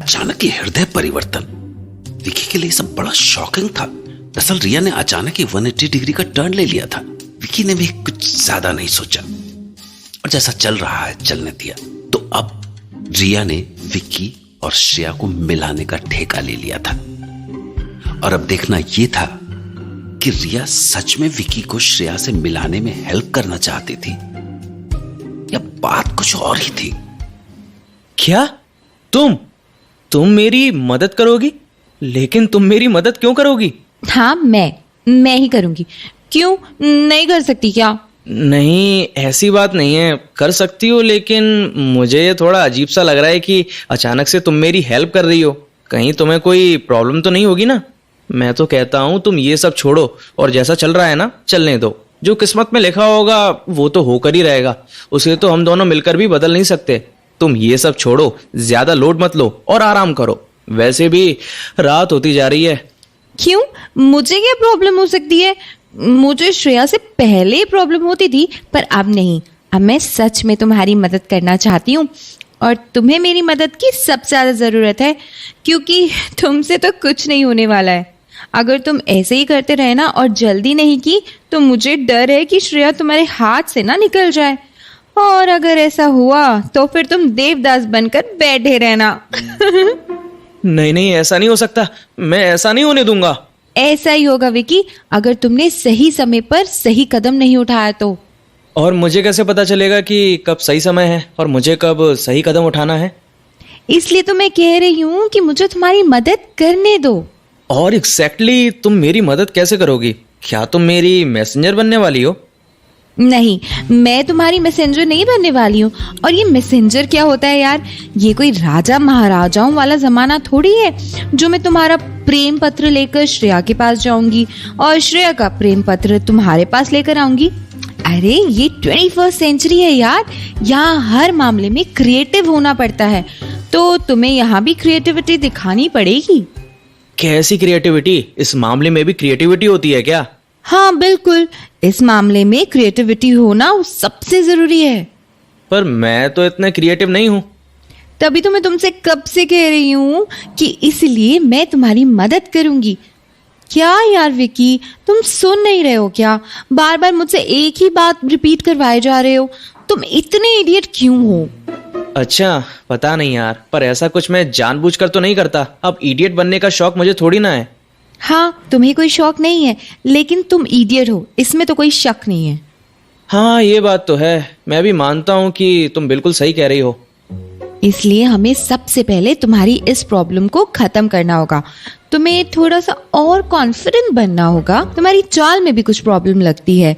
अचानक ये हृदय परिवर्तन विकी के लिए सब बड़ा शॉकिंग था। दरअसल रिया ने अचानक ही 180 डिग्री का टर्न ले लिया था। विकी ने भी कुछ ज्यादा नहीं सोचा और जैसा चल रहा है चलने दिया। तो अब रिया ने विकी और श्रेया को मिलाने का ठेका ले लिया था और अब देखना यह था कि रिया सच में विकी को श्रेया से मिलाने में हेल्प करना चाहती थी या बात कुछ और ही थी। क्या तुम मेरी मदद करोगी? लेकिन तुम मेरी मदद क्यों करोगी? हाँ, मैं ही करूंगी। क्यों नहीं कर सकती क्या? नहीं, ऐसी बात नहीं है, कर सकती हो, लेकिन मुझे ये थोड़ा अजीब सा लग रहा है कि अचानक से तुम मेरी हेल्प कर रही हो। कहीं तुम्हें कोई प्रॉब्लम तो नहीं होगी ना? मैं तो कहता हूँ तुम ये सब छोड़ो और जैसा चल रहा है ना चलने दो। जो किस्मत में लिखा होगा वो तो होकर ही रहेगा, उसे तो हम दोनों मिलकर भी बदल नहीं सकते। तुम ये सब छोड़ो, ज्यादा लोड मत लो और आराम करो। वैसे भी रात होती जा रही है। क्यों, मुझे क्या प्रॉब्लम हो सकती है? मुझे श्रेया से पहले ही प्रॉब्लम होती थी, पर अब नहीं। अब मैं सच में तुम्हारी मदद करना चाहती हूँ और तुम्हें मेरी मदद की सबसे ज़्यादा ज़रूरत है, क्योंकि तुमसे तो कुछ नहीं होने वाला है। अगर तुम ऐसे ही करते रहे ना और जल्दी नहीं की तो मुझे डर है कि श्रेया तुम्हारे हाथ से ना निकल जाए, और अगर ऐसा हुआ तो फिर तुम देवदास बनकर बैठे रहना। नहीं, ऐसा नहीं हो सकता। मैं ऐसा नहीं होने दूंगा। ऐसा ही होगा विकी, अगर तुमने सही समय पर सही कदम नहीं उठाया तो। और मुझे कैसे पता चलेगा कि कब सही समय है और मुझे कब सही कदम उठाना है? इसलिए तो मैं कह रही हूँ कि मुझे तुम्हारी मदद करने दो। और एग्जैक्टली तुम मेरी मदद कैसे करोगी? क्या तुम मेरी मैसेंजर बनने वाली हो? नहीं, मैं तुम्हारी मैसेंजर नहीं बनने वाली हूँ। और ये मैसेंजर क्या होता है यार? ये कोई राजा महाराजाओं वाला जमाना थोड़ी है जो मैं तुम्हारा प्रेम पत्र लेकर श्रेया के पास जाऊंगी और श्रेया का प्रेम पत्र तुम्हारे पास लेकर आऊंगी। अरे ये 21st सेंचुरी है यार, यहाँ हर मामले में क्रिएटिव होना पड़ता है, तो तुम्हें यहाँ भी क्रिएटिविटी दिखानी पड़ेगी। कैसी क्रिएटिविटी? इस मामले में भी क्रिएटिविटी होती है क्या? हाँ बिल्कुल, इस मामले में क्रिएटिविटी होना सबसे जरूरी है। पर मैं तो इतना क्रिएटिव नहीं हूँ। तभी तो मैं तुमसे कब से कह रही हूँ कि इसलिए मैं तुम्हारी मदद करूंगी। क्या यार विकी, तुम सुन नहीं रहे हो क्या? बार बार मुझसे एक ही बात रिपीट करवाए जा रहे हो। तुम इतने इडियट क्यों हो? अच्छा, पता नहीं यार, पर ऐसा कुछ मैं जानबूझकर तो नहीं करता। अब इडियट बनने का शौक मुझे थोड़ी ना है। हाँ, तुम्हें कोई शौक नहीं है, लेकिन तुम इडियट हो, इसमें तो कोई शक नहीं है। हाँ, ये बात तो है। मैं भी मानता हूँ कि तुम बिल्कुल सही कह रही हो। इसलिए हमें सबसे पहले तुम्हारी इस प्रॉब्लम को खत्म करना होगा। तुम्हें थोड़ा सा और कॉन्फिडेंट बनना होगा। तुम्हारी चाल में भी कुछ प्रॉब्लम लगती है।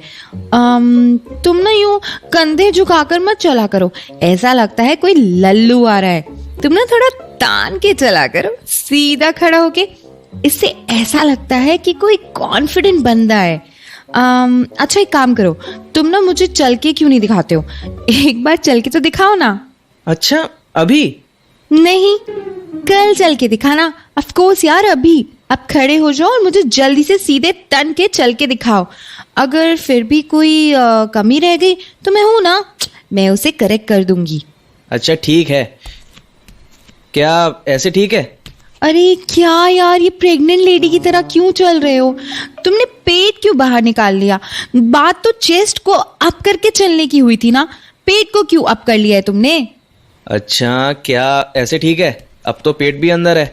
तुम ना यूं कंधे झुकाकर मत चला करो, ऐसा लगता है कोई लल्लू आ रहा है। तुम ना थोड़ा तान के चला करो, सीधा खड़ा होके। इससे ऐसा लगता है कि कोई कॉन्फिडेंट बंदा है। अच्छा एक काम करो, तुम ना मुझे चल के क्यों नहीं दिखाते हो? एक बार चल के तो दिखाओ ना। अच्छा, अभी नहीं, कल चल के दिखाना। ऑफ कोर्स यार, अभी। अब खड़े हो जाओ और मुझे जल्दी से सीधे तन के चल के दिखाओ। अगर फिर भी कोई कमी रह गई तो मैं हूं ना, मैं उसे करेक्ट कर दूंगी। अच्छा ठीक है। क्या ऐसे ठीक है? अरे क्या यार, ये प्रेग्नेंट लेडी की तरह क्यों चल रहे हो? तुमने पेट क्यों बाहर निकाल लिया? बात तो चेस्ट को अप करके चलने की हुई थी ना, पेट को क्यों अप कर लिया है तुमने? अच्छा, क्या ऐसे ठीक है? अब तो पेट भी अंदर है।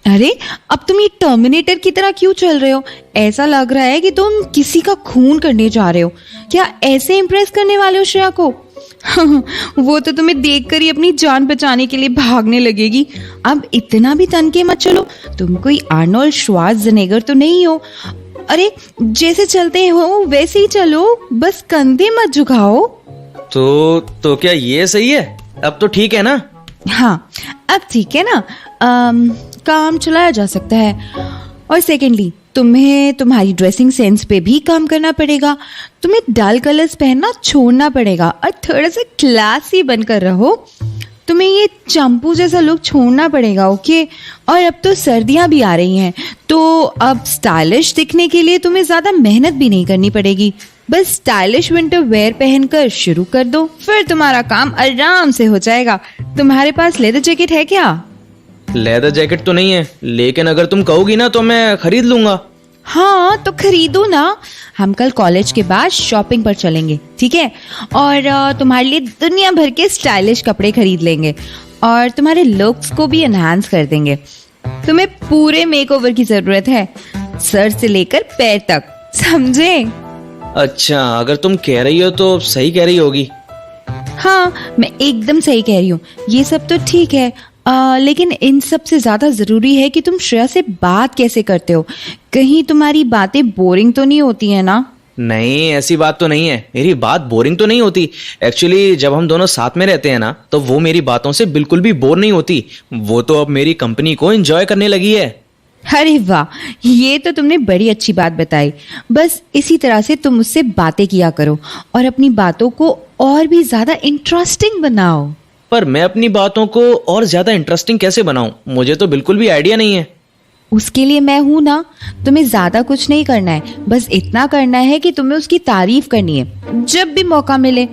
अरे अब तुम ये टर्मिनेटर की तरह क्यों चल रहे हो? ऐसा लग रहा है कि तुम किसी का खून करने जा रहे हो। क्या ऐसे इम्प्रेस करने वाले हो श्रेया को? वो तो तुम्हें देखकर ही अपनी जान बचाने के लिए भागने लगेगी। अब इतना भी तन के मत चलो, तुम कोई आर्नोल्ड श्वार्ज़नेगर तो नहीं हो। अरे जैसे चलते हो वैसे ही चलो, बस कंधे मत झुकाओ। तो क्या ये सही है? अब तो ठीक है ना? हाँ, अब ठीक है ना। काम चलाया जा सकता है। और सेकेंडली, तुम्हें तुम्हारी ड्रेसिंग सेंस पे भी काम करना पड़ेगा। तुम्हें डल कलर्स पहनना छोड़ना पड़ेगा और थोड़ा सा क्लासी बनकर रहो। तुम्हें ये चंपू जैसा लुक छोड़ना पड़ेगा, ओके? और अब तो सर्दियां भी आ रही हैं, तो अब स्टाइलिश दिखने के लिए तुम्हें ज़्यादा मेहनत भी नहीं करनी पड़ेगी। बस स्टाइलिश विंटर वेयर पहनकर शुरू कर दो, फिर तुम्हारा काम आराम से हो जाएगा। तुम्हारे पास लेदर जैकेट है क्या? लेदर जैकेट तो नहीं है, लेकिन अगर तुम कहोगी ना तो मैं खरीद लूंगा। हाँ तो खरीदो ना। हम कल कॉलेज के बाद शॉपिंग पर चलेंगे, ठीक है? और तुम्हारे लिए दुनिया भर के स्टाइलिश कपड़े खरीद लेंगे और तुम्हारे लुक्स को भी एनहांस कर देंगे। तुम्हें पूरे मेकओवर की जरूरत है, सर से लेकर पैर तक, समझे? अच्छा, अगर तुम कह रही हो तो सही कह रही होगी। हाँ मैं एकदम सही कह रही हूँ। ये सब तो ठीक है, लेकिन इन सब से ज्यादा जरूरी है कि तुम श्रेया से बात कैसे करते हो। कहीं तुम्हारी बातें बोरिंग तो नहीं होती है ना? नहीं, ऐसी बात तो नहीं है, मेरी बात बोरिंग तो नहीं होती। एक्चुअली जब हम दोनों साथ में रहते हैं ना, तो वो मेरी बातों से बिल्कुल भी बोर नहीं होती। वो तो अब मेरी कंपनी को एंजॉय करने लगी है। अरे वाह, ये तो तुमने बड़ी अच्छी बात बताई। बस इसी तरह से तुम मुझसे बातें किया करो और अपनी बातों को और भी ज्यादा इंटरेस्टिंग बनाओ। पर मैं अपनी बातों को और ज्यादा इंटरेस्टिंग कैसे बनाऊं? मुझे तो बिल्कुल भी आइडिया नहीं है। उसके लिए मैं हूं ना। तुम्हें ज्यादा कुछ नहीं करना है, बस इतना करना है कि तुम्हें उसकी तारीफ करनी है जब भी मौका मिले।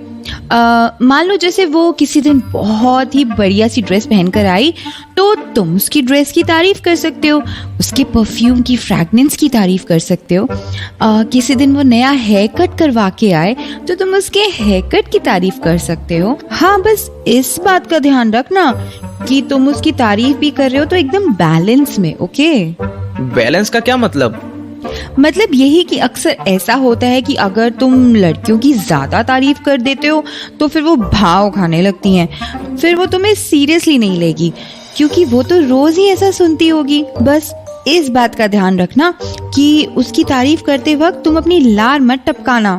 मान लो जैसे वो किसी दिन बहुत ही बढ़िया सी ड्रेस पहनकर आई, तो तुम उसकी ड्रेस की तारीफ कर सकते हो, उसके परफ्यूम की फ्रैग्रेंस की तारीफ कर सकते हो। किसी दिन वो नया हेयर कट करवा के आए, तो तुम उसके हेयर कट की तारीफ कर सकते हो। हाँ बस इस बात का ध्यान रखना कि तुम उसकी तारीफ भी कर रहे हो तो एकदम बैलेंस में, ओके? बैलेंस का क्या मतलब? मतलब यही कि अक्सर ऐसा होता है कि अगर तुम लड़कियों की ज्यादा तारीफ कर देते हो तो फिर वो भाव खाने लगती हैं, फिर वो तुम्हें सीरियसली नहीं लेगी, क्योंकि वो तो रोज ही ऐसा सुनती होगी। बस इस बात का ध्यान रखना कि उसकी तारीफ करते वक्त तुम अपनी लार मत टपकाना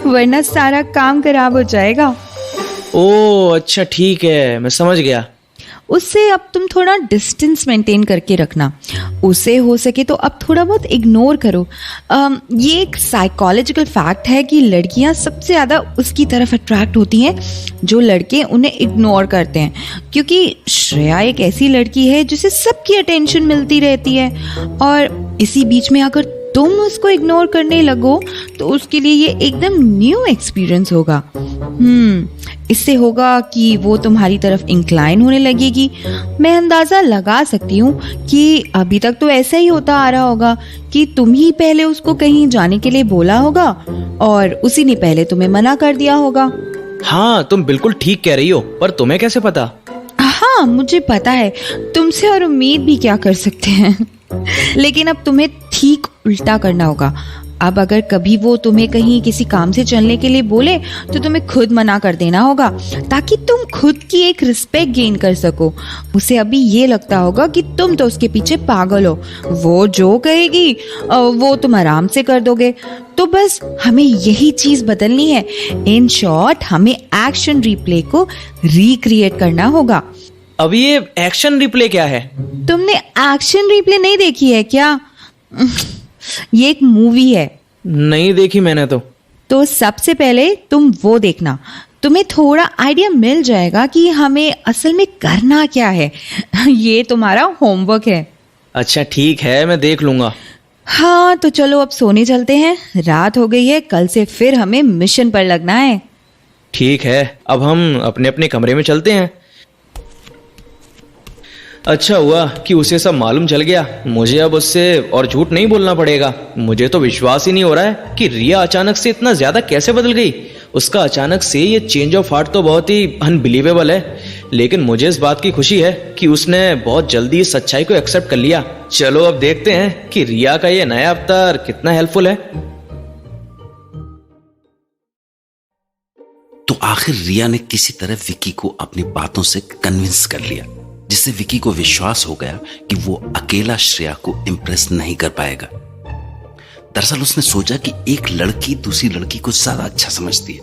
वरना सारा काम खराब हो जाएगा। ओह अच्छा, ठीक है, मैं समझ गया। उससे अब तुम थोड़ा डिस्टेंस मेंटेन करके रखना। उसे हो सके तो अब थोड़ा बहुत इग्नोर करो। ये एक साइकोलॉजिकल फैक्ट है कि लड़कियां सबसे ज़्यादा उसकी तरफ अट्रैक्ट होती हैं जो लड़के उन्हें इग्नोर करते हैं, क्योंकि श्रेया एक ऐसी लड़की है जिसे सबकी अटेंशन मिलती रहती है, और इसी बीच में अगर तुम उसको इग्नोर करने लगो तो उसके लिए ये एकदम न्यू एक्सपीरियंस होगा। इससे होगा कि वो तुम्हारी तरफ इंक्लाइन होने लगेगी। मैं अंदाजा लगा सकती हूँ कि अभी तक तो ऐसा ही होता आ रहा होगा कि तुम ही पहले उसको कहीं जाने के लिए बोला होगा और उसी ने पहले तुम्हें मना कर दिया होगा। हाँ, तुम बिल्कुल ठीक कह रही हो, पर तुम्हें कैसे पता? हाँ मुझे पता है, तुमसे और उम्मीद भी क्या कर सकते हैं लेकिन अब तुम्हें ठीक उल्टा करना होगा। अब अगर कभी वो तुम्हें कहीं किसी काम से चलने के लिए बोले तो तुम्हें खुद मना कर देना होगा, ताकि तुम खुद की एक रिस्पेक्ट गेन कर सको। उसे अभी ये लगता होगा कि तुम तो उसके पीछे पागल हो, वो जो कहेगी वो तुम आराम से कर दोगे। तो बस हमें यही चीज बदलनी है। इन शॉर्ट, हमें एक्शन रिप्ले को रिक्रिएट करना होगा। अब ये एक्शन रिप्ले क्या है? तुमने एक्शन रिप्ले नहीं देखी है क्या? ये एक मूवी है। नहीं देखी मैंने तो सबसे पहले तुम वो देखना, तुम्हें थोड़ा आइडिया मिल जाएगा कि हमें असल में करना क्या है ये तुम्हारा होमवर्क है। अच्छा ठीक है, मैं देख लूंगा। हाँ तो चलो अब सोने चलते हैं, रात हो गई है, कल से फिर हमें मिशन पर लगना है। ठीक है, अब हम अपने अपने कमरे में चलते हैं। अच्छा हुआ कि उसे सब मालूम चल गया। मुझे अब उससे और झूठ नहीं बोलना पड़ेगा। मुझे तो विश्वास ही नहीं हो रहा है कि रिया अचानक से इतना ज्यादा कैसे बदल गई। उसका अचानक से ये चेंज ऑफ हार्ट तो बहुत ही अनबिलीवेबल है, लेकिन मुझे इस बात की खुशी है कि उसने बहुत जल्दी इस सच्चाई को एक्सेप्ट कर लिया। चलो अब देखते हैं कि रिया का ये नया अवतार कितना हेल्पफुल है। तो आखिर रिया ने किसी तरह विकी को अपनी बातों से कन्विंस कर लिया, जिससे विकी को विश्वास हो गया कि वो अकेला श्रेया को इम्प्रेस नहीं कर पाएगा। दरअसल उसने सोचा कि एक लड़की दूसरी लड़की को ज्यादा अच्छा समझती है,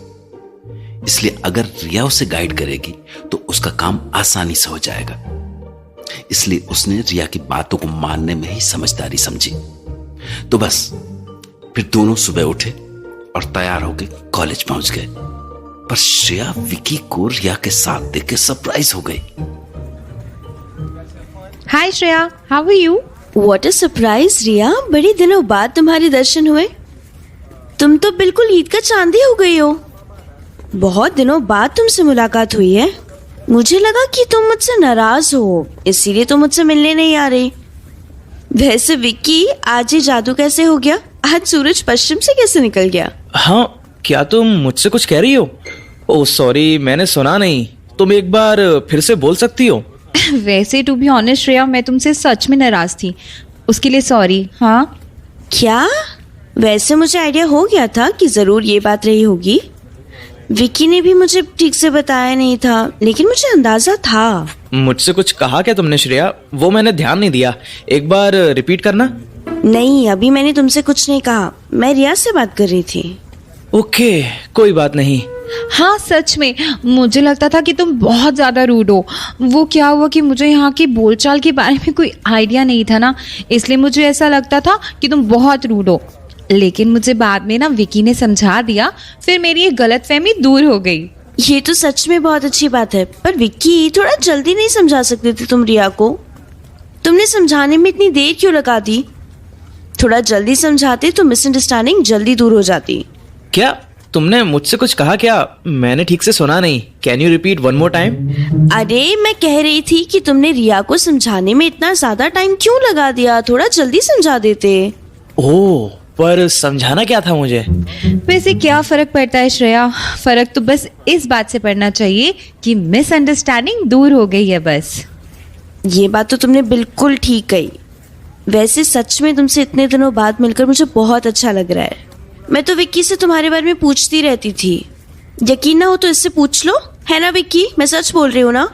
इसलिए अगर रिया उसे गाइड करेगी तो उसका काम आसानी से हो जाएगा। इसलिए उसने रिया की बातों को मानने में ही समझदारी समझी। तो बस फिर दोनों सुबह उठे और तैयार होकर कॉलेज पहुंच गए। पर श्रेया विकी को रिया के साथ देख के सरप्राइज हो गई। Hi Shreya, how are you? What a surprise Riya, बड़े दिनों बाद तुम्हारे दर्शन हुए। तुम तो बिल्कुल ईद का चांदी हो गई हो। बहुत दिनों बाद तुमसे मुलाकात हुई है। मुझे लगा कि तुम मुझसे नाराज हो, इसीलिए तुम मुझसे मिलने नहीं आ रही। वैसे विक्की, आज ये जादू कैसे हो गया? आज सूरज पश्चिम से कैसे निकल गया? हाँ, क्या तुम मुझसे कुछ कह रही हो? ओह सॉरी, मैंने सुना नहीं। तुम एक बार फिर से बोल सकती हो? वैसे टू बी ऑनेस्ट श्रेया, मैं तुमसे सच में नाराज थी, उसके लिए सॉरी। हाँ क्या? वैसे मुझे आइडिया हो गया था कि जरूर ये बात रही होगी। विक्की ने भी मुझे ठीक से बताया नहीं था, लेकिन मुझे अंदाजा था। मुझसे कुछ कहा क्या तुमने श्रेया? वो मैंने ध्यान नहीं दिया, एक बार रिपीट करना। नहीं, अभी मैंने तुमसे कुछ नहीं कहा, मैं रिया से बात कर रही थी। ओके, कोई बात नहीं। हाँ सच में मुझे लगता था कि तुम बहुत ज़्यादा रूड हो। वो क्या हुआ कि मुझे यहाँ की बोलचाल के बारे में कोई आइडिया नहीं था ना, इसलिए मुझे ऐसा लगता था कि तुम बहुत रूड हो। लेकिन मुझे बाद में ना विकी ने समझा दिया, फिर मेरी ये गलतफहमी दूर हो गई। ये तो सच में बहुत अच्छी बात है, पर विक्की थोड़ा जल्दी नहीं समझा सकते थे तुम रिया को? तुमने समझाने में इतनी देर क्यों लगा दी? थोड़ा जल्दी समझाते तो मिसअंडरस्टैंडिंग जल्दी दूर हो जाती। क्या तुमने मुझसे कुछ कहा क्या? मैंने ठीक से सुना नहीं। Can you repeat one more time? अरे मैं कह रही थी कि तुमने रिया को समझाने में इतना ज्यादा टाइम क्यों लगा दिया? थोड़ा जल्दी समझा देते। ओह, पर समझाना क्या था मुझे? वैसे क्या फर्क पड़ता है श्रेया, फर्क तो बस इस बात से पड़ना चाहिए कि मिसअंडरस्टैंडिंग दूर हो गई है बस। ये बात तो तुमने बिल्कुल ठीक कही। वैसे सच में तुमसे इतने दिनों बाद मिलकर मुझे बहुत अच्छा लग रहा है। मैं तो विक्की से तुम्हारे बारे में पूछती रहती थी, यकीन ना हो तो इससे पूछ लो, है ना विक्की? मैं सच बोल रही हूँ ना?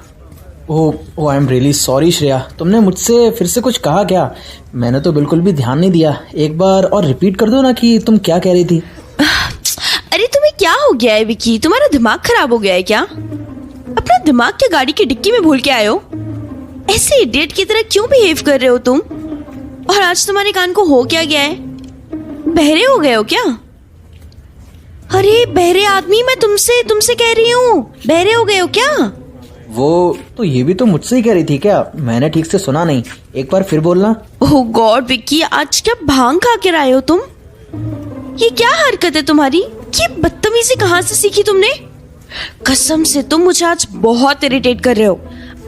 Oh I am really sorry Shreya, तुमने मुझसे फिर से कुछ कहा क्या? मैंने तो बिल्कुल भी ध्यान नहीं दिया। एक बार और रिपीट कर दो ना कि तुम क्या कह रही थी। अरे तुम्हें क्या हो गया है विक्की? तुम्हारा दिमाग खराब हो गया है क्या? अपना दिमाग क्या गाड़ी की डिक्की में भूल के आए हो? ऐसे इडियट की तरह क्यों बिहेव कर रहे हो तुम? और आज तुम्हारे कान को हो क्या गया है? बहरे हो गए हो क्या? अरे बहरे आदमी, मैं तुमसे कह रही हूँ, बहरे हो गए हो क्या? वो तो ये भी तो मुझसे ही कह रही थी क्या? मैंने ठीक से सुना नहीं, एक बार फिर बोलना। ओह गॉड विक्की, आज क्या भांग खा के आए हो तुम? ये क्या हरकत है तुम्हारी? ये बदतमीजी कहाँ से सीखी तुमने? कसम से तुम मुझे आज बहुत इरिटेट कर रहे हो।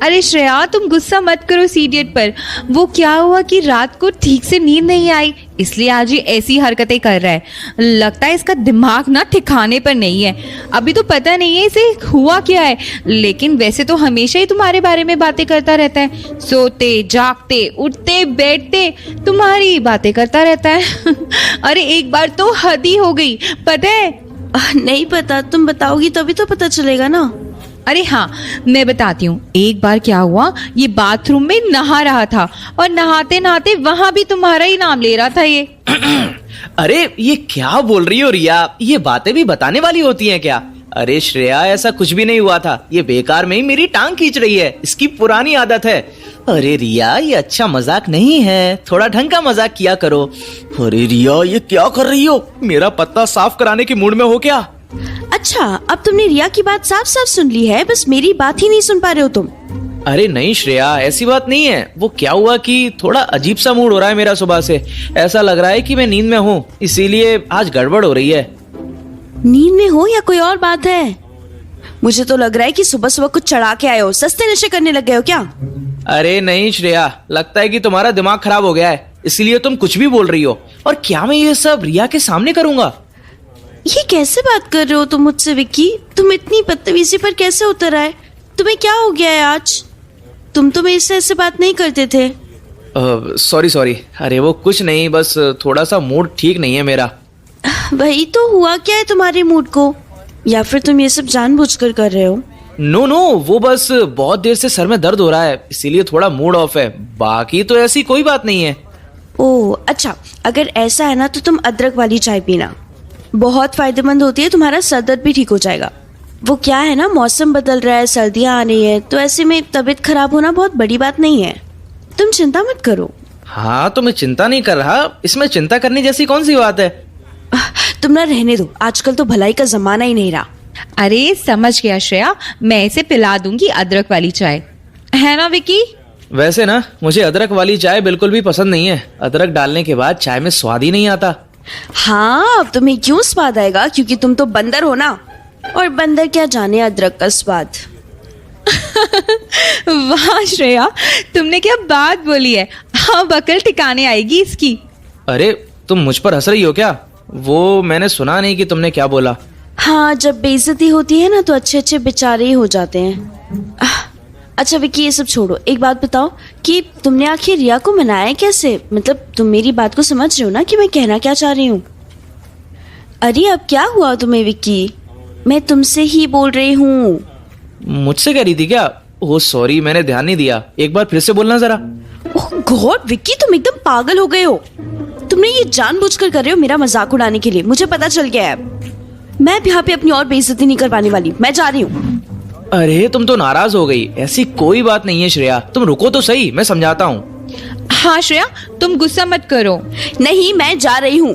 अरे श्रेया, तुम गुस्सा मत करो इस इडियट पर। वो क्या हुआ कि रात को ठीक से नींद नहीं आई, इसलिए आज ये ऐसी हरकतें कर रहा है। लगता है इसका दिमाग ना ठिकाने पर नहीं है। अभी तो पता नहीं है इसे हुआ क्या है, लेकिन वैसे तो हमेशा ही तुम्हारे बारे में बातें करता रहता है। सोते जागते उठते बैठते तुम्हारी बातें करता रहता है। अरे एक बार तो हद ही हो गई, पता है? नहीं पता, तुम बताओगी तभी तो पता चलेगा ना। अरे हाँ, मैं बताती हूँ। एक बार क्या हुआ, ये बाथरूम में नहा रहा था और नहाते नहाते वहां भी तुम्हारा ही नाम ले रहा था ये। अरे ये क्या बोल रही हो रिया? ये बातें भी बताने वाली होती हैं क्या? अरे श्रेया, ऐसा कुछ भी नहीं हुआ था। ये बेकार में ही मेरी टांग खींच रही है, इसकी पुरानी आदत है। अरे रिया, ये अच्छा मजाक नहीं है, थोड़ा ढंग का मजाक किया करो। अरे रिया, ये क्या कर रही हो? मेरा पत्ता साफ कराने के मूड में हो क्या? अच्छा, अब तुमने रिया की बात साफ साफ सुन ली है, बस मेरी बात ही नहीं सुन पा रहे हो तुम। अरे नहीं श्रेया, ऐसी बात नहीं है। वो क्या हुआ कि थोड़ा अजीब सा मूड हो रहा है मेरा सुबह से। ऐसा लग रहा है कि मैं नींद में हूँ, इसीलिए आज गड़बड़ हो रही है। नींद में हो या कोई और बात है? मुझे तो लग रहा है कि सुबह सुबह कुछ चढ़ा के आए हो, सस्ते नशे करने लग गए हो क्या? अरे नहीं श्रेया, लगता है कि तुम्हारा दिमाग खराब हो गया है, इसलिए तुम कुछ भी बोल रही हो। और क्या मैं ये सब रिया के सामने करूंगा? ये कैसे बात कर रहे हो तुम मुझसे विक्की? तुम इतनी बदतमीजी पर कैसे उतर आए? तुम्हें क्या हो गया है आज? तुम तो मेरे से ऐसे बात नहीं करते थे। सॉरी। अरे वो कुछ नहीं, बस थोड़ा सा मूड ठीक नहीं है मेरा। वही तो, हुआ क्या है तुम्हारे मूड को? या फिर तुम ये सब जानबूझकर कर रहे हो? नो, वो बस बहुत देर से सर में दर्द हो रहा है, इसीलिए थोड़ा मूड ऑफ है। बाकी तो ऐसी कोई बात नहीं है। ओह अच्छा, अगर ऐसा है ना तो तुम अदरक वाली चाय पीना, बहुत फायदेमंद होती है, तुम्हारा सर दर्द भी ठीक हो जाएगा। वो क्या है ना, मौसम बदल रहा है, सर्दियाँ आ रही है, तो ऐसे में तबीयत खराब होना बहुत बड़ी बात नहीं है। तुम चिंता मत करो। हाँ तो मैं चिंता नहीं कर रहा, इसमें चिंता करने जैसी कौन सी बात है? तुम ना रहने दो, आजकल तो भलाई का जमाना ही नहीं रहा। अरे समझ गया श्रेया, मैं इसे पिला दूंगी अदरक वाली चाय, है ना विकी? वैसे ना मुझे अदरक वाली चाय बिल्कुल भी पसंद नहीं है। अदरक डालने के बाद चाय में स्वाद ही नहीं आता। हाँ, अब तुम्हें क्यों स्वाद आएगा, क्योंकि तुम तो बंदर हो ना, और बंदर क्या जाने अदरक का स्वाद। वाह श्रेया, तुमने क्या बात बोली है। हाँ, अकल ठिकाने आएगी इसकी। अरे तुम मुझ पर हंस रही हो क्या? वो मैंने सुना नहीं कि तुमने क्या बोला। हाँ, जब बेइज्जती होती है ना तो अच्छे अच्छे बेचारे ही हो जाते हैं। अच्छा विक्की, ये सब छोड़ो, एक बात बताओ कि तुमने आखिर रिया को मनाया कैसे? मतलब तुम मेरी बात को समझ रहे हो ना कि मैं कहना क्या चाह रही हूँ? अरे अब क्या हुआ तुम्हें विक्की? मैं तुमसे ही बोल रही हूँ। मुझसे कह रही थी क्या? ओह सॉरी, मैंने ध्यान नहीं दिया। एक बार फिर से बोलना जरा। ओह गॉड विक्की, तुम एकदम पागल हो गए हो। तुमने ये जानबूझकर कर रहे हो मेरा मजाक उड़ाने के लिए, मुझे पता चल गया है। मैं यहाँ पे अपनी और बेइज्जती नहीं करवाने वाली, मैं जा रही हूँ। अरे तुम तो नाराज हो गई। ऐसी कोई बात नहीं है श्रेया, तुम रुको तो सही, मैं समझाता हूँ। हाँ श्रेया, तुम गुस्सा मत करो। नहीं, मैं जा रही हूँ।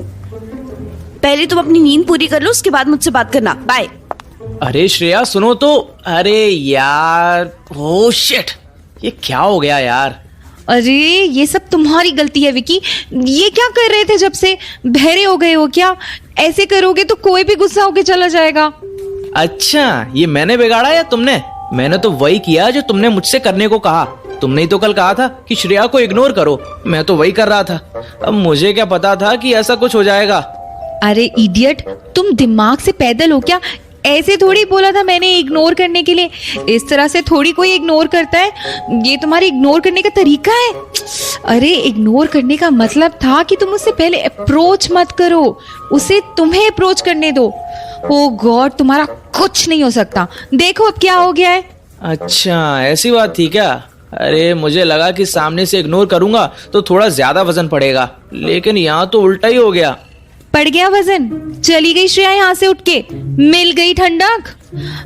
पहले तुम अपनी नींद पूरी कर लो, उसके बाद मुझसे बात करना। बाय। अरे श्रेया सुनो तो। अरे यार, ओ शिट, ये क्या हो गया यार? अरे ये सब तुम्हारी गलती है विकी। ये क्या कर रहे थे जब से? बहरे हो गए हो क्या? ऐसे करोगे तो कोई भी गुस्सा होके चला जाएगा। अच्छा, ये मैंने बिगाड़ा या तुमने? मैंने तो वही किया जो तुमने मुझसे करने को कहा। तुमने ही तो कल कहा था कि श्रेया को इग्नोर करो, मैं तो वही कर रहा था। अब मुझे क्या पता था कि ऐसा कुछ हो जाएगा। अरे इडियट, तुम दिमाग से पैदल हो क्या? ऐसे थोड़ी बोला था मैंने इग्नोर करने के लिए। इस तरह से थोड़ी कोई इग्नोर करता है। ये तुम्हारी इग्नोर करने का तरीका है। अरे इग्नोर करने का मतलब था कि तुम उससे पहले अप्रोच मत करो, उसे तुम्हें अप्रोच करने दो। ओ गॉड, तुम्हारा कुछ नहीं हो सकता। देखो अब क्या हो गया है। अच्छा ऐसी बात थी क्या? अरे मुझे लगा कि सामने से इग्नोर करूंगा तो थोड़ा ज्यादा वजन पड़ेगा, लेकिन यहाँ तो उल्टा ही हो गया। पड़ गया वजन? चली गई श्रेया यहाँ से उठ के? मिल गई ठंडक?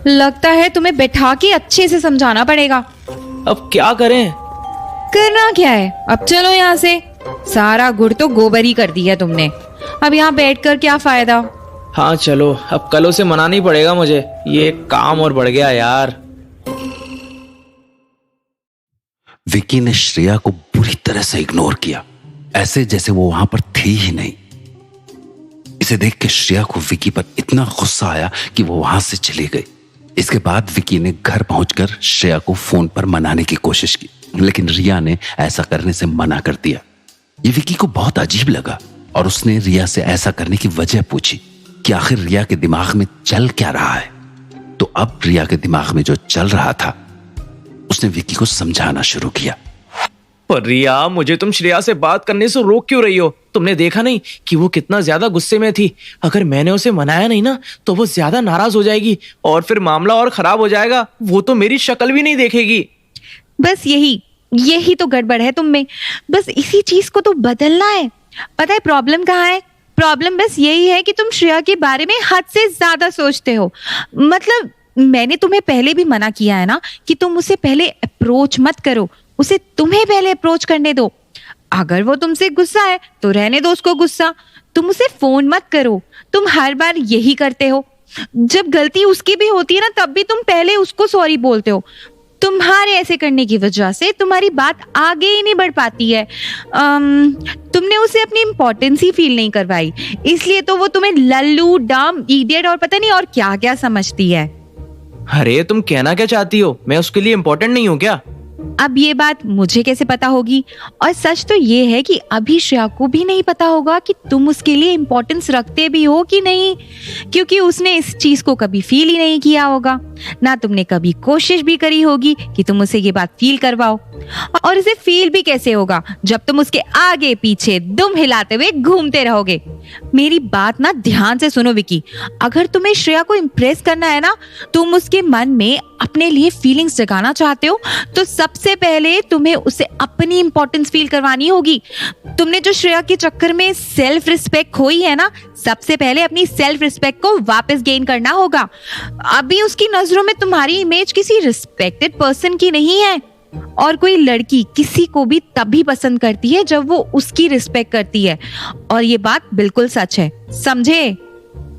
लगता है तुम्हें बैठा के अच्छे से समझाना पड़ेगा। अब क्या करें? करना क्या है, अब चलो यहाँ से। सारा गुड़ तो गोबर ही कर दिया तुमने। अब यहाँ बैठकर क्या फायदा। हाँ चलो, अब कल उसे मनाना ही पड़ेगा मुझे। ये काम और बढ़ गया यार। विकी ने श्रेया को बुरी तरह से इग्नोर किया, ऐसे जैसे वो वहां पर थी ही नहीं। इसे देख के श्रेया को विकी पर इतना गुस्सा आया कि वो वहां से चली गई। इसके बाद विकी ने घर पहुंचकर श्रेया को फोन पर मनाने की कोशिश की, लेकिन रिया ने ऐसा करने से मना कर दिया। ये विकी को बहुत अजीब लगा और उसने रिया से ऐसा करने की वजह पूछी कि आखिर रिया के दिमाग में चल क्या रहा है। तो अब रिया के दिमाग में जो चल रहा था उसने विकी को समझाना शुरू किया। पर रिया, मुझे तुम श्रेया से बात करने से रोक क्यों रही हो? तुमने देखा नहीं कि वो कितना ज्यादा गुस्से में थी? अगर मैंने उसे मनाया नहीं ना तो वो ज्यादा नाराज हो जाएगी और फिर मामला और खराब हो जाएगा। वो तो मेरी शक्ल भी नहीं देखेगी। बस यही तो गड़बड़ है तुम में। बस इसी चीज को तो बदलना है। पता है प्रॉब्लम कहाँ है? प्रॉब्लम बस यही है कि तुम श्रेया के बारे में हद से ज्यादा सोचते हो। मतलब मैंने तुम्हें पहले भी मना किया है ना कि तुम उसे पहले अप्रोच मत करो, उसे तुम्हें पहले अप्रोच करने दो। अगर वो तुमसे गुस्सा है तो रहने दो उसको गुस्सा। तुम उसे फोन मत करो। तुम हर बार यही करते हो। जब गलती उसकी भी होती है ना तब भी तुम पहले उसको सॉरी बोलते हो। तुम्हारे ऐसे करने की वजह से तुम्हारी बात आगे ही नहीं बढ़ पाती है। तुमने उसे अपनी इम्पोर्टेंस ही फील नहीं करवाई, इसलिए तो वो तुम्हें लल्लू, डम, इडियट और पता नहीं और क्या क्या समझती है। अरे तुम कहना क्या चाहती हो? मैं उसके लिए इम्पोर्टेंट नहीं हूँ क्या? अब ये बात मुझे कैसे पता होगी? और सच तो ये है कि अभी श्रेया को भी नहीं पता होगा कि तुम उसके लिए इम्पोर्टेंस रखते भी हो कि नहीं, क्योंकि उसने इस चीज को कभी फील ही नहीं किया होगा। ना तुमने कभी कोशिश भी करी होगी कि तुम उसे ये बात फील करवाओ। और इसे फील भी कैसे होगा जब तुम उसके आगे पीछे दुम हिलाते हुए घूमते रहोगे। मेरी बात ना ध्यान से सुनो विकी। अगर तुम्हें श्रेया को इम्प्रेस करना है ना, तुम उसके मन में अपने लिए फीलिंग्स जगाना चाहते हो, तो सबसे पहले तुम्हें उसे अपनी इंपॉर्टेंस फील करवानी होगी। तुमने जो श्रेया के चक्कर में सेल्फ रिस्पेक्ट खोई है ना, सबसे पहले अपनी सेल्फ रिस्पेक्ट को वापस गेन करना होगा। अभी उसकी नजरों में तुम्हारी इमेज किसी रिस्पेक्टेड पर्सन की नहीं है। और कोई लड़की किसी को भी तभी पसंद करती है जब वो उसकी रिस्पेक्ट करती है। और ये बात बिल्कुल सच है, समझे?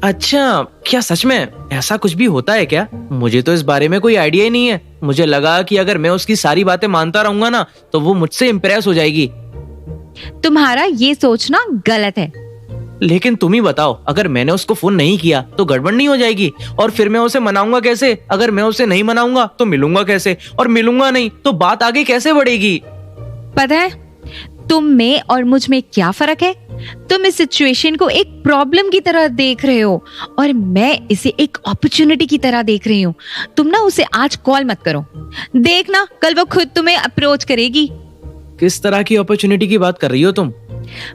अच्छा, क्या सच में ऐसा कुछ भी होता है क्या? मुझे तो इस बारे में कोई आइडिया ही नहीं है। मुझे लगा कि अगर मैं उसकी सारी बातें मानता रहूंगा ना तो वो मुझसे इम्प्रेस हो जाएगी। तुम्हारा ये सोचना गलत है। लेकिन तुम ही बताओ, अगर मैंने उसको फोन नहीं किया तो गड़बड़ नहीं हो जाएगी? और फिर मैं उसे मनाऊंगा कैसे? अगर मैं उसे नहीं मनाऊंगा तो मिलूंगा कैसे? और मिलूंगा नहीं तो बात आगे कैसे बढ़ेगी? पता है तुम में और मुझ में क्या फर्क है? तुम इस सिचुएशन को एक प्रॉब्लम की तरह देख रहे हो और मैं इसे एक अपॉर्चुनिटी की तरह देख रही हूँ। तुम ना उसे आज कॉल मत करो, देखना कल वो खुद तुम्हें अप्रोच करेगी। किस तरह की अपॉर्चुनिटी की बात कर रही हो तुम?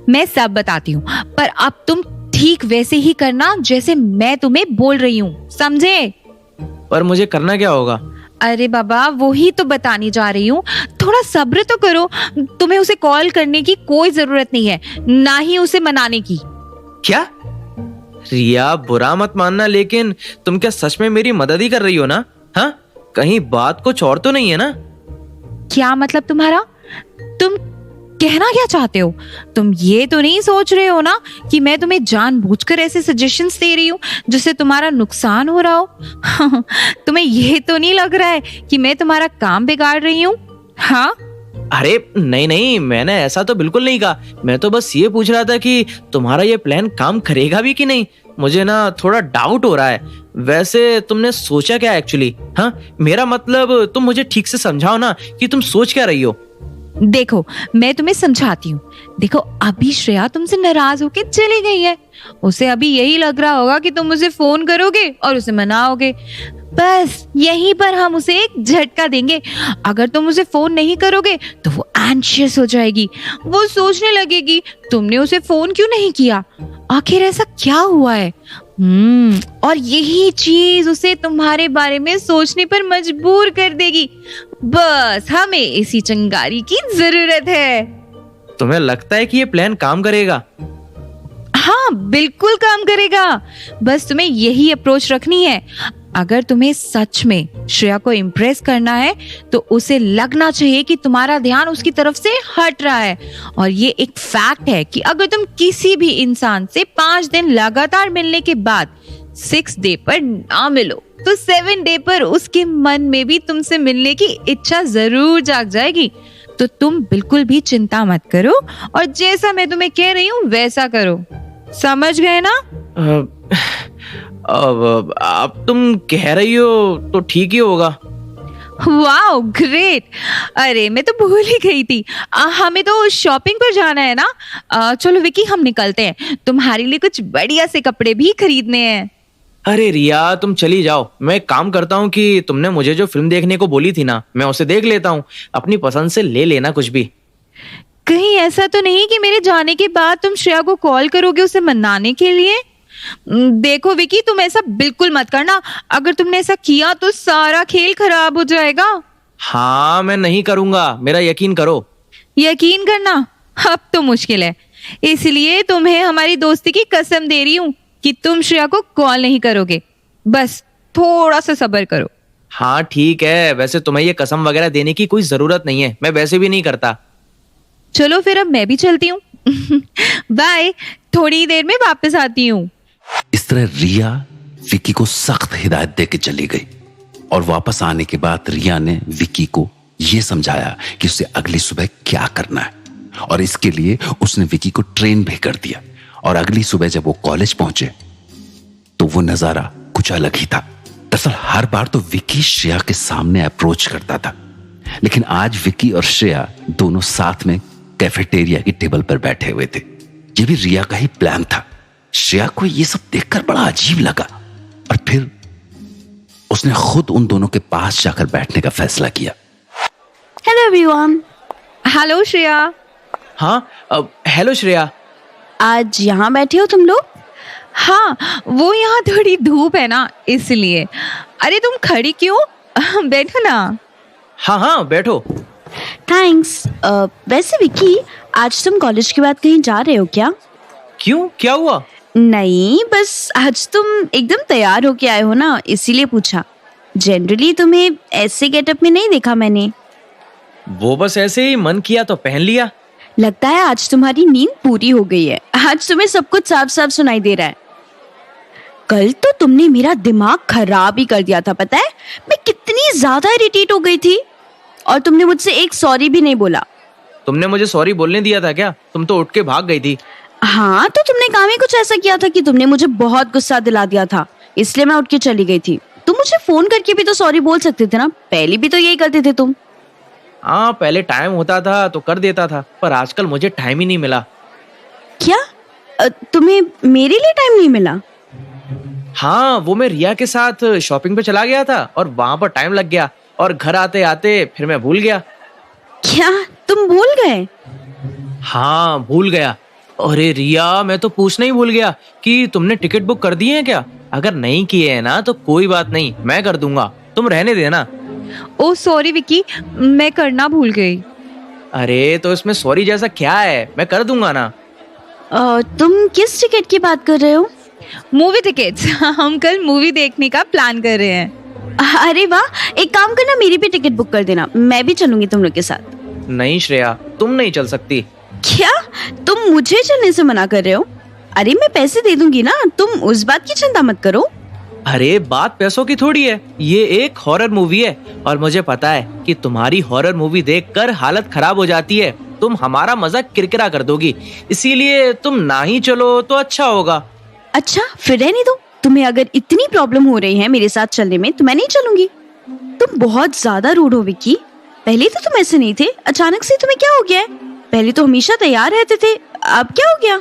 मैं सब बताती हूँ, पर अब तुम ठीक वैसे ही करना जैसे मैं तुम्हें बोल रही हूँ, समझे? पर मुझे करना क्या होगा? अरे बाबा वही तो बताने जा रही हूँ, थोड़ा सब्र तो करो। तुम्हें उसे कॉल करने की कोई जरूरत नहीं है, ना ही उसे मनाने की। क्या? रिया बुरा मत मानना, लेकिन तुम क्या सच में मेरी मदद ही कर रही हो ना? हाँ, कहीं बात कुछ और तो नहीं है ना? क्या मतलब तुम्हारा? तुम कहना क्या चाहते हो? तुम ये तो नहीं सोच रहे हो ना कि मैं तुम्हें जानबूझकर ऐसे सजेशंस दे रही हूँ जिससे तुम्हारा नुकसान हो रहा हो? तुम्हें ये तो नहीं लग रहा है कि मैं तुम्हारा काम बिगाड़ रही हूँ? हाँ? अरे नहीं नहीं, मैंने ऐसा तो बिल्कुल नहीं कहा। मैं तो बस ये पूछ रहा था कि तुम्हारा ये प्लान काम करेगा भी कि नहीं। मुझे ना थोड़ा डाउट हो रहा है। वैसे तुमने सोचा क्या एक्चुअली? हाँ, मेरा मतलब तुम मुझे ठीक से समझाओ ना कि तुम सोच क्या रही हो। देखो मैं तुम्हें समझाती हूँ। देखो अभी श्रेया तुमसे नाराज होके चली गई है, उसे अभी यही लग रहा होगा कि तुम उसे फोन करोगे और उसे मनाओगे। बस यहीं पर हम उसे एक झटका देंगे। अगर तुम उसे फोन नहीं करोगे तो वो एंशियस हो जाएगी, वो सोचने लगेगी तुमने उसे फोन क्यों नहीं किया, आखिर ऐसा क्या हुआ है। और यही चीज उसे तुम्हारे बारे में सोचने पर मजबूर कर देगी। बस हमें इसी चिंगारी की जरूरत है। तुम्हें लगता है कि ये प्लान काम करेगा? हाँ बिल्कुल काम करेगा, बस तुम्हें यही अप्रोच रखनी है। अगर तुम्हें सच में श्रेया को इम्प्रेस करना है तो उसे लगना चाहिए कि तुम्हारा ध्यान उसकी तरफ से हट रहा है। और ये एक फैक्ट है कि अगर तुम किसी भी इंसान से 5 दिन लगातार मिलने के बाद 6 डे पर ना मिलो तो 7 डे पर उसके मन में भी तुमसे मिलने की इच्छा जरूर जाग जाएगी। तो तुम बिल्कुल भी चिंता मत करो और जैसा मैं तुम्हें कह रही हूँ वैसा करो, समझ गए ना? अब आप तुम कह रही हो तो ठीक ही होगा। Wow great. अरे मैं तो भूल ही गई थी, हमें तो शॉपिंग पर जाना है ना। चलो विकी हम निकलते हैं, तुम्हारे लिए कुछ बढ़िया से कपड़े भी खरीदने हैं। अरे रिया तुम चली जाओ, मैं एक काम करता हूँ कि तुमने मुझे जो फिल्म देखने को बोली थी ना, मैं उसे देख लेता हूँ। अपनी पसंद से ले लेना कुछ भी। कहीं ऐसा तो नहीं कि मेरे जाने के बाद तुम श्रेया को कॉल करोगे उसे मनाने के लिए? देखो विकी तुम ऐसा बिल्कुल मत करना, अगर तुमने ऐसा किया तो सारा खेल खराब हो जाएगा। हाँ मैं नहीं करूंगा, मेरा यकीन करो। यकीन करना अब तो मुश्किल है, इसलिए तुम्हें हमारी दोस्ती की कसम दे रही हूँ कि तुम श्रेया को कॉल नहीं करोगे। बस थोड़ा सा सब्र करो। हाँ ठीक है, वैसे तुम्हें ये कसम वगैरह देने की कोई जरूरत नहीं है, मैं वैसे भी नहीं करता। चलो फिर अब मैं भी चलती हूँ। बाय, थोड़ी देर में वापस आती हूँ। इस तरह रिया विकी को सख्त हिदायत देके चली गई और वापस आने के बाद रिया ने विकी को यह समझाया कि उसे अगली सुबह क्या करना है और इसके लिए उसने विकी को ट्रेन भी कर दिया। और अगली सुबह जब वो कॉलेज पहुंचे तो वो नजारा कुछ अलग ही था। दरअसल हर बार तो विकी श्रेया के सामने अप्रोच करता था, लेकिन आज विकी और श्रेया दोनों साथ में कैफेटेरिया की टेबल पर बैठे हुए थे। ये भी रिया का ही प्लान था। श्रेया को ये सब देखकर बड़ा अजीब लगा और फिर उसने खुद उन दोनों के पास जाकर बैठने का फैसला किया। Hello everyone. हेलो श्रेया। हाँ हेलो श्रेया। आज यहाँ बैठे हो तुम लोग? हाँ वो यहाँ थोड़ी धूप है ना इसलिए। अरे तुम खड़ी क्यों? बैठो ना। हाँ हाँ बैठो। थैंक्स। वैसे विकी आज तुम कॉलेज के बाद कहीं जा रहे हो क्या? क्यों, क्या हुआ? नहीं बस आज तुम एकदम तैयार होके आए हो ना, इसीलिए पूछा। जनरली तुम्हें ऐसे गेटअप में नहीं देखा मैंने। वो बस ऐसे ही मन किया तो पहन लिया। लगता है आज तुम्हारी नींद पूरी हो गई है, आज तुम्हें सब कुछ साफ साफ सुनाई दे रहा है। कल तो तुमने मेरा दिमाग खराब ही कर दिया था, पता है मैं कितनी ज्यादा इरिटेट हो गई थी और तुमने मुझसे एक सॉरी भी नहीं बोला। तुमने मुझे सॉरी बोलने दिया था क्या? तुम तो उठ के भाग गई थी। हाँ, तो तुमने काम ही कुछ ऐसा किया था कि तुमने मुझे बहुत गुस्सा दिला दिया था, इसलिए मैं उठ के चली गई थी। तुम मुझे फोन करके भी तो सॉरी बोल सकते थे ना, पहले भी तो यही करते थे तुम। हाँ, पहले टाइम होता था तो कर देता था, पर आजकल मुझे टाइम ही नहीं मिला। क्या तुम्हें मेरे लिए टाइम नहीं मिला? हाँ, वो मैं रिया के साथ शॉपिंग पे चला गया था और वहां पर टाइम लग गया, और घर आते आते फिर मैं भूल गया। क्या तुम भूल गए? हाँ, भूल गया। अरे रिया, मैं तो पूछना ही भूल गया कि तुमने टिकट बुक कर दिए हैं क्या? अगर नहीं किए हैं ना तो कोई बात नहीं, मैं कर दूंगा, तुम रहने देना। ओ सॉरी विकी, मैं करना भूल गई। अरे तो इसमें सॉरी जैसा क्या है, मैं कर दूंगा ना। तुम किस टिकट की बात कर रहे हो? मूवी टिकट्स हम कल मूवी देखने का प्लान कर रहे हैं। अरे वाह, एक काम करना, मेरी भी टिकट बुक कर देना, मैं भी चलूंगी तुम लोग के साथ। नहीं श्रेया, तुम नहीं चल सकती। क्या तुम मुझे चलने से मना कर रहे हो? अरे मैं पैसे दे दूंगी ना, तुम उस बात की चिंता मत करो। अरे बात पैसों की थोड़ी है, ये एक हॉरर मूवी है और मुझे पता है कि तुम्हारी हॉरर मूवी देखकर हालत खराब हो जाती है, तुम हमारा मजाक किरकिरा कर दोगी, इसीलिए तुम ना ही चलो तो अच्छा होगा। अच्छा फिर रहने दो, तुम्हें अगर इतनी प्रॉब्लम हो रही है मेरे साथ चलने में तो मैं नहीं चलूंगी। तुम बहुत ज्यादा रूड हो विक्की, पहले तो तुम ऐसे नहीं थे, अचानक से तुम्हें क्या हो गया है? पहले तो हमेशा तैयार रहते थे, अब क्या हो गया?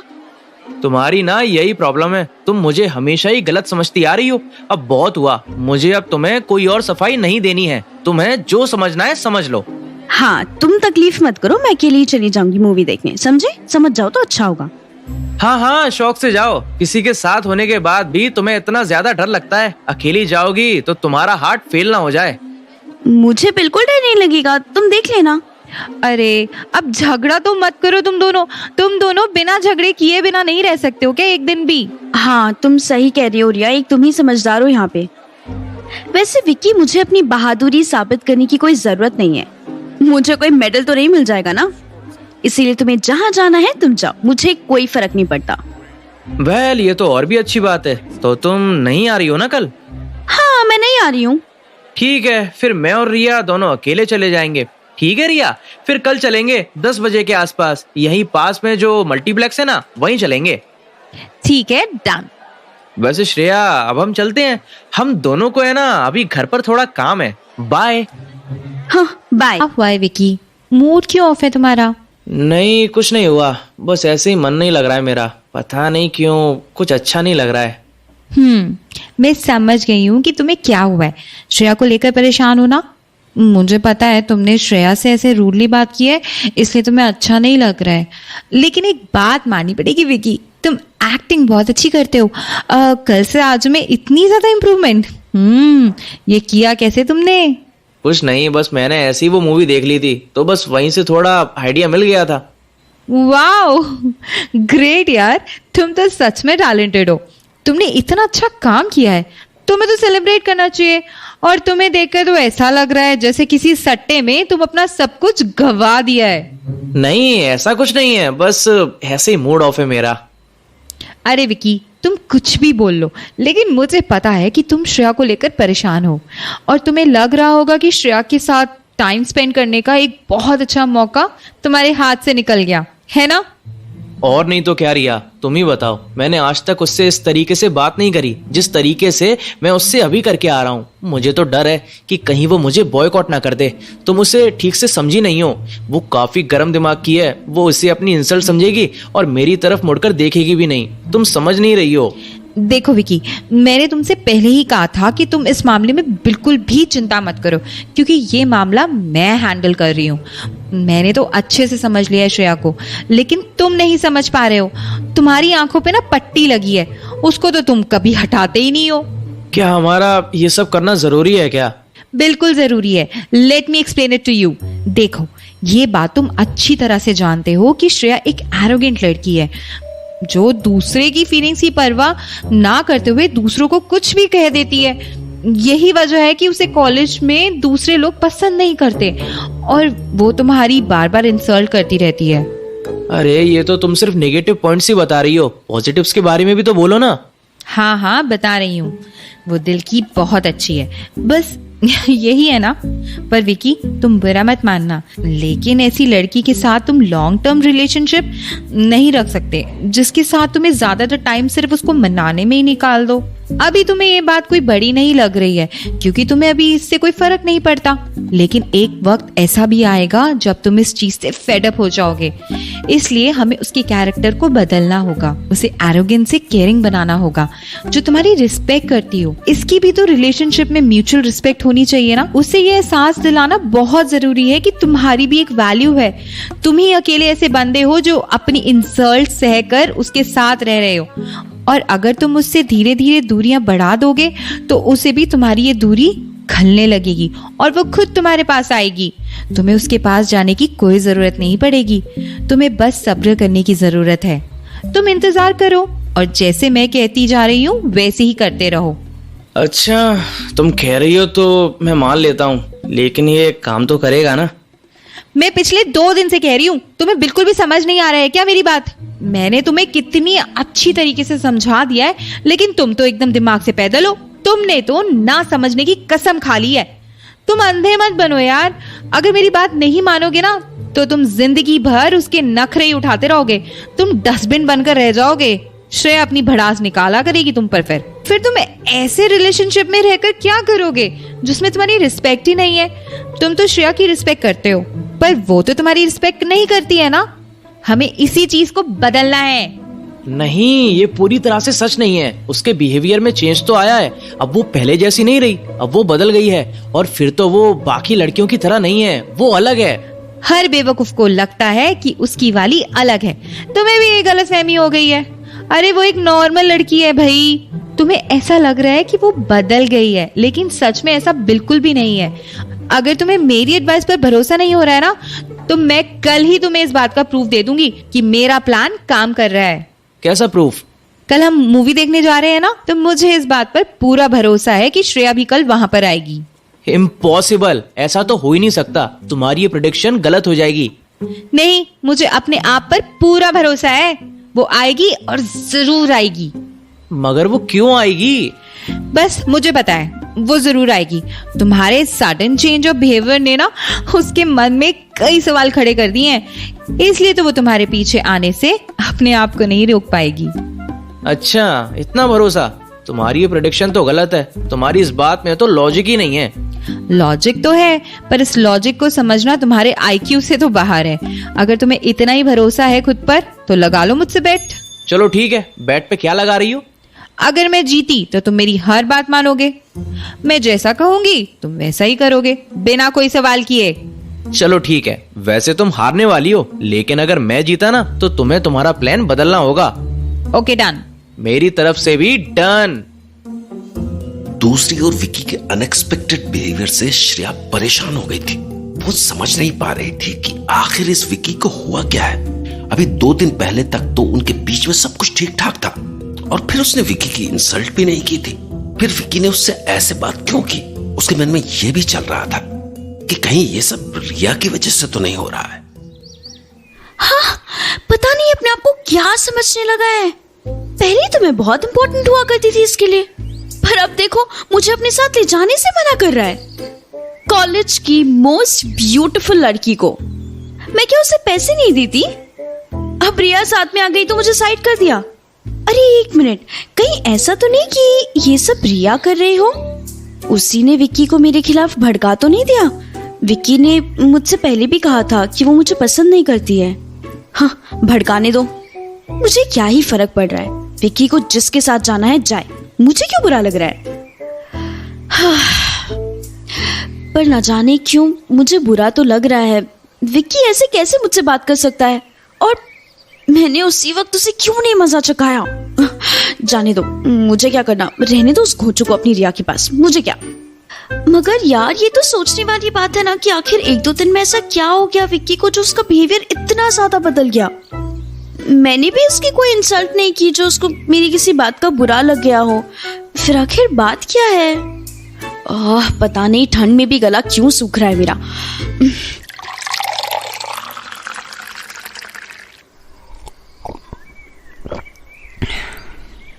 तुम्हारी ना यही प्रॉब्लम है, तुम मुझे हमेशा ही गलत समझती आ रही हो। अब बहुत हुआ, मुझे अब तुम्हें कोई और सफाई नहीं देनी है, तुम्हें जो समझना है समझ लो। हाँ, तुम तकलीफ मत करो, मैं अकेली ही चली जाऊंगी मूवी देखने, समझे? समझ जाओ तो अच्छा होगा। हाँ हाँ, शौक से जाओ, किसी के साथ होने के बाद भी तुम्हें इतना ज्यादा डर लगता है, अकेली जाओगी तो तुम्हारा हार्ट फेल ना हो जाए। मुझे बिल्कुल डर नहीं लगेगा, तुम देख लेना। अरे अब झगड़ा तो मत करो तुम दोनों बिना झगड़े किए बिना नहीं रह सकते हो क्या एक दिन भी? हाँ तुम सही कह रही हो रिया, एक तुम ही समझदार हो यहाँ पे। वैसे विक्की, मुझे अपनी बहादुरी साबित करने की कोई जरूरत नहीं है, मुझे कोई मेडल तो नहीं मिल जाएगा ना, इसीलिए तुम्हें जहाँ जाना है तुम जाओ, मुझे कोई फर्क नहीं पड़ता। वेल, ये तो और भी अच्छी बात है, तो तुम नहीं आ रही हो ना कल? हाँ मैं नहीं आ रही हूँ। ठीक है, फिर मैं और रिया दोनों अकेले चले जाएंगे। ठीक है रिया, फिर कल चलेंगे 10 बजे के आसपास, यहीं पास में जो मल्टीप्लेक्स है ना वहीं चलेंगे। ठीक है, डन। वैसे श्रेया, अब हम चलते हैं, हम दोनों को है ना अभी घर पर थोड़ा काम है। बाय। हाँ बाय। क्या हुआ है विकी, मूड क्यों ऑफ है तुम्हारा? नहीं, कुछ नहीं हुआ, बस ऐसे ही मन नहीं लग रहा है मेरा, पता नहीं क्यों, कुछ अच्छा नहीं लग रहा है। मैं समझ गई हूँ कि तुम्हें क्या हुआ है। श्रेया को लेकर परेशान हो ना? मुझे पता है तुमने श्रेया से ऐसे रूडली बात की है, इसलिए तुम्हें अच्छा नहीं लग रहा है, लेकिन एक बात माननी पड़ेगी विकी, तुम एक्टिंग बहुत अच्छी करते हो। कल से आज में इतनी ज्यादा इम्प्रूवमेंट। ये किया कैसे तुमने? कुछ नहीं, बस मैंने ऐसी वो मूवी देख ली थी तो बस वहीं से थोड़ा आइडिया मिल गया था। वाओ, ग्रेट यार, तुम तो सच में टैलेंटेड हो। तुमने इतना अच्छा काम किया है, तुम्हें तो सेलिब्रेट करना चाहिए। और तुम्हें देखकर तो ऐसा लग रहा है जैसे किसी सट्टे में तुम अपना सब कुछ गवा दिया है। नहीं, ऐसा कुछ नहीं है, बस ऐसे ही मूड ऑफ है मेरा। अरे विकी, तुम कुछ भी बोल लो, लेकिन मुझे पता है कि तुम श्रेया को लेकर परेशान हो और तुम्हें लग रहा होगा कि श्रेया के साथ टाइम स्पेंड करने का एक बहुत अच्छा मौका तुम्हारे हाथ से निकल गया है ना? और नहीं तो क्या रिया, तुम ही बताओ, मैंने आज तक उससे इस तरीके से बात नहीं करी जिस तरीके से मैं उससे अभी करके आ रहा हूँ। मुझे तो डर है कि कहीं वो मुझे बॉयकॉट ना कर दे। तुम उसे ठीक से समझी नहीं हो, वो काफी गर्म दिमाग की है, वो इसे अपनी इंसल्ट समझेगी और मेरी तरफ मुड़कर देखेगी भी नहीं। तुम समझ नहीं रही हो। देखो विकी, मैंने तुमसे पहले ही कहा था कि तुम इस मामले में बिल्कुल भी चिंता मत करो, क्योंकि ये मामला मैं हैंडल कर रही हूँ। मैंने तो अच्छे से समझ लिया है श्रेया को, लेकिन तुम नहीं समझ पा रहे हो। तुम्हारी आंखों पे ना पट्टी लगी है, उसको तो तुम कभी हटाते ही नहीं हो। क्या हमारा ये सब करना जरूरी है क्या? बिल्कुल जरूरी है। Let me explain it to you. देखो, ये बात तुम अच्छी तरह से जानते हो कि श्रेया एक एरोगेंट लड़की है, जो दूसरे की फीलिंग्स की परवाह ना करते हुए दूसरों को कुछ भी कह देती है। यही वजह है कि उसे कॉलेज में दूसरे लोग पसंद नहीं करते और वो तुम्हारी बार बार इंसल्ट करती रहती है। अरे ये तो तुम सिर्फ नेगेटिव पॉइंट्स ही बता रही हो, पॉजिटिव्स के बारे में भी तो बोलो ना। हाँ हाँ बता रही हूँ, वो दिल की बहुत अच्छी है, बस यही है ना। पर विकी तुम बुरा मत मानना, लेकिन ऐसी लड़की के साथ तुम लॉन्ग टर्म रिलेशनशिप नहीं रख सकते जिसके साथ तुम्हें ज्यादातर टाइम सिर्फ उसको मनाने में ही निकाल दो। अभी तुम्हें ये बात कोई बड़ी नहीं लग रही है क्योंकि तुम्हें अभी इससे कोई फर्क नहीं पड़ता, लेकिन एक वक्त ऐसा भी आएगा जब तुम इस चीज से फेड अप हो जाओगे। इसलिए हमें उसके कैरेक्टर को बदलना होगा, उसे एरोगेंस से केयरिंग बनाना होगा, जो तुम्हारी रिस्पेक्ट करती हो। इसकी भी तो रिलेशनशिप में म्यूचुअल रिस्पेक्ट होनी चाहिए ना। उसे ये एहसास दिलाना बहुत जरूरी है कि तुम्हारी भी एक वैल्यू है। तुम ही अकेले ऐसे बंदे हो जो अपनी इंसल्ट सहकर उसके साथ रह रहे हो, और अगर तुम उससे धीरे धीरे दूरियां बढ़ा दोगे तो उसे भी तुम्हारी ये दूरी खलने लगेगी और वो खुद तुम्हारे पास आएगी। तुम्हें उसके पास जाने की कोई जरूरत नहीं पड़ेगी, तुम्हें बस सब्र करने की जरूरत है। तुम इंतजार करो और जैसे मैं कहती जा रही हूँ वैसे ही करते रहो। अच्छा तुम कह रही हो तो मैं मान लेता हूँ, लेकिन ये काम तो करेगा ना? मैं पिछले 2 दिन से कह रही हूँ, तुम्हें बिल्कुल भी समझ नहीं आ रहा है क्या मेरी बात? मैंने तुम्हें कितनी अच्छी तरीके से समझा दिया है, लेकिन तुम तो एकदम दिमाग से पैदल हो। तुमने तो ना समझने की कसम खा ली है। तुम अंधे मत बनो यार, अगर मेरी बात नहीं मानोगे ना तो तुम जिंदगी भर उसके नखरे ही उठाते रहोगे। तुम डस्टबिन बनकर रह जाओगे। श्रेया अपनी भड़ास निकाला करेगी तुम पर। फिर तुम ऐसे रिलेशनशिप में रहकर क्या करोगे जिसमें तुम्हारी रिस्पेक्ट ही नहीं है? तुम तो श्रेया की रिस्पेक्ट करते हो, पर वो तो तुम्हारी रिस्पेक्ट नहीं करती है ना। हमें इसी चीज को बदलना है। नहीं, ये पूरी तरह से सच नहीं है। उसके बिहेवियर में चेंज तो आया है, अब वो पहले जैसी नहीं रही, अब वो बदल गई है। और फिर तो वो बाकी लड़कियों की तरह नहीं है, वो अलग है। हर बेवकूफ को लगता है कि उसकी वाली अलग है। तुम्हें भी ये गलतफहमी हो गई है। अरे वो एक नॉर्मल लड़की है भाई। तुम्हें ऐसा लग रहा है कि वो बदल गई है, लेकिन सच में ऐसा बिल्कुल भी नहीं है। अगर तुम्हें मेरी एडवाइस पर भरोसा नहीं हो रहा है ना, तो मैं कल ही तुम्हें इस बात का प्रूफ दे दूंगी कि मेरा प्लान काम कर रहा है। कैसा प्रूफ? कल हम मूवी देखने जा रहे हैं ना, तो मुझे इस बात पर पूरा भरोसा है कि श्रेया भी कल वहां पर आएगी। इम्पॉसिबल, ऐसा तो हो ही नहीं सकता। तुम्हारी ये प्रेडिक्शन गलत हो जाएगी। नहीं, मुझे अपने आप पर पूरा भरोसा है। वो आएगी और जरूर आएगी। मगर वो क्यों आएगी? बस मुझे पता है, वो जरूर आएगी। तुम्हारे सडन चेंज ऑफ बिहेवियर ने ना उसके मन में कई सवाल खड़े कर दिए हैं, इसलिए तो वो तुम्हारे पीछे आने से अपने आप को नहीं रोक पाएगी। अच्छा, इतना भरोसा? तुम्हारी ये प्रेडिक्शन तो गलत है। तुम्हारी इस बात में तो लॉजिक ही नहीं है। लॉजिक तो है, पर इस लॉजिक को समझना तुम्हारे आईक्यू से तो बाहर है। अगर तुम्हें इतना ही भरोसा है खुद पर, तो लगा लो मुझसे बेट। चलो ठीक है, बेट पे क्या लगा रही हो? अगर मैं जीती तो तुम मेरी हर बात मानोगे। मैं जैसा कहूंगी तुम वैसा ही करोगे, बिना कोई सवाल किए। चलो ठीक है, वैसे तुम हारने वाली हो, लेकिन अगर मैं जीता ना तो तुम्हें तुम्हारा प्लान बदलना होगा। Okay done. मेरी तरफ से भी डन। दूसरी ओर विकी के अनएक्सपेक्टेड बिहेवियर से श्रेया परेशान हो गई थी। वो समझ नहीं पा रही थी कि आखिर इस विकी को हुआ क्या है। अभी 2 दिन पहले तक तो उनके बीच में सब कुछ ठीक ठाक था, और फिर उसने विकी की इंसल्ट भी नहीं की थी। फिर विकी ने उससे ऐसे बात क्यों की? उसके मन में यह भी चल रहा था कि कहीं ये सब रिया की वजह से तो नहीं हो रहा है। हाँ, पता नहीं अपने आप को क्या समझने लगा है। पहले तो मैं बहुत इंपॉर्टेंट हुआ करती थी इसके लिए, पर अब देखो मुझे अपने साथ ले जाने से मना कर रहा है। कॉलेज की मोस्ट ब्यूटीफुल लड़की को मैं क्या उसे पैसे नहीं देती? अब रिया साथ में आ गई तो मुझे साइड कर दिया। अरे एक मिनट, कहीं ऐसा तो नहीं कि ये सब रिया कर रही हो? उसी ने विक्की को मेरे खिलाफ भड़का तो नहीं दिया? विक्की ने मुझसे पहले भी कहा था कि वो मुझे पसंद नहीं करती है। हाँ, भड़काने दो, मुझे क्या ही फर्क पड़ रहा है। विक्की को जिसके साथ जाना है जाए, मुझे क्यों बुरा लग रहा है? हाँ, पर न जाने क्यों मुझे बुरा तो लग रहा है। विक्की ऐसे कैसे मुझसे बात कर सकता है, और मैंने उसी वक्त उसे क्यों नहीं मजा चखाया? जाने दो, मुझे क्या करना, रहने दो उस घोचू को अपनी रिया के पास, मुझे क्या। मगर यार ये तो सोचने वाली बात है ना कि आखिर 1-2 दिन में ऐसा क्या हो गया विक्की को जो उसका बिहेवियर इतना ज्यादा बदल गया। मैंने भी उसकी कोई इंसल्ट नहीं की जो उसको मेरी किसी बात का बुरा लग गया हो। फिर आखिर बात क्या है? पता नहीं ठंड में भी गला क्यों सूख रहा है मेरा।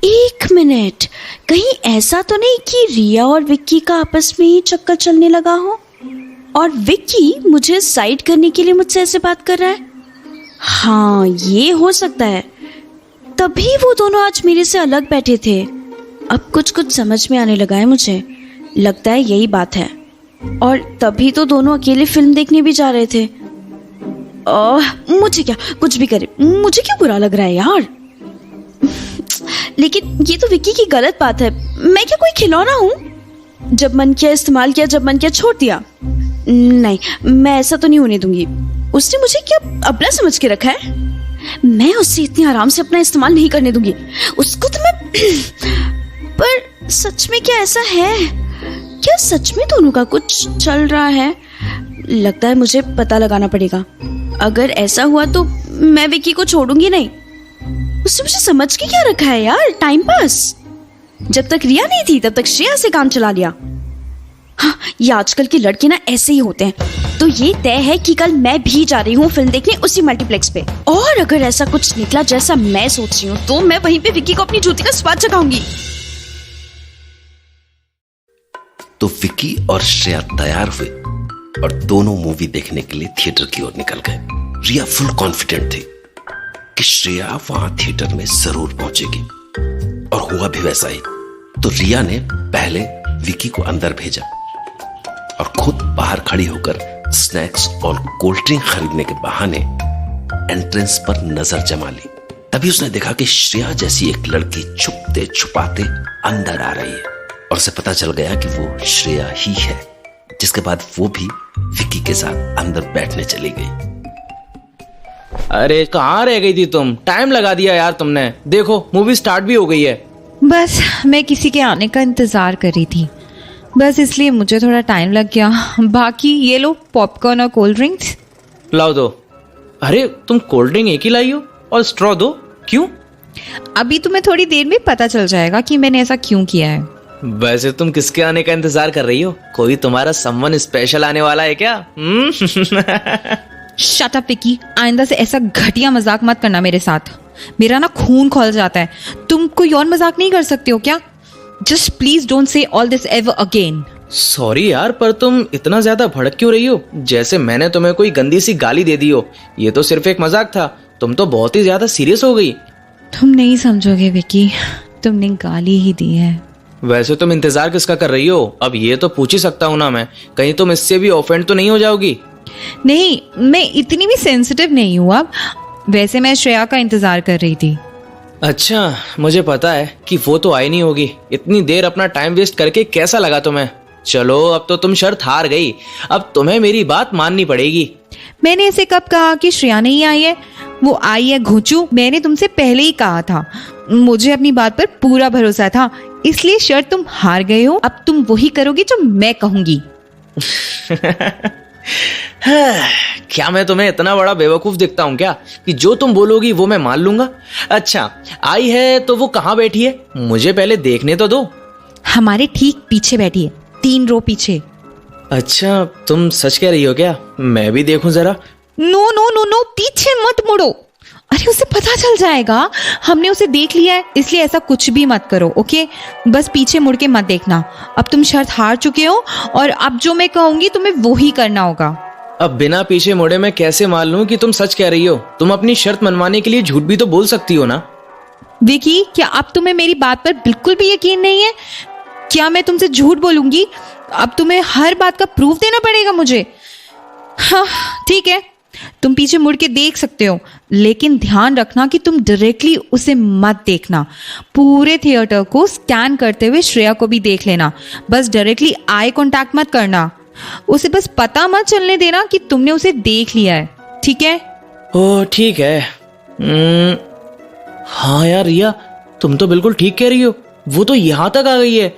एक मिनट, कहीं ऐसा तो नहीं कि रिया और विक्की का आपस में ही चक्कर चलने लगा हो और विक्की मुझे साइड करने के लिए मुझसे ऐसे बात कर रहा है? हाँ, ये हो सकता है। तभी वो दोनों आज मेरे से अलग बैठे थे। अब कुछ समझ में आने लगा है मुझे। लगता है यही बात है। और तभी तो दोनों अकेले फिल्म देखने भी जा रहे थे। मुझे क्या, कुछ भी करे, मुझे क्यों बुरा लग रहा है यार। लेकिन ये तो विक्की की गलत बात है। मैं क्या कोई खिलौना हूँ? जब मन किया इस्तेमाल किया, जब मन किया छोड़ दिया। नहीं, मैं ऐसा तो नहीं होने दूंगी। उसने मुझे क्या अपना समझ के रखा है? मैं उससे इतनी आराम से अपना इस्तेमाल नहीं करने दूंगी उसको तो मैं। पर सच में क्या ऐसा है? क्या सच में दोनों का कुछ चल रहा है? लगता है मुझे पता लगाना पड़ेगा। अगर ऐसा हुआ तो मैं विक्की को छोड़ूंगी नहीं। उसने मुझे समझ के क्या रखा है यार, टाइम पास। जब तक रिया नहीं थी तब तक श्रेया से काम चला लिया। हाँ, ये आजकल के लड़के ना ऐसे ही होते हैं। तो ये तय है कि कल मैं भी जा रही हूँ फिल्म देखने उसी मल्टीप्लेक्स पे। और अगर ऐसा कुछ निकला जैसा मैं सोच रही हूँ तो मैं वहीं पे विक्की को अपनी जूती का स्वाद चखाऊंगी। तो विक्की और श्रेया तैयार हुए और दोनों मूवी देखने के लिए थिएटर की ओर निकल गए। रिया फुल कॉन्फिडेंट थी कि श्रेया वहां थिएटर में जरूर पहुंचेगी और हुआ भी वैसा ही। तो रिया ने पहले विक्की को अंदर भेजा और खुद बाहर खड़ी होकर स्नैक्स और कोल्ड ड्रिंक खरीदने के बहाने एंट्रेंस पर नजर जमा ली। तभी उसने देखा कि श्रेया जैसी एक लड़की छुपते छुपाते अंदर आ रही है और उसे पता चल गया कि वो श्रेया ही है। जिसके बाद वो भी विक्की के साथ अंदर बैठने चली गई। अरे कहाँ रह गई थी तुम? टाइम लगा दिया यार तुमने। देखो मूवी स्टार्ट भी हो गई है। बस मैं किसी के आने का इंतज़ार कर रही थी, बस इसलिए मुझे थोड़ा टाइम लग गया। बाकी ये लो पॉपकॉर्न और कोल्ड ड्रिंक्स। लाओ दो। अरे तुम कोल्ड ड्रिंक एक ही लाई हो और स्ट्रॉ दो, क्यों? अभी तुम्हें थोड़ी देर में पता चल जाएगा कि मैंने ऐसा क्यों किया है। वैसे तुम किसके आने का इंतजार कर रही हो? कोई तुम्हारा समवन स्पेशल आने वाला है क्या? शट अप विक्की, आइंदा से ऐसा घटिया मजाक मत करना मेरे साथ। मेरा ना खून खौल जाता है। तुम कोई और मजाक नहीं कर सकते हो क्या? Just please don't say all this ever again. Sorry यार, पर तुम इतना ज्यादा भड़क क्यों रही हो? जैसे मैंने तुम्हें कोई गंदी सी गाली दे दी हो। ये तो सिर्फ एक मजाक था, तुम तो बहुत ही ज्यादा सीरियस हो गई। तुम नहीं समझोगे विक्की, तुमने गाली ही दी है। वैसे तुम इंतजार किसका कर रही हो? अब ये तो पूछ ही सकता हूँ ना मैं, कहीं तुम इससे भी ऑफेंड तो नहीं हो जाओगी? नहीं, मैं इतनी भी सेंसिटिव नहीं हूँ अब। वैसे मैं श्रेया का इंतजार कर रही थी। अच्छा, मुझे पता है कि वो तो आई नहीं होगी। इतनी देर अपना टाइम वेस्ट करके कैसा लगा तुम्हें? चलो अब तो तुम शर्त हार गई, अब तुम्हें मेरी बात माननी पड़ेगी। मैंने ऐसे कब कहा कि श्रेया नहीं आई है? वो आई है घुचू। मैंने तुमसे पहले ही कहा था, मुझे अपनी बात पर पूरा भरोसा था, इसलिए शर्त तुम हार गए हो। अब तुम वही करोगी जो मैं कहूंगी। क्या मैं तुम्हें इतना बड़ा बेवकूफ दिखता हूँ क्या कि जो तुम बोलोगी वो मैं मान लूंगा? अच्छा, आई है तो वो कहाँ बैठी है? मुझे पहले देखने तो दो। हमारे ठीक पीछे बैठी है, 3 रो पीछे। अच्छा, तुम सच कह रही हो क्या? मैं भी देखूं जरा। नो नो नो नो, पीछे मत मुड़ो। अरे उसे पता चल जाएगा हमने उसे देख लिया है, इसलिए ऐसा कुछ भी मत करो, ओके? बस पीछे मुड़ के मत देखना। अब तुम शर्त हार चुके हो और अब जो मैं कहूंगी तुम्हें वो ही करना होगा। अब बिना पीछे मुड़े मैं कैसे मान लूं कि तुम सच कह रही हो? तुम अपनी शर्त मनवाने के लिए झूठ भी तो बोल सकती हो ना। विकी, क्या अब तुम्हें मेरी बात पर बिल्कुल भी यकीन नहीं है? क्या मैं तुमसे झूठ बोलूंगी? अब तुम्हें हर बात का प्रूफ देना पड़ेगा मुझे। हाँ ठीक है, तुम पीछे मुड़ के देख सकते हो, लेकिन ध्यान रखना कि तुम डायरेक्टली उसे मत देखना। पूरे थिएटर को स्कैन करते हुए श्रेया को भी देख लेना। बस डायरेक्टली आई कांटेक्ट मत करना। उसे बस पता मत चलने देना कि तुमने उसे देख लिया है, ठीक है? ओह ठीक है। हाँ यार रिया, तुम तो बिल्कुल ठीक कह रही हो। वो तो यहाँ तक आ गई है,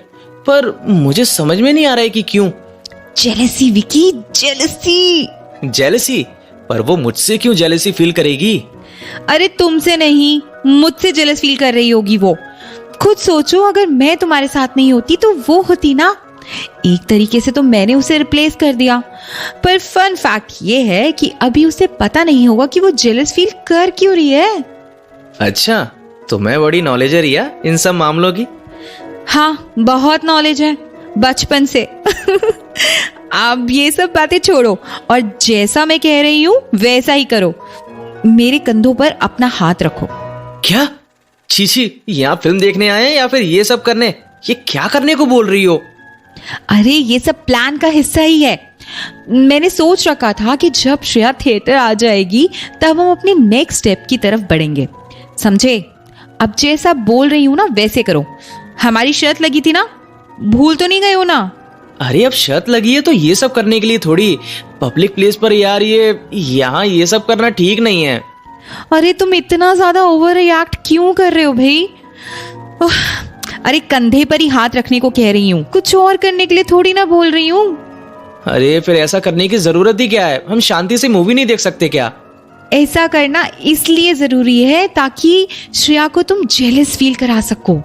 पर मुझे समझ में नहीं आ रहा है कि क्यों। Jealousy Vicky, jealousy. जेलसी? पर वो मुझसे क्यों जेलसी फील करेगी? अरे तुमसे नहीं, मुझसे जेलस फील कर रही होगी वो। खुद सोचो, अगर मैं तुम्हारे साथ नहीं होती तो वो होती ना। एक तरीके से तो मैंने उसे रिप्लेस कर दिया, पर फन फैक्ट ये है कि अभी उसे पता नहीं होगा कि वो जेलस फील कर क्यों रही है। अच्छा, तुम्हें बड़ी नॉलेज है रिया इन सब मामलों की। हाँ, बहुत नॉलेज है बचपन से। अब ये सब बातें छोड़ो और जैसा मैं कह रही हूँ वैसा ही करो। मेरे कंधों पर अपना हाथ रखो। क्या? छी, यहाँ फिल्म देखने आए हैं या फिर ये सब करने? ये क्या करने को बोल रही हो? अरे ये सब प्लान का हिस्सा ही है। मैंने सोच रखा था कि जब श्रेया थिएटर आ जाएगी तब हम अपने नेक्स्ट स्टेप की तरफ बढ़ेंगे, समझे? अब जैसा बोल रही हूँ ना वैसे करो। हमारी शर्त लगी थी ना, भूल तो नहीं गए हो ना? अरे अब शर्त लगी है तो ये सब करने के लिए थोड़ी। पब्लिक प्लेस पर यार यहाँ ये सब करना ठीक नहीं है। अरे तुम इतना ज्यादा ओवर रिएक्ट क्यों कर रहे हो भाई? ओह, अरे कंधे पर ही हाथ रखने को कह रही हूँ, कुछ और करने के लिए थोड़ी ना बोल रही हूँ। अरे फिर ऐसा करने की जरूरत ही क्या है? हम शांति से मूवी नहीं देख सकते क्या? ऐसा करना इसलिए जरूरी है ताकि श्रेया को तुम जेलस फील करा सको।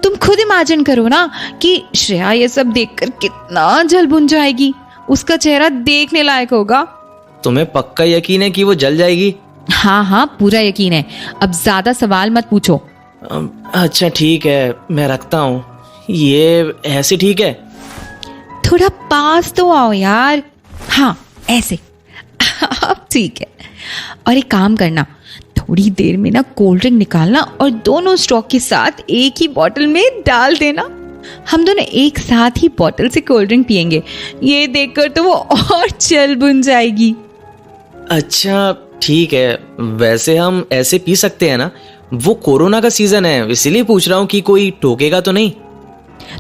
तुम खुद इमेजिन करो ना कि श्रेया ये सब देखकर कितना जल बुन जाएगी। उसका चेहरा देखने लायक होगा। तुम्हें पक्का यकीन है कि वो जल जाएगी? हाँ हाँ, पूरा यकीन है। अब ज्यादा सवाल मत पूछो। अच्छा ठीक है, मैं रखता हूँ। ये ऐसे ठीक है? थोड़ा पास तो आओ यार। हाँ ऐसे। अब ठीक है। और एक काम करना, थोड़ी देर में ना कोल्ड ड्रिंक निकालना और दोनों स्ट्रॉ के साथ एक ही बोतल में डाल देना। हम दोनों एक साथ ही बोतल से कोल्ड ड्रिंक पियेंगे। ये देखकर तो वो और चल बुन जाएगी। अच्छा ठीक है, वैसे हम ऐसे पी सकते हैं ना? वो कोरोना का सीजन है, इसीलिए पूछ रहा हूँ कि कोई टोकेगा तो नहीं।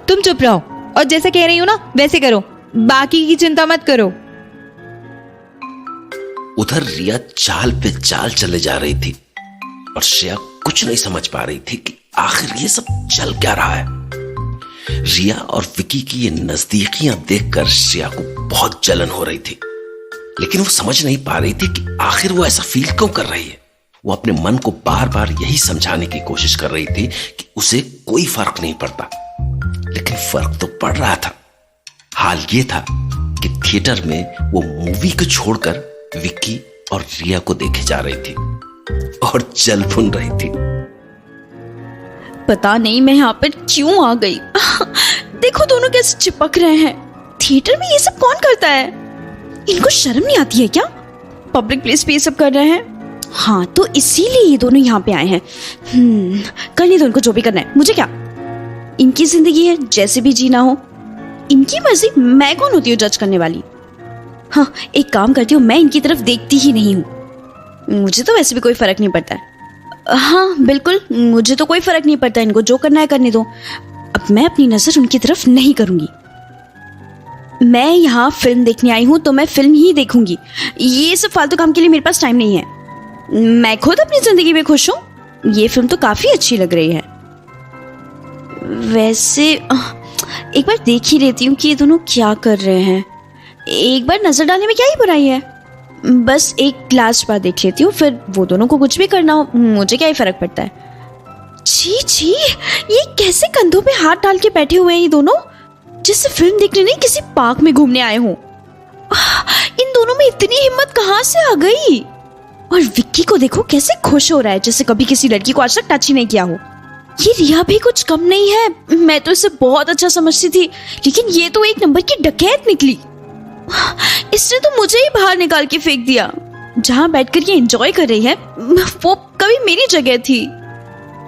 तुम चुप रहो और जैसे कह रही हूँ ना वैसे करो, बाकी की चिंता मत करो। उधर रिया चाल पे चाल चले जा रही थी और श्रेया कुछ नहीं समझ पा रही थी कि आखिर ये सब चल क्या रहा है। रिया और विकी की ये नजदीकियां देखकर श्रेया को बहुत जलन हो रही थी, लेकिन वो समझ नहीं पा रही थी कि आखिर वो ऐसा फील क्यों कर रही है। वो अपने मन को बार बार यही समझाने की कोशिश कर रही थी कि उसे कोई फर्क नहीं पड़ता, लेकिन फर्क तो पड़ रहा था। हाल ये था कि थिएटर में वो मूवी को छोड़कर विक्की और रिया को देखे जा रही थी और जल भुन रही थी। पता नहीं मैं यहाँ पर क्यों आ गई। देखो दोनों कैसे चिपक रहे हैं। थिएटर में ये सब कौन करता है? इनको शर्म नहीं आती है क्या? पब्लिक प्लेस पे ये सब कर रहे हैं। हाँ तो इसीलिए ये दोनों यहाँ पे आए हैं। करने दो इनको जो भी करना है, मुझे क्या। इनकी जिंदगी है, जैसे भी जीना हो। इनकी मर्जी, मैं कौन होती हूँ जज करने वाली। हाँ एक काम करती हूँ, मैं इनकी तरफ देखती ही नहीं हूँ। मुझे तो वैसे भी कोई फर्क नहीं पड़ता है। हाँ बिल्कुल, मुझे तो कोई फर्क नहीं पड़ता। इनको जो करना है करने दो। अब मैं अपनी नजर उनकी तरफ नहीं करूंगी। मैं यहाँ फिल्म देखने आई हूँ तो मैं फिल्म ही देखूंगी। ये सब फालतू काम के लिए मेरे पास टाइम नहीं है। मैं खुद अपनी जिंदगी में खुश हूँ। ये फिल्म तो काफी अच्छी लग रही है। वैसे एक बार देख ही लेती हूँ कि ये दोनों क्या कर रहे हैं। एक बार नजर डालने में क्या ही बुराई है। बस एक ग्लास बाद देख लेती हूँ, फिर वो दोनों को कुछ भी करना हो मुझे क्या ही फर्क पड़ता है। छी छी, ये कैसे कंधों पे हाथ डाल के बैठे हुए हैं ये दोनों, जैसे फिल्म देखने नहीं किसी पार्क में घूमने आए हों। इन दोनों में इतनी हिम्मत कहाँ से आ गई? और विक्की को देखो कैसे खुश हो रहा है, जैसे कभी किसी लड़की को आज तक टच ही नहीं किया हो। ये रिया भी कुछ कम नहीं है। मैं तो इसे बहुत अच्छा समझती थी, लेकिन ये तो एक नंबर की डकैत निकली। इसने तो मुझे ही बाहर निकाल के फेंक दिया। जहां बैठकर ये एंजॉय कर रही है वो कभी मेरी जगह थी।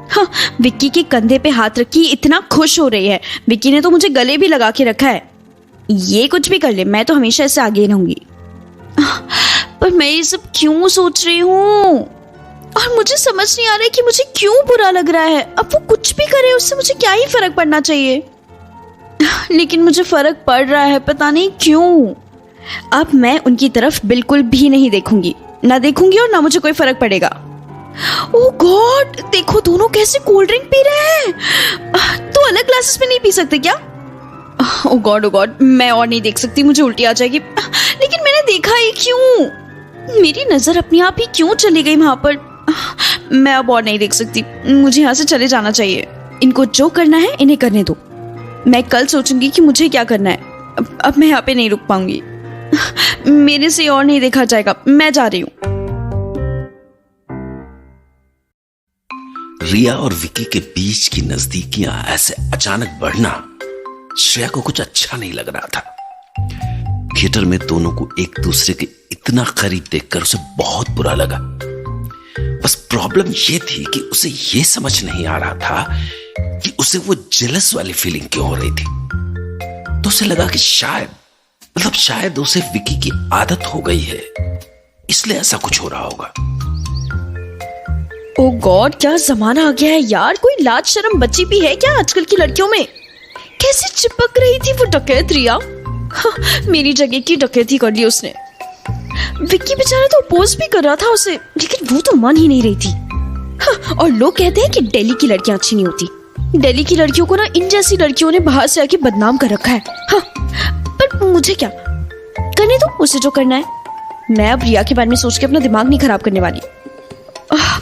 हाँ, विक्की के कंधे पे हाथ रखी इतना खुश हो रही है। विक्की ने तो मुझे गले भी लगा के रखा है। ये कुछ भी कर ले, मैं तो हमेशा इससे आगे रहूंगी। पर मैं ये सब क्यों सोच रही हूँ और मुझे समझ नहीं आ रहा है कि मुझे क्यों बुरा लग रहा है। अब वो कुछ भी करे उससे मुझे क्या ही फर्क पड़ना चाहिए, लेकिन मुझे फर्क पड़ रहा है, पता नहीं क्यों। अब मैं उनकी तरफ बिल्कुल भी नहीं देखूंगी, ना देखूंगी और ना मुझे कोई फर्क पड़ेगा। ओह गॉड, देखो दोनों कैसे कोल्ड ड्रिंक पी रहे हैं। तो अलग ग्लासेस में नहीं पी सकते क्या? ओह गॉड, मैं और नहीं देख सकती, मुझे उल्टी आ जाएगी। लेकिन मैंने देखा ही क्यों? मेरी नजर अपने आप ही क्यों चली गई वहां पर? मैं अब और नहीं देख सकती, मुझे यहाँ से चले जाना चाहिए। इनको जो करना है इन्हें करने दो। मैं कल सोचूंगी कि मुझे क्या करना है। अब मैं यहाँ पे नहीं रुक पाऊंगी। मेरे से और नहीं देखा जाएगा, मैं जा रही हूँ। रिया और विकी के बीच की नजदीकियां ऐसे अचानक बढ़ना श्रेया को कुछ अच्छा नहीं लग रहा था। थिएटर में दोनों को एक दूसरे के इतना करीब देखकर उसे बहुत बुरा लगा। बस प्रॉब्लम यह थी कि उसे यह समझ नहीं आ रहा था कि उसे वो जेलस वाली फीलिंग क्यों हो रही थी। तो उसे लगा कि शायद उसे विकी की आदत हो गई है, इसलिए ऐसा कुछ हो रहा होगा। ओ गॉड, क्या जमाना आ गया है यार। कोई लाज शर्म बची भी है क्या आजकल की लड़कियों में? कैसे चिपक रही थी वो डकैत रिया। मेरी जगह की डकैती कर ली उसने। विक्की बेचारा तो अपोज भी कर रहा था उसे, लेकिन वो तो मान ही नहीं रही थी। और लोग कहते हैं कि दिल्ली की लड़कियां अच्छी नहीं होती। दिल्ली की लड़कियों को ना इन जैसी लड़कियों ने बाहर से आके बदनाम कर रखा है। पर मुझे क्या, करने दो उसे जो करना है। मैं अब रिया के बारे में सोच के अपना दिमाग नहीं खराब करने वाली।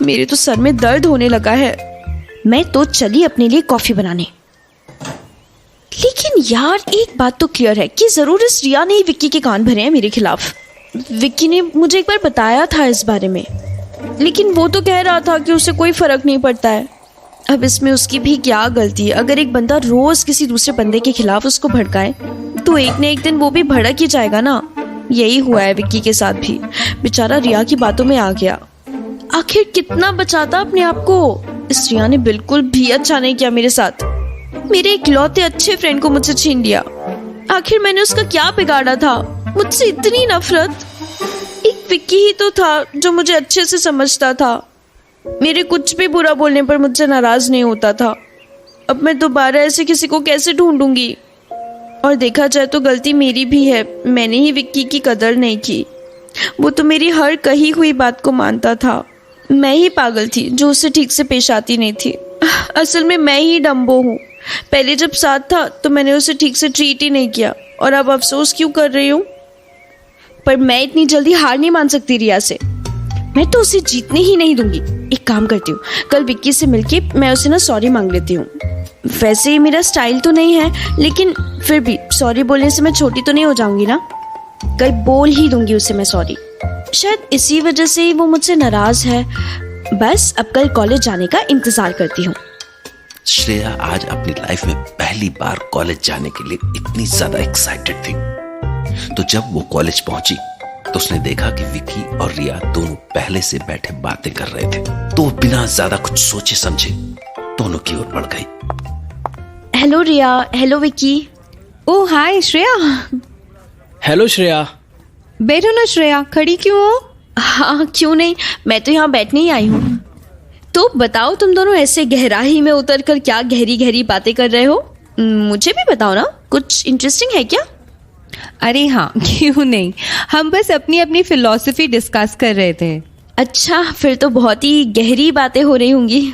मेरे तो सर में दर्द होने लगा है। मैं तो चली अपने लिए कॉफी बनाने। लेकिन यार एक बात तो क्लियर है कि जरूर इस रिया ने ही विक्की के कान भरे हैं मेरे खिलाफ। विक्की ने मुझे एक बार बताया था इस बारे में, लेकिन वो तो कह रहा था कि उसे कोई फर्क नहीं पड़ता है। अब इसमें उसकी भी क्या गलती है? अगर एक बंदा रोज किसी दूसरे बंदे के खिलाफ उसको भड़काए तो एक न एक दिन वो भी भड़क ही जाएगा ना। यही हुआ है विक्की के साथ भी। बेचारा रिया की बातों में आ गया। आखिर कितना बचाता अपने आप को। इस रिया ने बिल्कुल भी अच्छा नहीं किया मेरे साथ। मेरे इकलौते अच्छे फ्रेंड को मुझसे छीन लिया। आखिर मैंने उसका क्या बिगाड़ा था? मुझसे इतनी नफरत। एक विक्की ही तो था जो मुझे अच्छे से समझता था। मेरे कुछ भी बुरा बोलने पर मुझसे नाराज नहीं होता था। अब मैं दोबारा ऐसे किसी को कैसे ढूंढूंगी? और देखा जाए तो गलती मेरी भी है। मैंने ही विक्की की कदर नहीं की। वो तो मेरी हर कही हुई बात को मानता था। मैं ही पागल थी जो उससे ठीक से पेश आती नहीं थी। असल में मैं ही डम्बो हूँ। पहले जब साथ था तो मैंने उसे ठीक से ट्रीट ही नहीं किया, और अब अफसोस क्यों कर रही हूँ। पर मैं इतनी जल्दी हार नहीं मान सकती रिया से। मैं तो उसे जीतने ही नहीं दूंगी। एक काम करती हूँ, कल विक्की से मिलके मैं उसे ना सॉरी मांग लेती हूँ। वैसे ये मेरा स्टाइल तो नहीं है, लेकिन फिर भी सॉरी बोलने से मैं छोटी तो नहीं हो जाऊंगी ना। कल बोल ही दूंगी उसे मैं सॉरी। शायद इसी वजह से ही वो मुझसे नाराज है। बस अब कल कॉलेज जाने का इंतजार करती हूँ। श्रेया आज अपनी लाइफ में पहली बार कॉलेज जाने के लिए इतनी ज्यादा एक्साइटेड थी। तो जब वो कॉलेज पहुंची तो उसने देखा कि विक्की और रिया दोनों पहले से बैठे बातें कर रहे थे। तो बिना ज्यादा कुछ सोचे समझे दोनों की ओर बढ़ गई। हेलो रिया। हेलो विक्की। ओ हाय श्रेया। हेलो श्रेया। बैठो ना श्रेया, खड़ी क्यों हो? हाँ क्यों नहीं, मैं तो यहाँ बैठने ही आई हूँ। तो बताओ तुम दोनों ऐसे गहराई में उतर कर क्या गहरी गहरी बातें कर रहे हो? मुझे भी बताओ ना, कुछ इंटरेस्टिंग है क्या? अरे हाँ, क्यों नहीं, हम बस अपनी अपनी फिलॉसफी डिस्कस कर रहे थे। अच्छा, फिर तो बहुत ही गहरी बातें हो रही होंगी।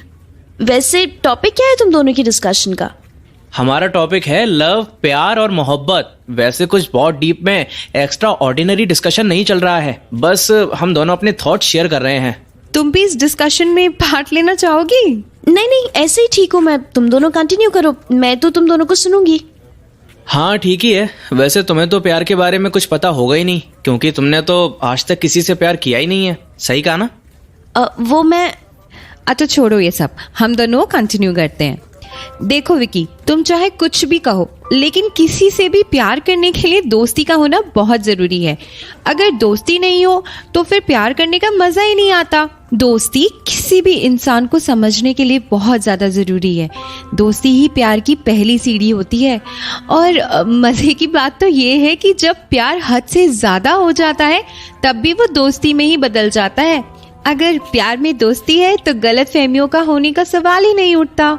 वैसे टॉपिक क्या है तुम दोनों की डिस्कशन का? हमारा टॉपिक है लव, प्यार और मोहब्बत। वैसे कुछ बहुत डीप में एक्स्ट्रा ऑर्डिनरी डिस्कशन नहीं चल रहा है, बस हम दोनों अपने थॉट शेयर कर रहे हैं। तुम भी इस डिस्कशन में पार्ट लेना चाहोगी? नहीं नहीं, ऐसे ही ठीक हो मैं। तुम दोनों कंटिन्यू करो, मैं तो तुम दोनों को सुनूंगी। हाँ ठीक ही है। वैसे तुम्हें तो प्यार के बारे में कुछ पता होगा ही नहीं, क्योंकि तुमने तो आज तक किसी से प्यार किया ही नहीं है। सही कहा ना? वो मैं अच्छा छोड़ो ये सब, हम दोनों कंटिन्यू करते हैं। देखो विकी, तुम चाहे कुछ भी कहो, लेकिन किसी से भी प्यार करने के लिए दोस्ती का होना बहुत जरूरी है। अगर दोस्ती नहीं हो तो फिर प्यार करने का मजा ही नहीं आता। दोस्ती किसी भी इंसान को समझने के लिए बहुत ज़्यादा ज़रूरी है। दोस्ती ही प्यार की पहली सीढ़ी होती है। और मज़े की बात तो ये है कि जब प्यार हद से ज़्यादा हो जाता है तब भी वो दोस्ती में ही बदल जाता है। अगर प्यार में दोस्ती है तो गलत फहमियों का होने का सवाल ही नहीं उठता।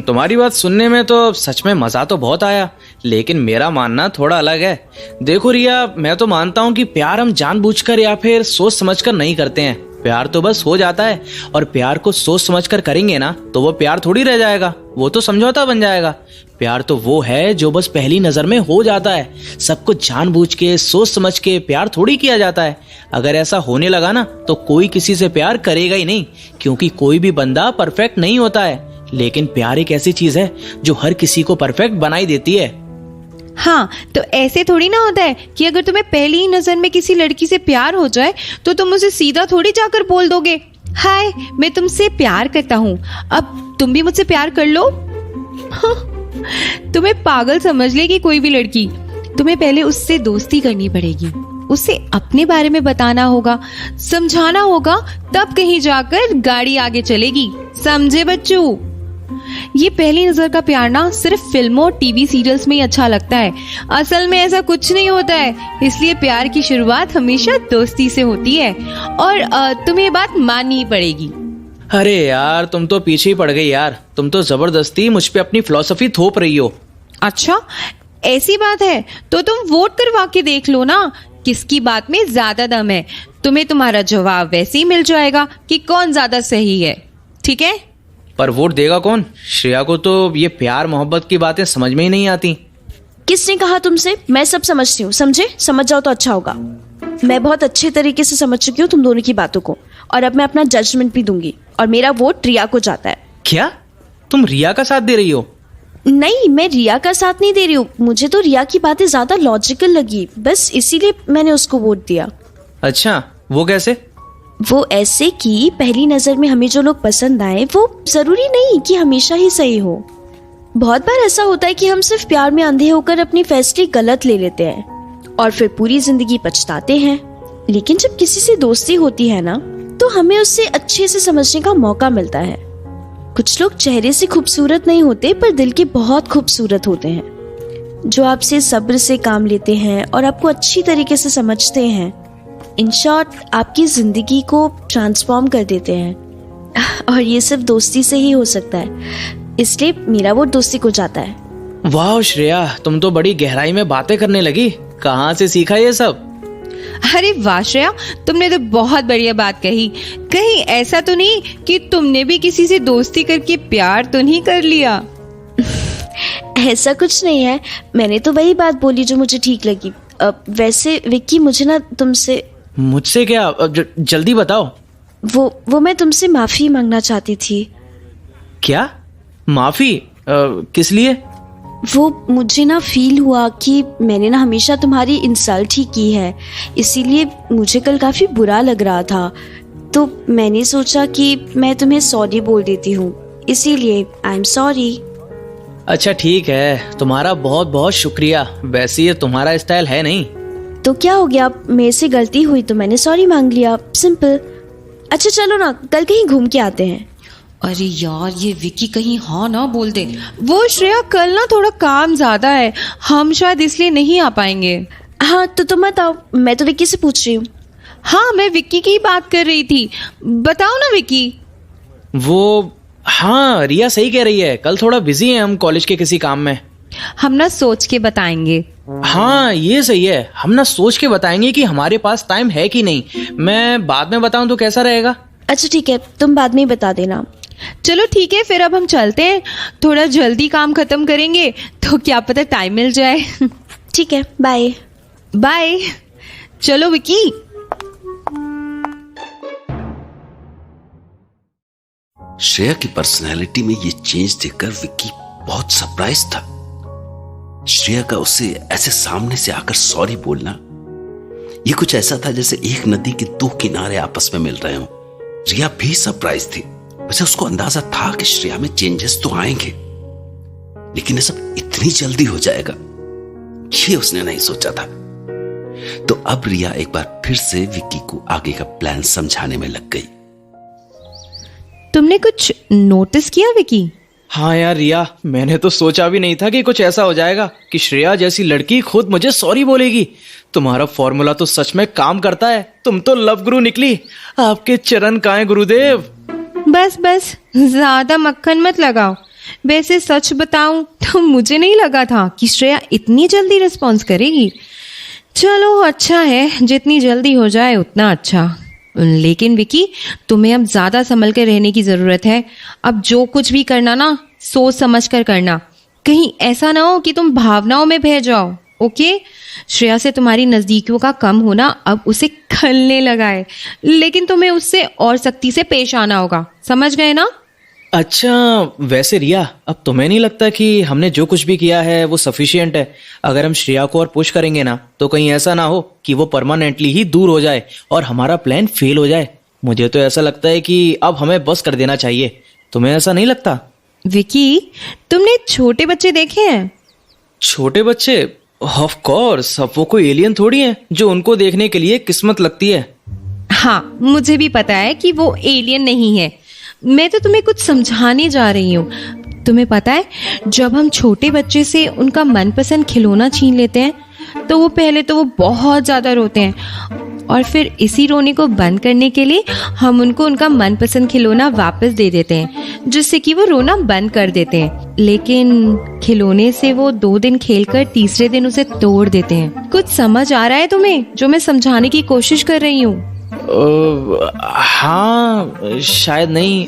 तुम्हारी बात सुनने में तो सच में मजा तो बहुत आया, लेकिन मेरा मानना थोड़ा अलग है। देखो रिया, मैं तो मानता हूँ कि प्यार हम जानबूझकर या फिर सोच समझकर नहीं करते हैं। प्यार तो बस हो जाता है, और प्यार को सोच समझकर करेंगे ना तो वो प्यार थोड़ी रह जाएगा, वो तो समझौता बन जाएगा। प्यार तो वो है जो बस पहली नजर में हो जाता है। सब कुछ जानबूझ के सोच समझ के प्यार थोड़ी किया जाता है। अगर ऐसा होने लगा ना तो कोई किसी से प्यार करेगा ही नहीं, क्योंकि कोई भी बंदा परफेक्ट नहीं होता है। लेकिन प्यार एक ऐसी चीज है जो हर किसी को परफेक्ट बनाई देती है। हाँ, तो ऐसे थोड़ी ना होता है कि अगर तुम्हें पहली ही नजर में किसी लड़की से प्यार हो जाए तो तुम उसे सीधा थोड़ी जाकर बोल दोगे। हाय, मैं तुमसे प्यार करता हूँ, अब तुम भी मुझसे प्यार कर लो। तुम्हें पागल समझ लेगी कोई भी लड़की। तुम्हें पहले उससे दोस्ती करनी पड़ेगी, उसे अपने बारे में बताना होगा, समझाना होगा, तब कहीं जाकर गाड़ी आगे चलेगी। समझे बच्चों? ये पहली नजर का प्यार ना सिर्फ फिल्मों और टीवी सीरियल्स में ही अच्छा लगता है। असल में ऐसा कुछ नहीं होता है। इसलिए प्यार की शुरुआत हमेशा दोस्ती से होती है और तुम्हें ये बात माननी ही पड़ेगी। अरे यार, तुम तो पीछे ही पड़ गई यार। तुम तो जबरदस्ती मुझ पे अपनी फिलॉसफी थोप रही हो। अच्छा, ऐसी बात है तो तुम वोट करवा के देख लो ना, किसकी बात में ज्यादा दम है। तुम्हें तुम्हारा जवाब वैसे ही मिल जाएगा कि कौन ज्यादा सही है। ठीक है? पर वोट देगा कौन? श्रेया को तो ये प्यार मोहब्बत की बातें समझ में ही नहीं आती। किसने कहा तुमसे? मैं सब समझती हूँ, समझे? समझ जाओ तो अच्छा होगा। मैं बहुत अच्छे तरीके से समझ चुकी हूँ तुम दोनों की बातों को, और अब मैं अपना जजमेंट भी दूंगी, और मेरा वोट रिया को जाता है। क्या तुम रिया का साथ दे रही हो? नहीं, मैं रिया का साथ नहीं दे रही हूँ। मुझे तो रिया की बातें ज्यादा लॉजिकल लगी, बस इसीलिए मैंने उसको वोट दिया। अच्छा, वो कैसे? वो ऐसे कि पहली नजर में हमें जो लोग पसंद आए वो जरूरी नहीं कि हमेशा ही सही हो। बहुत बार ऐसा होता है कि हम सिर्फ प्यार में अंधे होकर अपनी फैसले गलत ले लेते हैं और फिर पूरी जिंदगी पछताते हैं। लेकिन जब किसी से दोस्ती होती है ना, तो हमें उससे अच्छे से समझने का मौका मिलता है। कुछ लोग चेहरे से खूबसूरत नहीं होते, पर दिल के बहुत खूबसूरत होते हैं, जो आपसे सब्र से काम लेते हैं और आपको अच्छी तरीके से समझते हैं। इन शॉर्ट, आपकी जिंदगी को ट्रांसफॉर्म कर देते हैं, और ये सिर्फ दोस्ती से ही हो सकता है। इसलिए मेरा वोट दोस्ती को जाता है। वाह श्रेया, तुम तो बड़ी गहराई में बातें करने लगी। कहाँ से सीखा ये सब? अरे वाह श्रेया, तुमने तो बहुत बढ़िया बात कही। कहीं ऐसा तो नहीं कि तुमने भी किसी से दोस्ती करके प्यार तो नहीं कर लिया? ऐसा कुछ नहीं है, मैंने तो वही बात बोली जो मुझे ठीक लगी। वैसे विक्की, मुझे ना तुमसे... मुझसे क्या? जल्दी बताओ। वो मैं तुमसे माफी मांगना चाहती थी। क्या? माफी? किस लिए? वो मुझे ना फील हुआ कि मैंने ना हमेशा तुम्हारी इंसल्ट ही की है, इसीलिए मुझे कल काफी बुरा लग रहा था। तो मैंने सोचा कि मैं तुम्हें सॉरी बोल देती हूँ, इसीलिए आई एम सॉरी। अच्छा ठीक है, तुम्हारा बहुत बहुत शुक्रिया। वैसे ये तुम्हारा स्टाइल है नहीं। तो क्या हो गया, मेरे से गलती हुई तो मैंने सॉरी मांग लिया, सिंपल। अच्छा चलो ना, कल कहीं घूम के आते हैं। अरे यार, ये विकी कहीं हाँ ना बोल दे। वो श्रेया, कल ना थोड़ा काम ज्यादा है, हम शायद इसलिए नहीं आ पाएंगे। हाँ तो तुम बताओ, मैं तो विक्की से पूछ रही हूँ। हाँ, मैं विक्की की बात कर रही थी। बताओ ना विक्की। वो हाँ, रिया सही कह रही है, कल थोड़ा बिजी है हम कॉलेज के किसी काम में। हम ना सोच के बताएंगे। हाँ ये सही है, हम ना सोच के बताएंगे कि हमारे पास टाइम है कि नहीं। मैं बाद में बताऊं तो कैसा रहेगा? अच्छा ठीक है, तुम बाद में ही बता देना। चलो ठीक है, फिर अब हम चलते हैं। थोड़ा जल्दी काम खत्म करेंगे तो क्या पता टाइम मिल जाए। ठीक है, बाय बाय। चलो विकी। श्रेया की पर्सनैलिटी में ये चेंज देखकर विक्की बहुत सरप्राइज था। श्रेया का उसे ऐसे सामने से आकर सॉरी बोलना, ये कुछ ऐसा था जैसे एक नदी के दो किनारे आपस में मिल रहे हों। रिया भी सरप्राइज थी। वैसे उसको अंदाजा था कि श्रेया में चेंजेस तो आएंगे, लेकिन ये सब इतनी जल्दी हो जाएगा ये उसने नहीं सोचा था। तो अब रिया एक बार फिर से विक्की को आगे का प्लान समझाने में लग गई। तुमने कुछ नोटिस किया विकी? हाँ यार रिया, मैंने तो सोचा भी नहीं था कि कुछ ऐसा हो जाएगा कि श्रेया जैसी लड़की खुद मुझे सॉरी बोलेगी। तुम्हारा फॉर्मूला तो सच में काम करता है। तुम तो लव गुरु निकली। आपके चरण कहाँ गुरुदेव। बस बस, ज्यादा मक्खन मत लगाओ। वैसे सच बताऊं तो मुझे नहीं लगा था कि श्रेया इतनी जल्दी रिस्पॉन्स करेगी। चलो अच्छा है, जितनी जल्दी हो जाए उतना अच्छा। लेकिन विकी, तुम्हें अब ज्यादा संभल कर रहने की जरूरत है। अब जो कुछ भी करना ना, सोच समझ कर करना। कहीं ऐसा ना हो कि तुम भावनाओं में बह जाओ। ओके? श्रेया से तुम्हारी नजदीकियों का कम होना अब उसे खलने लगा है, लेकिन तुम्हें उससे और सख्ती से पेश आना होगा। समझ गए ना? अच्छा वैसे रिया, अब तुम्हें नहीं लगता कि हमने जो कुछ भी किया है वो सफिशिएंट है? अगर हम श्रेया को और पुश करेंगे ना, तो कहीं ऐसा ना हो कि वो परमानेंटली ही दूर हो जाए और हमारा प्लान फेल हो जाए। मुझे तो ऐसा लगता है कि अब हमें बस कर देना चाहिए। तुम्हें ऐसा नहीं लगता? विकी, तुमने छोटे बच्चे देखे हैं? छोटे बच्चे? ऑफ कोर्स, अब वो कोई एलियन थोड़ी है जो उनको देखने के लिए किस्मत लगती है। हाँ, मुझे भी पता है कि वो एलियन नहीं है। मैं तो तुम्हें कुछ समझाने जा रही हूँ। तुम्हें पता है, जब हम छोटे बच्चे से उनका मनपसंद खिलौना छीन लेते हैं तो वो पहले तो वो बहुत ज्यादा रोते हैं, और फिर इसी रोने को बंद करने के लिए हम उनको उनका मनपसंद खिलौना वापस दे देते हैं, जिससे कि वो रोना बंद कर देते हैं। लेकिन खिलौने से वो 2 दिन खेलकर तीसरे दिन उसे तोड़ देते हैं। कुछ समझ आ रहा है तुम्हें जो मैं समझाने की कोशिश कर रही हूँ? हाँ, शायद नहीं।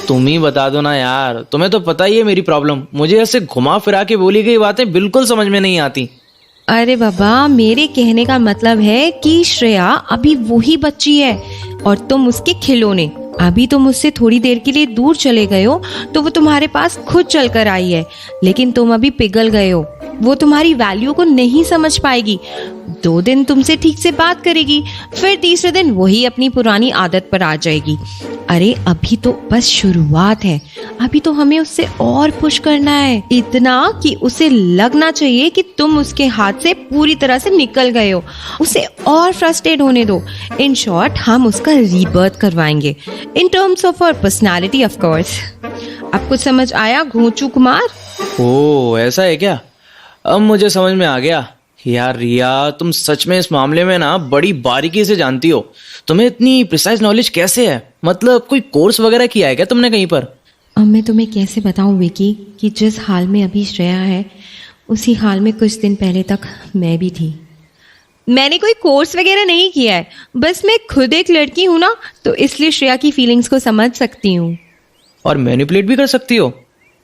तुम ही बता दो ना यार, तुम्हें तो पता ही है मेरी प्रॉब्लम। मुझे ऐसे घुमा फिरा के बोली गई बातें बिल्कुल समझ में नहीं आती। अरे बाबा, मेरे कहने का मतलब है कि श्रेया अभी वही बच्ची है और तुम उसके खिलौने। अभी तुम उससे थोड़ी देर के लिए दूर चले गए हो तो वो तुम्हारे पास खुद चलकर आई है, लेकिन तुम अभी पिघल गए हो। वो तुम्हारी वैल्यू को नहीं समझ पाएगी। 2 दिन तुमसे ठीक से बात करेगी, फिर तीसरे दिन वही अपनी पुरानी आदत पर आ जाएगी। अरे अभी तो बस शुरुआत है। अभी तो हमें उससे और पुश करना है, इतना कि उसे लगना चाहिए कि तुम उसके हाथ से पूरी तरह से निकल गए हो। उसे और फ्रस्ट्रेट होने दो। इन शॉर्ट, हम उसका रीबर्थ करवाएंगे, in terms of our personality of course. अब कुछ समझ आया घोंचू कुमार? ओ, ऐसा है क्या? अब मुझे समझ में आ गया। यार रिया, तुम सच में इस मामले में ना बड़ी बारीकी से जानती हो। तुम्हें इतनी प्रिसाइज नॉलेज कैसे है? मतलब कोई कोर्स वगैरह किया है क्या तुमने कहीं पर? अब मैं तुम्हें कैसे बताऊं विकी कि जिस हाल में अभी श्रेया है उसी हाल में कुछ दिन पहले तक मैं भी थी। मैंने कोई कोर्स वगैरह नहीं किया है, बस मैं खुद एक लड़की हूं ना, तो इसलिए श्रेया की फीलिंग्स को समझ सकती हूँ। और मैनिपुलेट भी कर सकती हो?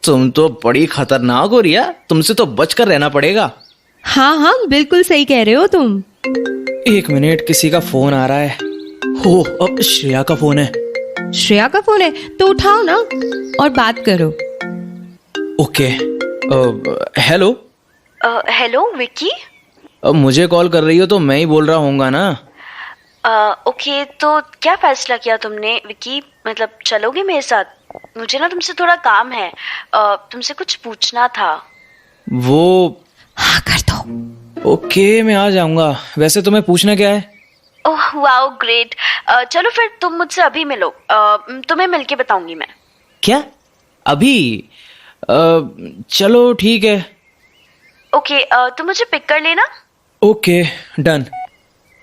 तुम तो बड़ी खतरनाक हो रिया, तुमसे तो बचकर रहना पड़ेगा। हाँ हाँ, बिल्कुल सही कह रहे हो तुम। 1 मिनट, किसी का फोन आ रहा है। हो, अब श्रेया का फोन है। श्रेया का फोन है तो उठाओ ना और बात करो। ओके। हेलो। हेलो विकी। अब मुझे कॉल कर रही हो तो मैं ही बोल रहा होऊंगा ना। ओके, तो क्या फैसला किया तुमने विकी? मतलब चलोगे मेरे साथ? मुझे ना तुमसे थोड़ा काम है, तुमसे कुछ पूछना था। वो हाँ कर दो। ओके, मैं आ जाऊंगा। वैसे तुम्हें पूछना क्या है? Oh wow, great. चलो फिर तुम मुझसे अभी मिलो, तुम्हें मिलके बताऊंगी मैं। क्या? अभी? चलो ठीक है। ओके, तुम मुझे पिक कर लेना। Okay, done.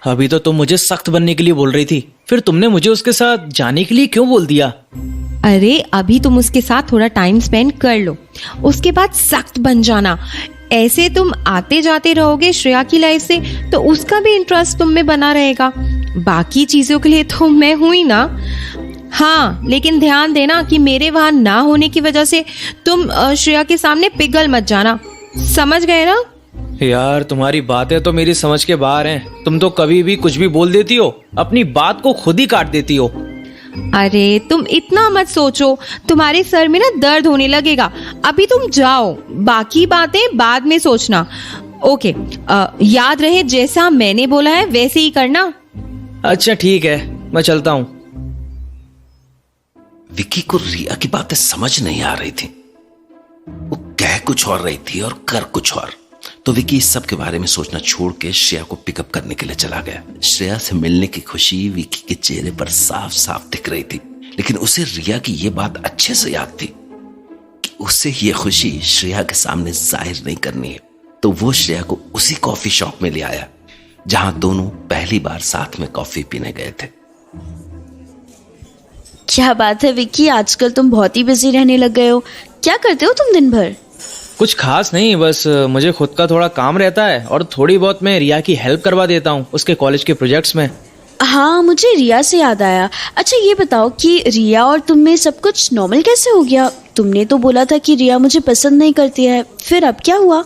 अभी तो तुम मुझे सख्त बनने के लिए बोल रही थी, फिर तुमने मुझे उसके साथ जाने के लिए क्यों बोल दिया? अरे अभी तुम उसके साथ थोड़ा टाइम स्पेंड कर लो, उसके बाद सख्त बन जाना। ऐसे तुम आते जाते रहोगे श्रेया की लाइफ से तो उसका भी इंटरेस्ट तुम में बना रहेगा। बाकी चीजों के लिए तो मैं हूं ही ना। हाँ, लेकिन ध्यान देना कि मेरे वहां ना होने की वजह से तुम श्रेया के सामने पिघल मत जाना। समझ गए ना? यार, तुम्हारी बातें तो मेरी समझ के बाहर हैं। तुम तो कभी भी कुछ भी बोल देती हो, अपनी बात को खुद ही काट देती हो। अरे तुम इतना मत सोचो, तुम्हारे सर में ना दर्द होने लगेगा। अभी तुम जाओ, बाकी बातें बाद में सोचना। ओके, याद रहे जैसा मैंने बोला है वैसे ही करना। अच्छा ठीक है, मैं चलता हूँ। विकी को रिया की बातें समझ नहीं आ रही थी। वो कह कुछ और रही थी और कर कुछ और। तो विकी इस सब के बारे में सोचना छोड़ के श्रेया को पिकअप करने के लिए चला गया। श्रेया से मिलने की खुशी विकी के चेहरे पर साफ साफ दिख रही थी, लेकिन उसे रिया की यह बात अच्छे से याद थी कि उसे ये खुशी श्रेया के सामने जाहिर नहीं करनी है। तो वो श्रेया को उसी कॉफी शॉप में ले आया जहां दोनों पहली बार साथ में कॉफी पीने गए थे। क्या बात है विकी, आजकल तुम बहुत ही बिजी रहने लग गए हो। क्या करते हो तुम दिन भर? कुछ खास नहीं, बस मुझे खुद का थोड़ा काम रहता है और थोड़ी बहुत मैं रिया की हेल्प करवा देता हूँ उसके कॉलेज के प्रोजेक्ट्स में। हाँ, मुझे रिया से याद आया। अच्छा ये बताओ कि रिया और तुम में सब कुछ नॉर्मल कैसे हो गया? तुमने तो बोला था कि रिया मुझे पसंद नहीं करती है, फिर अब क्या हुआ?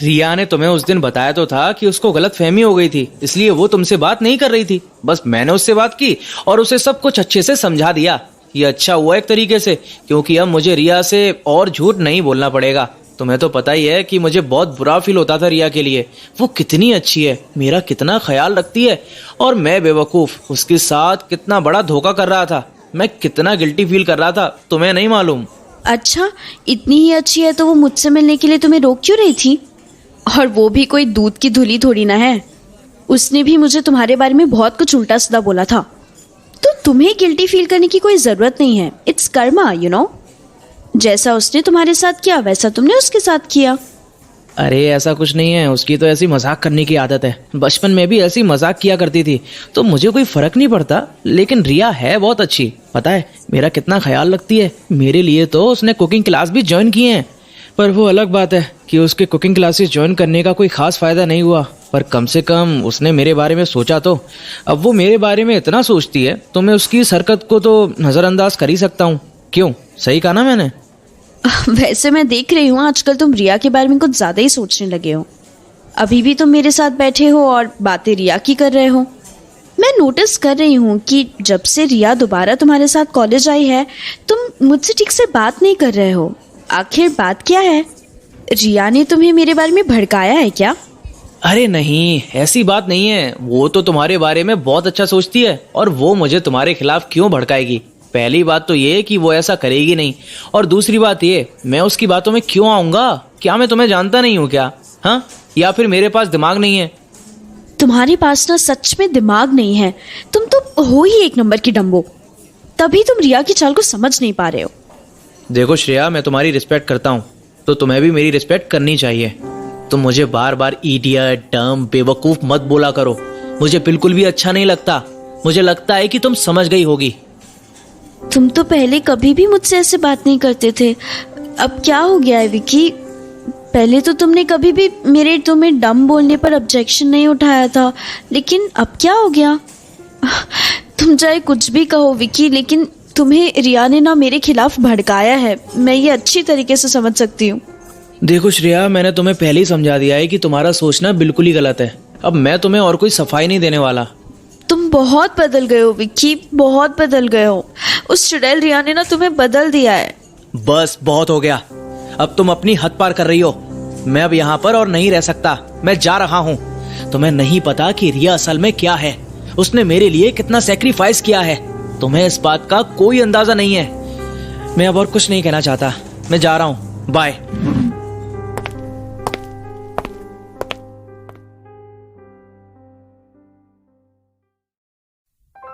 रिया ने तुम्हें उस दिन बताया तो था कि उसको गलतफहमी हो गई थी, इसलिए वो तुमसे बात नहीं कर रही थी। बस मैंने उससे बात की और उसे सब कुछ अच्छे से समझा दिया। ये अच्छा हुआ एक तरीके से, क्योंकि अब मुझे रिया से और झूठ नहीं बोलना पड़ेगा। तुम्हें तो पता ही है कि मुझे बहुत बुरा फील होता था रिया के लिए। वो कितनी अच्छी है, मेरा कितना ख्याल रखती है, और मैं बेवकूफ़ उसके साथ कितना बड़ा धोखा कर रहा था। मैं कितना गिल्टी फील कर रहा था, तुम्हें नहीं मालूम। अच्छा, इतनी ही अच्छी है तो वो मुझसे मिलने के लिए तुम्हें रोक क्यों रही थी? और वो भी कोई दूध की धुली थोड़ी ना है। उसने भी मुझे तुम्हारे बारे में बहुत कुछ उल्टा सीधा बोला था, तो तुम्हें गिल्टी फील करने की कोई ज़रूरत नहीं है। It's Karma, you know. जैसा उसने तुम्हारे साथ किया वैसा तुमने उसके साथ किया। अरे ऐसा कुछ नहीं है, उसकी तो ऐसी मजाक करने की आदत है। बचपन में भी ऐसी मजाक किया करती थी, तो मुझे कोई फर्क नहीं पड़ता। लेकिन रिया है बहुत अच्छी, पता है मेरा कितना ख्याल रखती है। मेरे लिए तो उसने कुकिंग क्लास भी ज्वाइन किए हैं। पर वो अलग बात है कि उसके कुकिंग क्लासेस ज्वाइन करने का कोई खास फायदा नहीं हुआ, पर कम से कम उसने मेरे बारे में सोचा तो। अब वो मेरे बारे में इतना सोचती है तो मैं उसकी इस हरकत को तो नज़रअंदाज कर ही सकता हूँ। क्यों, सही कहा ना मैंने? वैसे मैं देख रही हूँ आजकल तुम रिया के बारे में कुछ ज़्यादा ही सोचने लगे हो। अभी भी तुम मेरे साथ बैठे हो और बातें रिया की कर रहे हो। मैं नोटिस कर रही हूँ कि जब से रिया दोबारा तुम्हारे साथ कॉलेज आई है तुम मुझसे ठीक से बात नहीं कर रहे हो। आखिर बात क्या है? रिया ने तुम्हें मेरे बारे में भड़काया है क्या? अरे नहीं, ऐसी बात नहीं है। वो तो तुम्हारे बारे में बहुत अच्छा सोचती है, और वो मुझे तुम्हारे खिलाफ क्यों भड़काएगी? पहली बात तो ये कि वो ऐसा करेगी नहीं, और दूसरी बात ये, मैं उसकी बातों में क्यों आऊंगा? क्या मैं तुम्हें जानता नहीं हूँ क्या? हाँ, या फिर मेरे पास दिमाग नहीं है? तुम्हारे पास ना सच में दिमाग नहीं है। तुम तो हो ही एक नंबर की डम्बो, तभी तुम रिया की चाल को समझ नहीं पा रहे हो। देखो श्रेया, मैं तुम्हारी रिस्पेक्ट करता हूँ, तो तुम्हें भी मेरी रिस्पेक्ट करनी चाहिए। तुम मुझे बार बार इडियट, डम, बेवकूफ मत बोला करो। मुझे बिल्कुल भी अच्छा नहीं लगता। मुझे लगता है कि तुम समझ गई होगी। तुम तो पहले कभी भी मुझसे ऐसे बात नहीं करते थे, अब क्या हो गया है विकी? पहले तो तुमने कभी भी मेरे तुम्हें डम बोलने पर ऑब्जेक्शन नहीं उठाया था, लेकिन अब क्या हो गया? तुम चाहे कुछ भी कहो विकी, लेकिन तुम्हें रिया ने ना मेरे खिलाफ भड़काया है। मैं ये अच्छी तरीके से समझ सकती हूँ। देखो श्रेया, मैंने तुम्हें पहले ही समझा दिया है कि तुम्हारा सोचना बिल्कुल ही गलत है। अब मैं तुम्हें और कोई सफाई नहीं देने वाला। तुम बहुत बदल गए हो विक्की, बहुत बदल गए हो। उस चुड़ैल रिया ने ना तुम्हें बदल दिया है। बस बहुत हो गया, अब तुम अपनी हद पार कर रही हो। मैं अब यहाँ पर और नहीं रह सकता, मैं जा रहा हूँ। तुम्हें नहीं पता कि रिया असल में क्या है। उसने मेरे लिए कितना सेक्रीफाइस किया है, तुम्हें इस बात का कोई अंदाजा नहीं है। मैं अब और कुछ नहीं कहना चाहता, मैं जा रहा हूँ, बाय।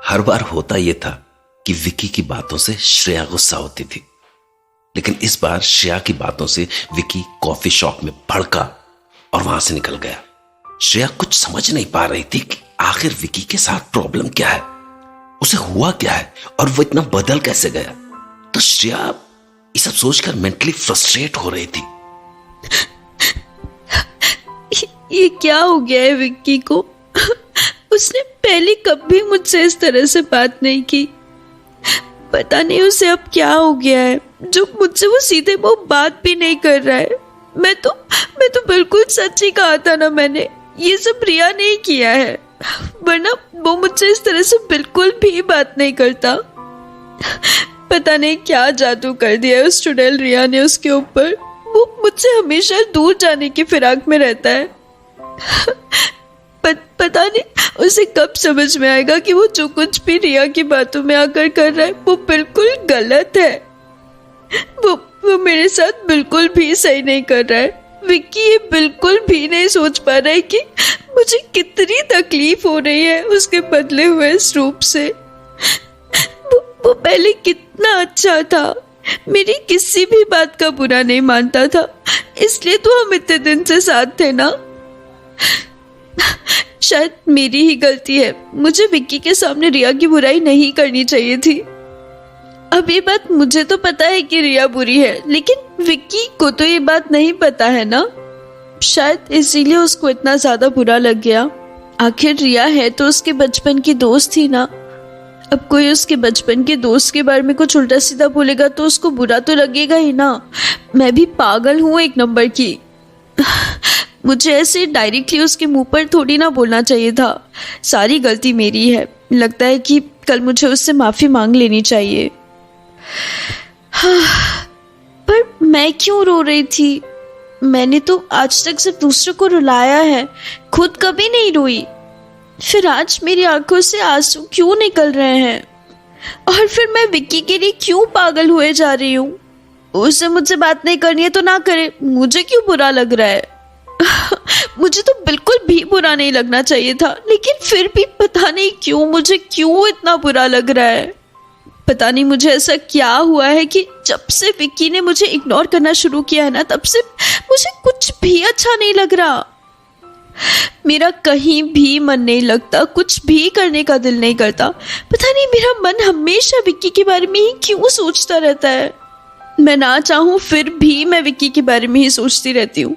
हर बार होता यह था कि विकी की बातों से श्रेया गुस्सा होती थी, लेकिन इस बार श्रेया की बातों से विकी कॉफी शॉप में भड़का और वहां से निकल गया। श्रेया कुछ समझ नहीं पा रही थी कि आखिर विकी के साथ प्रॉब्लम क्या है, उसे हुआ क्या है और वो इतना बदल कैसे गया। तो श्रेया ये सब सोचकर मेंटली फ्रस्ट्रेट हो रही थी। ये क्या हो गया है विक्की को? उसने पहले कभी मुझसे इस तरह से बात नहीं की। पता नहीं उसे अब क्या हो गया है जो मुझसे वो सीधे मुंह बात भी नहीं कर रहा है। मैं तो बिल्कुल सच ही कहा था ना मैंने, ये सब रिया ने ही किया है, वरना वो मुझसे इस तरह से बिल्कुल भी बात नहीं करता। पता नहीं क्या जादू कर दिया है उस चुड़ैल रिया ने उसके ऊपर। वो मुझसे हमेशा दूर जाने की फिराक में रहता है। पता नहीं उसे कब समझ में आएगा कि वो जो कुछ भी रिया की बातों में आकर कर रहा है वो बिल्कुल गलत है। वो मेरे साथ बिल्कुल भी सही नहीं कर रहा है। विक्की ये बिल्कुल भी नहीं सोच पा रहा है कि मुझे कितनी तकलीफ हो रही है उसके बदले हुए इस रूप से। वो पहले कितना अच्छा था, मेरी किसी भी बात का बुरा नहीं मानता था, इसलिए तो हम इतने दिन से साथ थे ना। शायद मेरी ही गलती है, मुझे विक्की के सामने रिया की बुराई नहीं करनी चाहिए थी। अब ये बात मुझे तो पता है कि रिया बुरी है, लेकिन विक्की को तो ये बात नहीं पता है ना। शायद इसीलिए उसको इतना ज्यादा बुरा लग गया। आखिर रिया है तो उसके बचपन की दोस्त थी ना। अब कोई उसके बचपन के दोस्त के बारे में कुछ उल्टा सीधा बोलेगा तो उसको बुरा तो लगेगा ही ना। मैं भी पागल हूँ एक नंबर की। मुझे ऐसे डायरेक्टली उसके मुंह पर थोड़ी ना बोलना चाहिए था। सारी गलती मेरी है। लगता है कि कल मुझे उससे माफी मांग लेनी चाहिए। पर मैं क्यों रो रही थी? मैंने तो आज तक सिर्फ दूसरों को रुलाया है, खुद कभी नहीं रोई। फिर आज मेरी आंखों से आंसू क्यों निकल रहे हैं? और फिर मैं विक्की के लिए क्यों पागल हुए जा रही हूँ? उसे मुझसे बात नहीं करनी है तो ना करे, मुझे क्यों बुरा लग रहा है? मुझे तो बिल्कुल भी बुरा नहीं लगना चाहिए था, लेकिन फिर भी पता नहीं क्यों मुझे क्यों इतना बुरा लग रहा है। पता नहीं मुझे ऐसा क्या हुआ है कि जब से विक्की ने मुझे इग्नोर करना शुरू किया है ना, तब से मुझे कुछ भी अच्छा नहीं लग रहा। मेरा कहीं भी मन नहीं लगता, कुछ भी करने का दिल नहीं करता। पता नहीं मेरा मन हमेशा विक्की के बारे में ही क्यों सोचता रहता है। मैं ना चाहूं फिर भी मैं विक्की के बारे में ही सोचती रहती हूँ।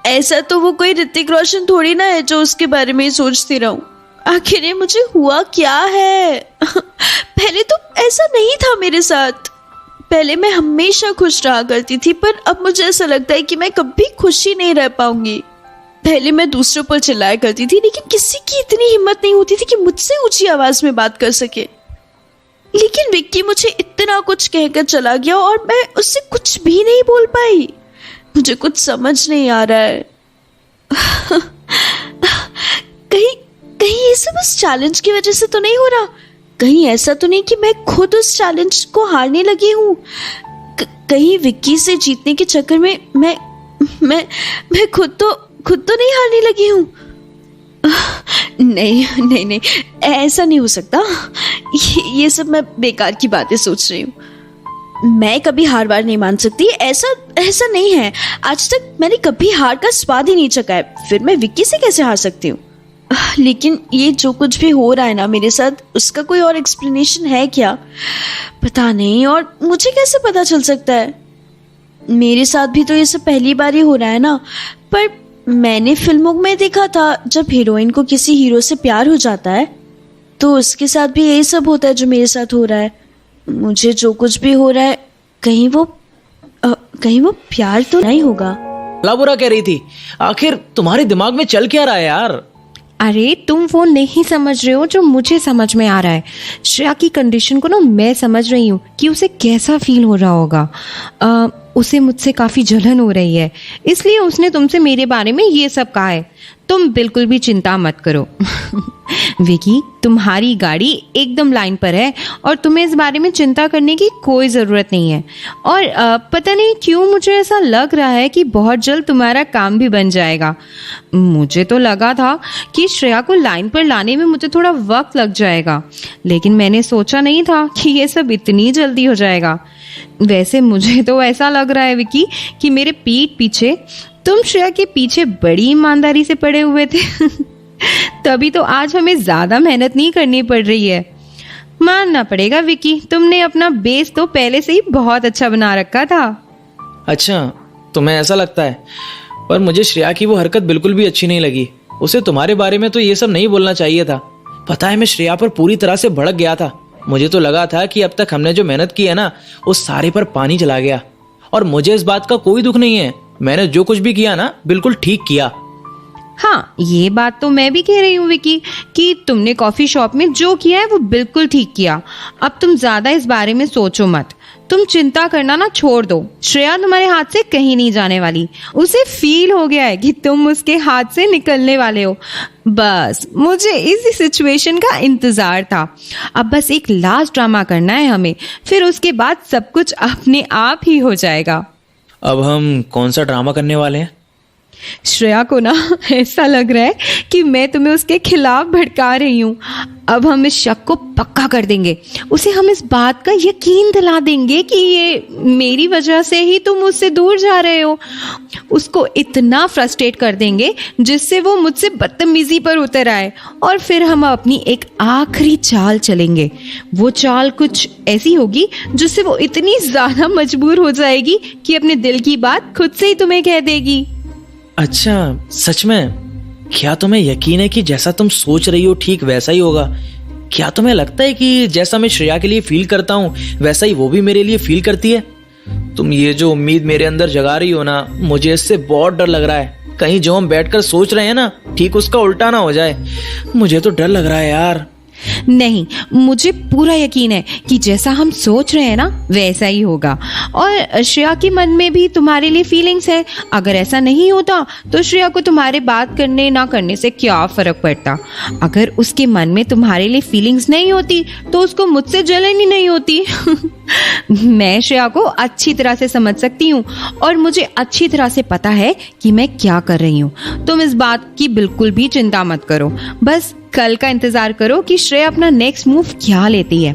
ऐसा तो वो कोई ऋतिक रोशन थोड़ी ना है जो उसके बारे में ही सोचती रहूं। आखिर ये मुझे हुआ क्या है? पहले तो ऐसा नहीं था मेरे साथ। पहले मैं हमेशा खुश रहा करती थी, पर अब मुझे ऐसा लगता है कि मैं कभी खुश ही नहीं रह पाऊंगी। पहले मैं दूसरों पर चिल्लाया करती थी, लेकिन किसी की इतनी हिम्मत नहीं होती थी कि मुझसे ऊंची आवाज में बात कर सके। लेकिन विक्की मुझे इतना कुछ कहकर चला गया और मैं उससे कुछ भी नहीं बोल पाई। मुझे कुछ समझ नहीं आ रहा है। कहीं ये सब उस चैलेंज की वजह से तो नहीं हो रहा? कहीं ऐसा तो नहीं कि मैं खुद उस चैलेंज को हारने लगी हूँ? कहीं विक्की से जीतने के चक्कर में मैं खुद तो नहीं हारने लगी हूँ? नहीं, ऐसा नहीं हो सकता। ये सब मैं बेकार की बातें सोच रही हूँ। मैं कभी हार बार नहीं मान सकती। ऐसा नहीं है। आज तक मैंने कभी हार का स्वाद ही नहीं चखा है, फिर मैं विक्की से कैसे हार सकती हूँ? लेकिन ये जो कुछ भी हो रहा है ना मेरे साथ, उसका कोई और एक्सप्लेनेशन है क्या? पता नहीं। और मुझे कैसे पता चल सकता है? मेरे साथ भी तो ये सब पहली बार ही हो रहा है ना। पर मैंने फिल्मों में देखा था, जब हीरोइन को किसी हीरो से प्यार हो जाता है तो उसके साथ भी यही सब होता है जो मेरे साथ हो रहा है। मुझे जो कुछ भी हो रहा है, कहीं वो प्यार तो नहीं होगा। भला बुरा कह रही थी। आखिर तुम्हारे दिमाग में चल क्या रहा है यार? अरे तुम वो नहीं समझ रहे हो जो मुझे समझ में आ रहा है। श्रेया की कंडीशन को ना मैं समझ रही हूँ कि उसे कैसा फील हो रहा होगा। उसे मुझसे काफ़ी जलन हो रही है, इसलिए उसने तुमसे मेरे बारे में ये सब कहा है। तुम बिल्कुल भी चिंता मत करो। विकी, तुम्हारी गाड़ी एकदम लाइन पर है और तुम्हें इस बारे में चिंता करने की कोई ज़रूरत नहीं है। और पता नहीं क्यों मुझे ऐसा लग रहा है कि बहुत जल्द तुम्हारा काम भी बन जाएगा। मुझे तो लगा था कि श्रेया को लाइन पर लाने में मुझे थोड़ा वक्त लग जाएगा, लेकिन मैंने सोचा नहीं था कि ये सब इतनी जल्दी हो जाएगा। वैसे मुझे तो ऐसा लग रहा है विकी कि मेरे पीठ पीछे तुम श्रेया के पीछे बड़ी ईमानदारी से पड़े हुए थे। तभी तो आज हमें ज्यादा मेहनत नहीं करनी पड़ रही है। मानना पड़ेगा विकी, तुमने अपना बेस तो पहले से ही बहुत अच्छा बना रखा था। अच्छा, तुम्हें ऐसा लगता है? पर मुझे श्रेया की वो हरकत बिल्कुल भी अच्छी नहीं लगी। उसे तुम्हारे बारे में तो ये सब नहीं बोलना चाहिए था। पता है, मैं श्रेया पर पूरी तरह से भड़क गया था। मुझे तो लगा था कि अब तक हमने जो मेहनत की है ना, उस सारे पर पानी चला गया। और मुझे इस बात का कोई दुख नहीं है। मैंने जो कुछ भी किया ना, बिल्कुल ठीक किया। हाँ, ये बात तो मैं भी कह रही हूँ विकी कि तुमने कॉफी शॉप में जो किया है वो बिल्कुल ठीक किया। अब तुम ज्यादा इस बारे में सोचो मत। तुम चिंता करना ना छोड़ दो। श्रेया तुम्हारे हाथ से कहीं नहीं जाने वाली। उसे फील हो गया है कि तुम उसके हाथ से निकलने वाले हो। बस मुझे इसी सिचुएशन का इंतजार था। अब बस एक लास्ट ड्रामा करना है हमें, फिर उसके बाद सब कुछ अपने आप ही हो जाएगा। अब हम कौन सा ड्रामा करने वाले हैं? श्रेया को ना ऐसा लग रहा है कि मैं तुम्हें उसके खिलाफ भड़का रही हूँ। अब हम इस शक को पक्का कर देंगे। उसे हम इस बात का यकीन दिला देंगे कि ये मेरी वजह से ही तुम मुझसे दूर जा रहे हो। उसको इतना फ्रस्ट्रेट कर देंगे जिससे वो मुझसे बदतमीजी पर उतर आए। और फिर हम अपनी एक आखिरी चाल चलेंगे। वो चाल कुछ ऐसी होगी जिससे वो इतनी ज़्यादा मजबूर हो जाएगी कि अपने दिल की बात खुद से ही तुम्हें कह देगी। अच्छा, सच में? क्या तुम्हें यकीन है कि जैसा तुम सोच रही हो ठीक वैसा ही होगा? क्या तुम्हें लगता है कि जैसा मैं श्रेया के लिए फील करता हूँ वैसा ही वो भी मेरे लिए फील करती है? तुम ये जो उम्मीद मेरे अंदर जगा रही हो ना, मुझे इससे बहुत डर लग रहा है। कहीं जो हम बैठकर सोच रहे हैं ना, ठीक उसका उल्टा ना हो जाए। मुझे तो डर लग रहा है यार। नहीं, मुझे पूरा यकीन है कि जैसा हम सोच रहे हैं ना वैसा ही होगा। और श्रेया के मन में भी तुम्हारे लिए फीलिंग्स है। अगर ऐसा नहीं होता तो श्रेया को तुम्हारे बात करने ना करने से क्या फर्क पड़ता। अगर उसके मन में तुम्हारे लिए फीलिंग्स नहीं होती तो उसको मुझसे जलन ही नहीं होती। मैं श्रेया को अच्छी तरह से समझ सकती हूँ और मुझे अच्छी तरह से पता है कि मैं क्या कर रही हूँ। तुम इस बात की बिल्कुल भी चिंता मत करो, बस कल का इंतजार करो कि श्रेया अपना नेक्स्ट मूव क्या लेती है।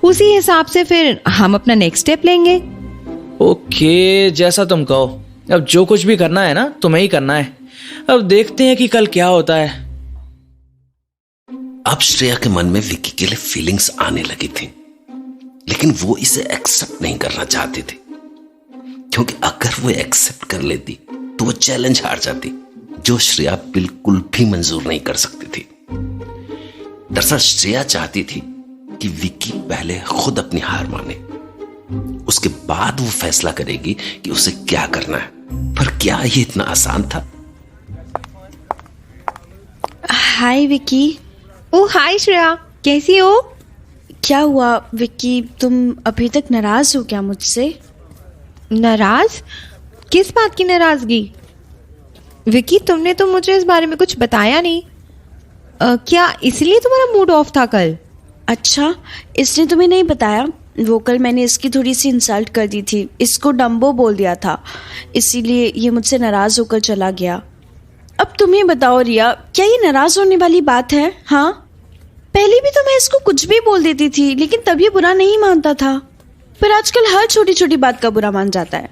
उसी हिसाब से फिर हम अपना नेक्स्ट स्टेप लेंगे। ओके, जैसा तुम कहो। अब जो कुछ भी करना है ना तुम्हें ही करना है। अब देखते हैं कि कल क्या होता है। अब श्रेया के मन में विकी के लिए फीलिंग्स आने लगी थी, लेकिन वो इसे एक्सेप्ट नहीं करना चाहती थी, क्योंकि अगर वो एक्सेप्ट कर लेती तो वो चैलेंज हार जाती, जो श्रेया बिल्कुल भी मंजूर नहीं कर सकती थी। दरअसल श्रेया चाहती थी कि विकी पहले खुद अपनी हार माने, उसके बाद वो फैसला करेगी कि उसे क्या करना है। पर क्या ये इतना आसान था? हाय विकी। ओ हाय श्रेया, कैसी हो? क्या हुआ विक्की, तुम अभी तक नाराज हो क्या मुझसे? नाराज? किस बात की नाराजगी? विकी, तुमने तो मुझे इस बारे में कुछ बताया नहीं। क्या इसलिए तुम्हारा मूड ऑफ था कल? अच्छा, इसने तुम्हें नहीं बताया? वो कल मैंने इसकी थोड़ी सी इंसल्ट कर दी थी, इसको डम्बो बोल दिया था, इसीलिए ये मुझसे नाराज होकर चला गया। अब तुम ही बताओ रिया, क्या ये नाराज होने वाली बात है? हाँ, पहले भी तो मैं इसको कुछ भी बोल देती थी, लेकिन तब ये बुरा नहीं मानता था, पर आजकल हर छोटी छोटी बात का बुरा मान जाता है।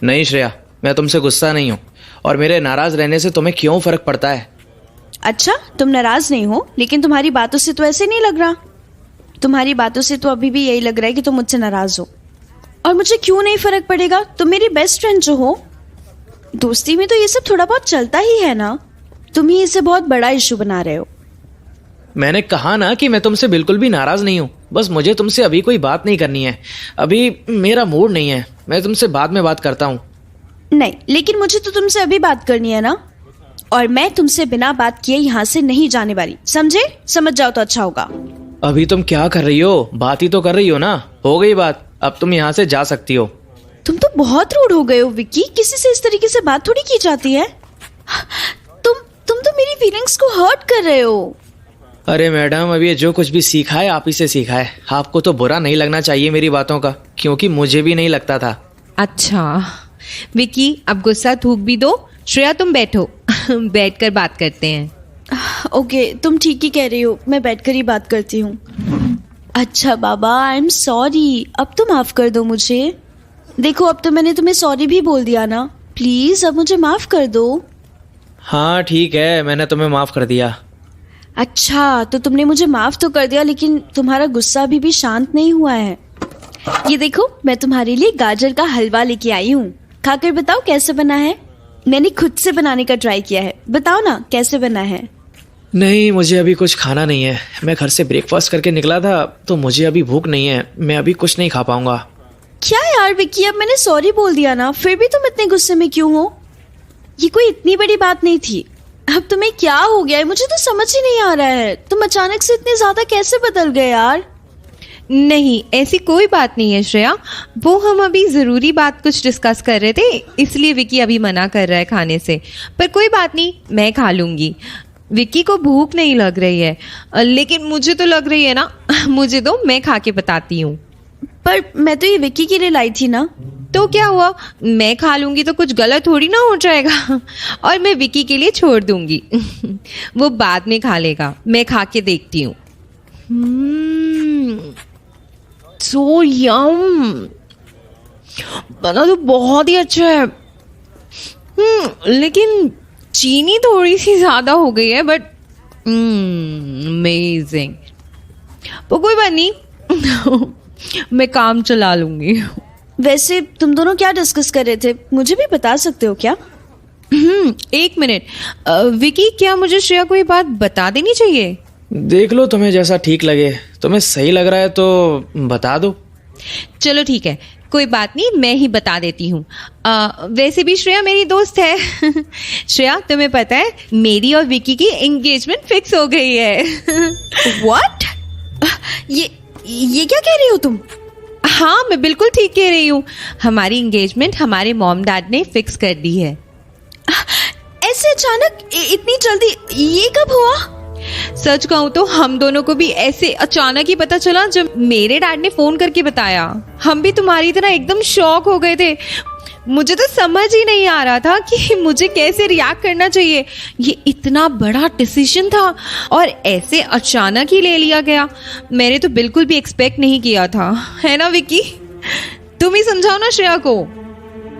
नहीं श्रेया, मैं तुमसे गुस्सा नहीं हूँ, और मेरे नाराज रहने से तुम्हें क्यों फर्क पड़ता है? अच्छा, तुम नाराज नहीं हो, लेकिन तुम्हारी बातों से तो ऐसे नहीं लग रहा। तुम्हारी बातों से तो अभी भी यही लग रहा है कि तुम मुझसे नाराज हो। और मुझे क्यों नहीं फर्क पड़ेगा? तुम मेरी बेस्ट फ्रेंड जो हो, दोस्ती में तो ये सब थोड़ा बहुत चलता ही है ना। तुम ही इसे बहुत बड़ा इशू बना रहे हो। मैंने कहा ना कि मैं तुमसे बिल्कुल भी नाराज नहीं हूँ, बस मुझे तुमसे अभी कोई बात नहीं करनी है। अभी मेरा मूड नहीं है, मैं तुमसे बाद में बात करता हूँ। नहीं, लेकिन मुझे तो तुमसे अभी बात करनी है ना, और मैं तुमसे बिना बात किए यहाँ से नहीं जाने वाली, समझे? समझ जाओ तो अच्छा होगा। अभी तुम क्या कर रही हो? बात ही तो कर रही हो ना। हो गई बात, अब तुम यहाँ से जा सकती हो। तुम तो बहुत रूड हो गए हो विक्की, किसी से इस तरीके से बात थोड़ी की जाती है। तुम तो मेरी फीलिंग्स को हर्ट कर रहे हो। अरे मैडम, अब ये जो कुछ भी सीखा है आप ही से सीखा है। आपको तो बुरा नहीं लगना चाहिए मेरी बातों का, क्योंकि मुझे भी नहीं लगता था। अच्छा विकी, अब गुस्सा थूक भी दो। श्रेया तुम बैठो, बैठकर बात करते हैं। ओके, तुम ठीक ही कह रही हो, मैं बैठकर ही बात करती हूँ। अच्छा बाबा, आई एम सॉरी, अब तो माफ कर दो मुझे। देखो, अब तो मैंने तुम्हें सॉरी भी बोल दिया ना, प्लीज अब मुझे माफ कर दो। हाँ ठीक है, मैंने तुम्हें माफ कर दिया। अच्छा, तो तुमने मुझे माफ तो कर दिया, लेकिन तुम्हारा गुस्सा अभी भी शांत नहीं हुआ है। ये देखो, मैं तुम्हारे लिए गाजर का हलवा लेके आई हूँ, खाकर बताओ कैसे बना है। मैंने खुद से बनाने का ट्राई किया है, बताओ ना कैसे बना है। नहीं, मुझे अभी कुछ खाना नहीं है। मैं घर से ब्रेकफास्ट करके निकला था, तो मुझे अभी भूख नहीं है। मैं अभी कुछ नहीं खा पाऊंगा। क्या यार विक्की, अब मैंने सॉरी बोल दिया ना, फिर भी तुम इतने गुस्से में क्यों हो? ये कोई इतनी बड़ी बात नहीं थी। अब तुम्हें क्या हो गया है, मुझे तो समझ ही नहीं आ रहा है। तुम अचानक से इतने ज्यादा कैसे बदल गए यार? नहीं, ऐसी कोई बात नहीं है श्रेया, वो हम अभी ज़रूरी बात कुछ डिस्कस कर रहे थे, इसलिए विकी अभी मना कर रहा है खाने से। पर कोई बात नहीं, मैं खा लूँगी। विकी को भूख नहीं लग रही है, लेकिन मुझे तो लग रही है ना। मुझे दो, मैं खा के बताती हूँ। पर मैं तो ये विक्की के लिए लाई थी ना। तो क्या हुआ, मैं खा लूँगी तो कुछ गलत थोड़ी ना हो जाएगा। और मैं विकी के लिए छोड़ दूँगी। वो बाद में खा लेगा, मैं खा के देखती हूँ। सो यम, बना तो बहुत ही अच्छा है। लेकिन चीनी थोड़ी सी ज्यादा हो गई है, बट अमेजिंग। तो कोई बात नहीं, मैं काम चला लूंगी। वैसे तुम दोनों क्या डिस्कस कर रहे थे, मुझे भी बता सकते हो क्या? एक मिनट, विकी, क्या मुझे श्रेया को ये बात बता देनी चाहिए? देख लो, तुम्हें जैसा ठीक लगे। तुम्हें सही लग रहा है तो बता दो। चलो ठीक है, कोई बात नहीं, मैं ही बता देती हूँ। वैसे भी श्रेया मेरी दोस्त है। श्रेया, तुम्हें पता है मेरी और विकी की एंगेजमेंट फिक्स हो गई है। व्हाट? ये क्या कह रही हो तुम? हाँ, मैं बिल्कुल ठीक कह रही हूँ। हमारी एंगेजमेंट हमारे मॉम डैड ने फिक्स कर दी है। ऐसे अचानक, इतनी जल्दी? ये कब हुआ? सच कहूँ तो हम दोनों को भी ऐसे अचानक ही पता चला जब मेरे डैड ने फोन करके बताया। हम भी तुम्हारी तरह एकदम शॉक हो गए थे। मुझे तो समझ ही नहीं आ रहा था कि मुझे कैसे रिएक्ट करना चाहिए। ये इतना बड़ा डिसीजन था और ऐसे अचानक ही ले लिया गया। मैंने तो बिल्कुल भी एक्सपेक्ट नहीं किया था, है ना विकी? तुम ही समझाओ ना श्रेया को।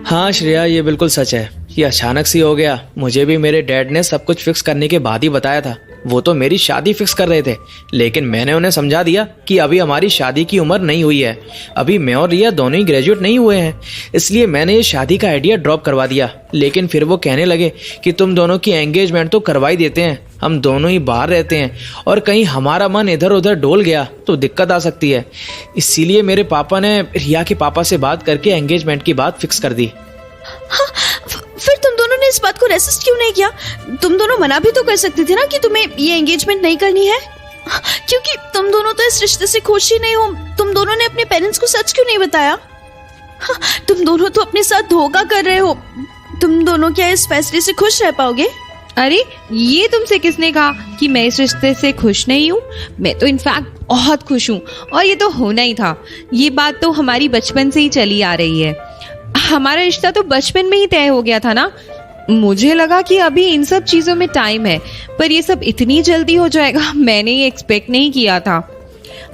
हाँ श्रेया, ये बिल्कुल सच है। ये अचानक से हो गया। मुझे भी मेरे डैड ने सब कुछ फिक्स करने के बाद ही बताया था। वो तो मेरी शादी फिक्स कर रहे थे, लेकिन मैंने उन्हें समझा दिया कि अभी हमारी शादी की उम्र नहीं हुई है। अभी मैं और रिया दोनों ही ग्रेजुएट नहीं हुए हैं, इसलिए मैंने ये शादी का आइडिया ड्रॉप करवा दिया। लेकिन फिर वो कहने लगे कि तुम दोनों की एंगेजमेंट तो करवा ही देते हैं, हम दोनों ही बाहर रहते हैं और कहीं हमारा मन इधर उधर डोल गया तो दिक्कत आ सकती है। इसीलिए मेरे पापा ने रिया के पापा से बात करके एंगेजमेंट की बात फिक्स कर दी। हाँ, फिर तुम दोनों ने इस बात को रेसिस्ट क्यों नहीं किया? तुम दोनों मना भी तो कर सकते थे ना कि तुम्हें ये एंगेजमेंट नहीं करनी है, क्योंकि तुम दोनों तो इस रिश्ते से खुश ही नहीं हो। तुम दोनों ने अपने पेरेंट्स को सच क्यों नहीं बताया? हाँ, तुम दोनों तो अपने साथ धोखा कर रहे हो। तुम दोनों क्या इस फैसले से खुश रह पाओगे? अरे, ये तुमसे किसने कहा कि मैं इस रिश्ते से खुश नहीं हूँ? मैं तो इनफैक्ट बहुत खुश हूँ और ये तो होना ही था। ये बात तो हमारी बचपन से ही चली आ रही है। हमारा रिश्ता तो बचपन में ही तय हो गया था ना। मुझे लगा कि अभी इन सब चीजों में टाइम है, पर ये सब इतनी जल्दी हो जाएगा मैंने ये एक्सपेक्ट नहीं किया था।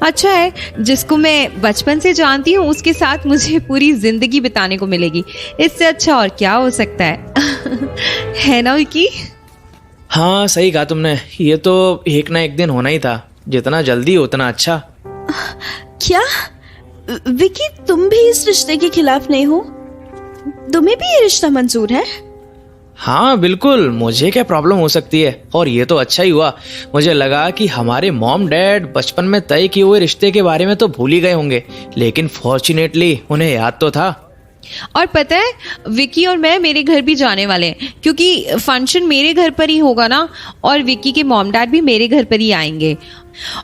अच्छा है, जिसको मैं बचपन से जानती हूँ उसके साथ मुझे पूरी जिंदगी बिताने को मिलेगी। इससे अच्छा और क्या हो सकता है? है ना विकी? हाँ सही कहा तुमने। ये तो एक ना एक दिन होना ही था। जितना जल्दी उतना अच्छा। क्या विकी, तुम भी इस रिश्ते के खिलाफ नहीं हो? तुम्हें भी ये रिश्ता मंजूर है? हाँ बिल्कुल, मुझे क्या प्रॉब्लम हो सकती है। और ये तो अच्छा ही हुआ। मुझे लगा कि हमारे मॉम डैड बचपन में तय किए हुए रिश्ते के बारे में तो भूल ही गए होंगे, लेकिन फॉर्चुनेटली उन्हें याद तो था। और पता है, विकी और मैं मेरे घर भी जाने वाले हैं, क्योंकि फंक्शन मेरे घर पर ही होगा ना, और विकी के मॉम डैड भी मेरे घर पर ही आएंगे।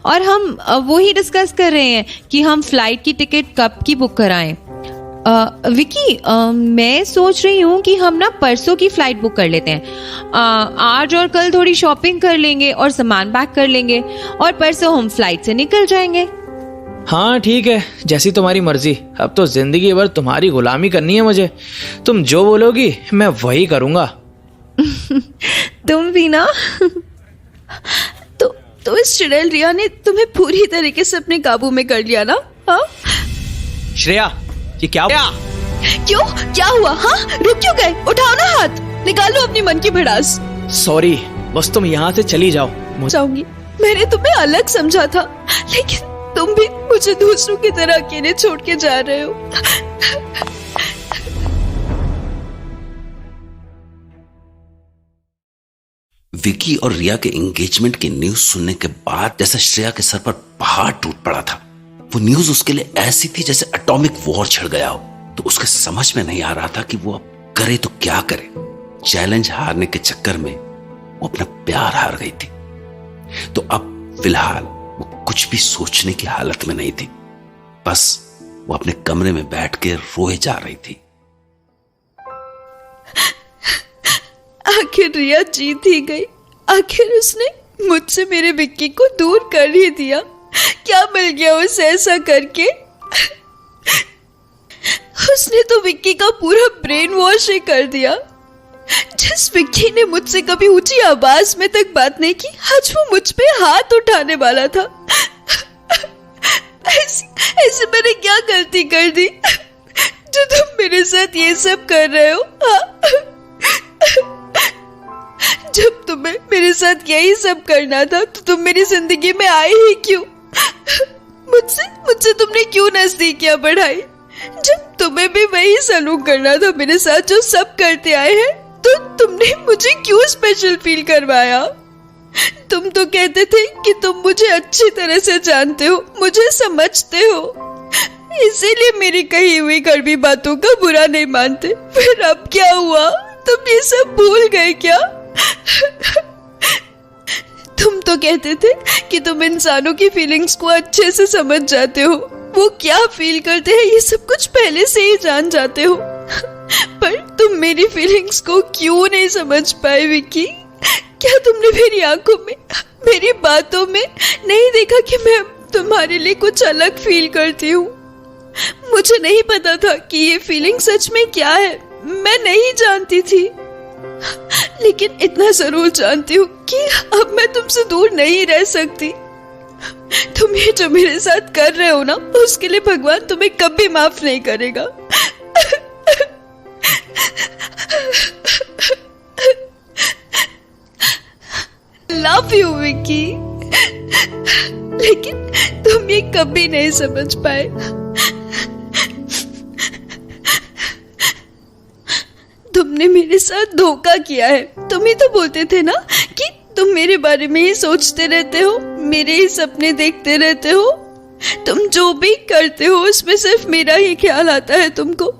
और हम वो ही डिस्कस कर रहे हैं कि हम फ्लाइट की टिकट कब की बुक कराएं। विकी, मैं सोच रही हूँ कि हम ना परसों की फ्लाइट बुक कर लेते हैं। आज और कल थोड़ी शॉपिंग कर लेंगे और सामान पैक कर लेंगे और परसों हम फ्लाइट से निकल जाएंगे। हाँ ठीक है, जैसी तुम्हारी मर्जी। अब तो जिंदगी भर तुम्हारी गुलामी करनी है मुझे। तुम जो बोलोगी मैं वही करूँगा। तुम भी ना। तो इस चुड़ैल रिया ने तुम्हें पूरी तरीके से अपने काबू में कर लिया ना? हाँ श्रेया, ये क्या क्यों? क्या हुआ? हाँ, रुक क्यों गए? उठाओ ना हाथ, निकालो अपनी मन की भड़ास। सॉरी, बस तुम यहाँ से चली जाओ। जाऊंगी? मैंने तुम्हें अलग समझा था, लेकिन तुम भी मुझे दूसरों की तरह अकेले छोड़ के जा रहे हो। विकी और रिया के एंगेजमेंट की न्यूज सुनने के बाद जैसे श्रेया के सर पर पहाड़ टूट पड़ा था। वो न्यूज उसके लिए ऐसी थी जैसे एटॉमिक वॉर छिड़ गया हो। तो उसके समझ में नहीं आ रहा था कि वो अब करे तो क्या करे। चैलेंज हारने के चक्कर में वो अपना प्यार हार गई थी। तो अब फिलहाल वो कुछ भी सोचने की हालत में नहीं थी। बस वो अपने कमरे में बैठ के रोए जा रही थी। आखिर रिया जीत ही गई। आखिर उसने मुझसे मेरे विक्की को दूर कर ही दिया। क्या मिल गया उसे ऐसा करके? उसने तो विक्की का पूरा ब्रेन वॉश ही कर दिया। जिस विक्की ने मुझसे कभी ऊंची आवाज में तक बात नहीं की, आज वो मुझ पे हाथ उठाने वाला था। ऐसे मैंने क्या गलती कर दी जो तुम मेरे साथ ये सब कर रहे हो? जब तुम्हें मेरे साथ यही सब करना था तो तुम मेरी जिंदगी में आए ही क्यों? मुझसे तुमने क्यों नजदीकियां बढ़ाई? जब तुम्हें भी वही सलूक करना था मेरे साथ जो सब करते आए हैं, तो तुमने मुझे क्यों स्पेशल फील करवाया? तुम तो कहते थे कि तुम मुझे अच्छी तरह से जानते हो, मुझे समझते हो। इसीलिए मेरी कही हुई कड़वी बातों का बुरा नहीं मानते। फिर अब क्या हुआ? तुम ये सब भूल गए क्या? तुम तो कहते थे कि तुम इंसानों की फीलिंग्स को अच्छे से समझ जाते हो, वो क्या फील करते हैं ये सब कुछ पहले से ही जान जाते हो। पर तुम मेरी फीलिंग्स को क्यों नहीं समझ पाए विक्की? क्या तुमने मेरी आंखों में, मेरी बातों में नहीं देखा कि मैं तुम्हारे लिए कुछ अलग फील करती हूँ? मुझे नहीं पता था कि ये फीलिंग सच में क्या है, मैं नहीं जानती थी। लेकिन इतना जरूर जानती हूँ कि अब मैं तुमसे दूर नहीं रह सकती। तुम ये जो मेरे साथ कर रहे हो ना, उसके लिए भगवान तुम्हें कभी माफ नहीं करेगा। लव यू विक्की, लेकिन तुम ये कभी नहीं समझ पाए। तुमने मेरे साथ धोखा किया है। तुम ही तो बोलते थे ना कि तुम मेरे बारे में ही सोचते रहते हो, मेरे ही सपने देखते रहते हो। तुम जो भी करते हो उसमें सिर्फ मेरा ही ख्याल आता है तुमको।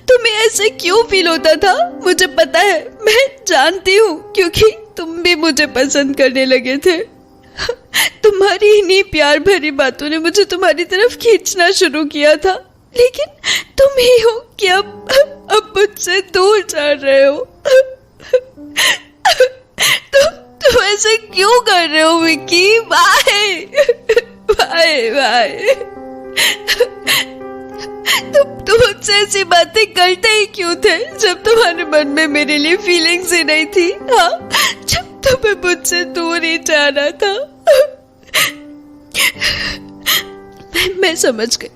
तुम्हें ऐसे क्यों फील होता था मुझे पता है, मैं जानती हूँ, क्योंकि तुम भी मुझे पसंद करने लगे थे। तुम्हारी इन्हीं प्यार भरी बातों ने मुझे तुम्हारी तरफ खींचना शुरू किया था। लेकिन तुम ही हो कि अब मुझसे दूर जा रहे हो। तुम ऐसे क्यों कर रहे हो विक्की? Bye bye bye. तुम मुझसे ऐसी बातें करते ही क्यों थे जब तुम्हारे मन में मेरे लिए फीलिंग्स ही नहीं थी? हाँ, जब तुम्हें मुझसे दूर ही जाना था। मैं समझ गई।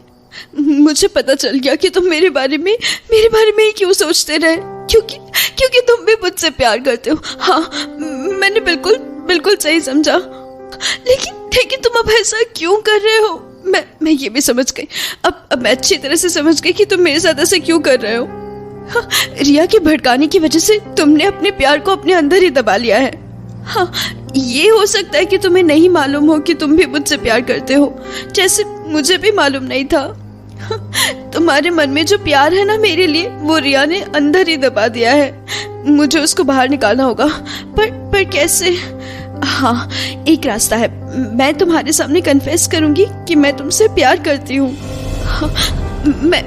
मुझे पता चल गया कि तुम मेरे बारे में ही क्यों सोचते रहे, क्योंकि तुम भी मुझसे प्यार करते हो। हाँ, मैंने बिल्कुल सही समझा। लेकिन तुम अब ऐसा क्यों कर रहे हो? मैं ये भी समझ गई। अब मैं अच्छी तरह से समझ गई कि तुम मेरे साथ ऐसे क्यों कर रहे हो। हाँ, रिया के भड़काने की वजह से तुमने अपने प्यार को अपने अंदर ही दबा लिया है। हाँ, ये हो सकता है कि तुम्हें नहीं मालूम हो कि तुम भी मुझसे प्यार करते हो, जैसे मुझे भी मालूम नहीं था। तुम्हारे मन में जो प्यार है ना मेरे लिए, वो रिया ने अंदर ही दबा दिया है। मुझे उसको बाहर निकालना होगा, पर कैसे? हाँ, एक रास्ता है। मैं तुम्हारे सामने कन्फेस करूंगी कि मैं तुमसे प्यार करती हूँ। हाँ,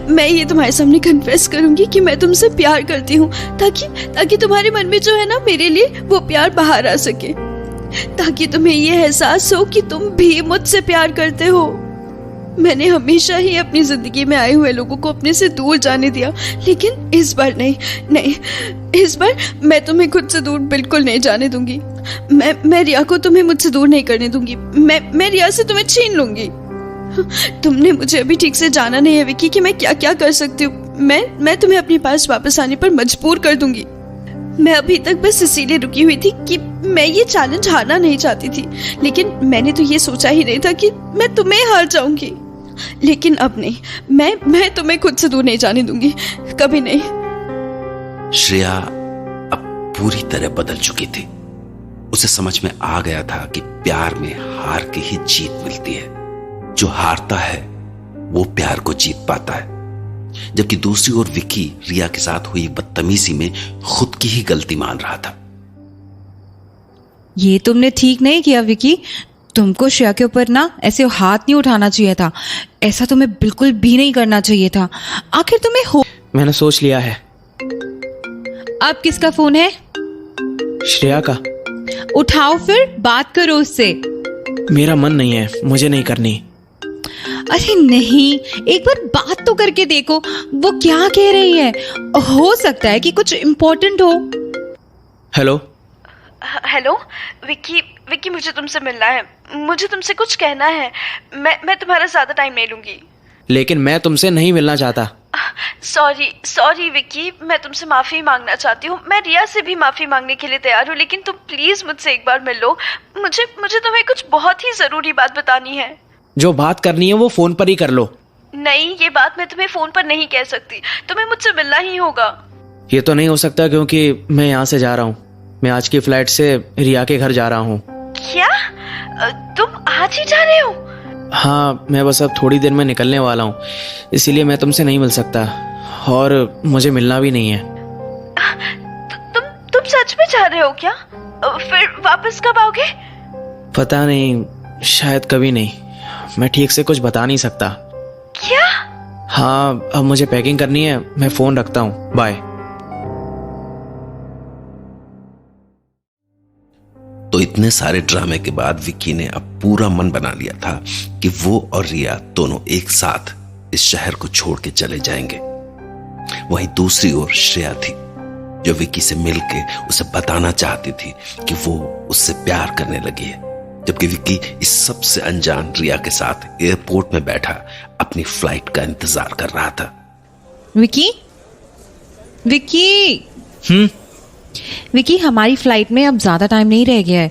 मैं ये तुम्हारे सामने कन्फेस करूंगी कि मैं तुमसे प्यार करती हूँ, ताकि तुम्हारे मन में जो है ना मेरे लिए, वो प्यार बाहर आ सके, ताकि तुम्हें ये एहसास हो कि तुम भी मुझसे प्यार करते हो। मैंने हमेशा ही अपनी जिंदगी में आए हुए लोगों को अपने से दूर जाने दिया, लेकिन इस बार नहीं, इस बार मैं तुम्हें खुद से दूर बिल्कुल नहीं जाने दूंगी। मैं रिया को तुम्हें मुझसे दूर नहीं करने दूंगी। मैं रिया से तुम्हें छीन लूंगी। तुमने मुझे अभी ठीक से जाना नहीं है विक्की कि मैं क्या क्या कर सकती हूँ। मैं तुम्हें अपने पास वापस आने पर मजबूर कर दूंगी। मैं अभी तक बस इसीलिए रुकी हुई थी कि मैं ये चैलेंज हारना नहीं चाहती थी, लेकिन मैंने तो ये सोचा ही नहीं था कि मैं तुम्हें हार जाऊंगी। लेकिन अब नहीं, मैं तुम्हें खुद से दूर नहीं जाने दूंगी, कभी नहीं। श्रेया अब पूरी तरह बदल चुकी थी। उसे समझ में आ गया था कि प्यार में हार के ही जीत मिलती है। जो हारता है वो प्यार को जीत पाता है। जबकि दूसरी ओर विक्की रिया के साथ हुई बदतमीजी में खुद की ही गलती मान रहा था। ये तुमने ठीक नहीं किया विक्की। तुमको श्रेया के ऊपर ना ऐसे हाथ नहीं उठाना चाहिए था। ऐसा तुम्हें बिल्कुल भी नहीं करना चाहिए था। आखिर तुम्हें हो। मैंने सोच लिया है। अब किसका फोन है? श्रेया का। उठाओ, फिर बात करो उससे। मेरा मन नहीं है, मुझे नहीं करनी। अरे नहीं, एक बार बात तो करके देखो, वो क्या कह रही है। हो सकता है कि कुछ इम्पोर्टेंट हो। हेलो हेलो विक्की, मुझे तुमसे मिलना है। मुझे तुमसे कुछ कहना है। मैं तुम्हारा ज्यादा टाइम नहीं लूंगी। लेकिन मैं तुमसे नहीं मिलना चाहता। सॉरी विक्की, मैं तुमसे माफी मांगना चाहती हूँ। मैं रिया से भी माफी मांगने के लिए तैयार हूँ, लेकिन तुम प्लीज मुझसे एक बार मिल लो। मुझे तुम्हें कुछ बहुत ही जरूरी बात बतानी है। जो बात करनी है वो फोन पर ही कर लो। नहीं, ये बात मैं तुम्हें फोन पर नहीं कह सकती। तुम्हें मुझसे मिलना ही होगा। ये तो नहीं हो सकता, क्योंकि मैं यहाँ से जा रहा हूँ। मैं आज की फ्लाइट से रिया के घर जा रहा हूँ। क्या? तुम आज ही जा रहे हो? हाँ, मैं बस अब थोड़ी देर में निकलने वाला हूँ, इसीलिए मैं तुमसे नहीं मिल सकता और मुझे मिलना भी नहीं है। तुम सच में जा रहे हो क्या? फिर वापस कब आओगे? पता नहीं, शायद कभी नहीं। मैं ठीक से कुछ बता नहीं सकता। क्या? हाँ, अब मुझे पैकिंग करनी है, मैं फोन रखता हूँ, बाय। तो इतने सारे ड्रामे के बाद विक्की ने अब पूरा मन बना लिया था कि वो और रिया दोनों एक साथ इस शहर को छोड़ के चले जाएंगे। वहीं दूसरी ओर श्रेया थी, जो विक्की से मिलके उसे बताना चाहती थी कि वो उससे प्यार करने लगी है, जबकि विक्की इस सबसे अनजान रिया के साथ एयरपोर्ट में बैठा अपनी फ्लाइट का इंतजार कर रहा था। विकी, विकी, विकी, हमारी फ्लाइट में अब ज़्यादा टाइम नहीं रह गया है।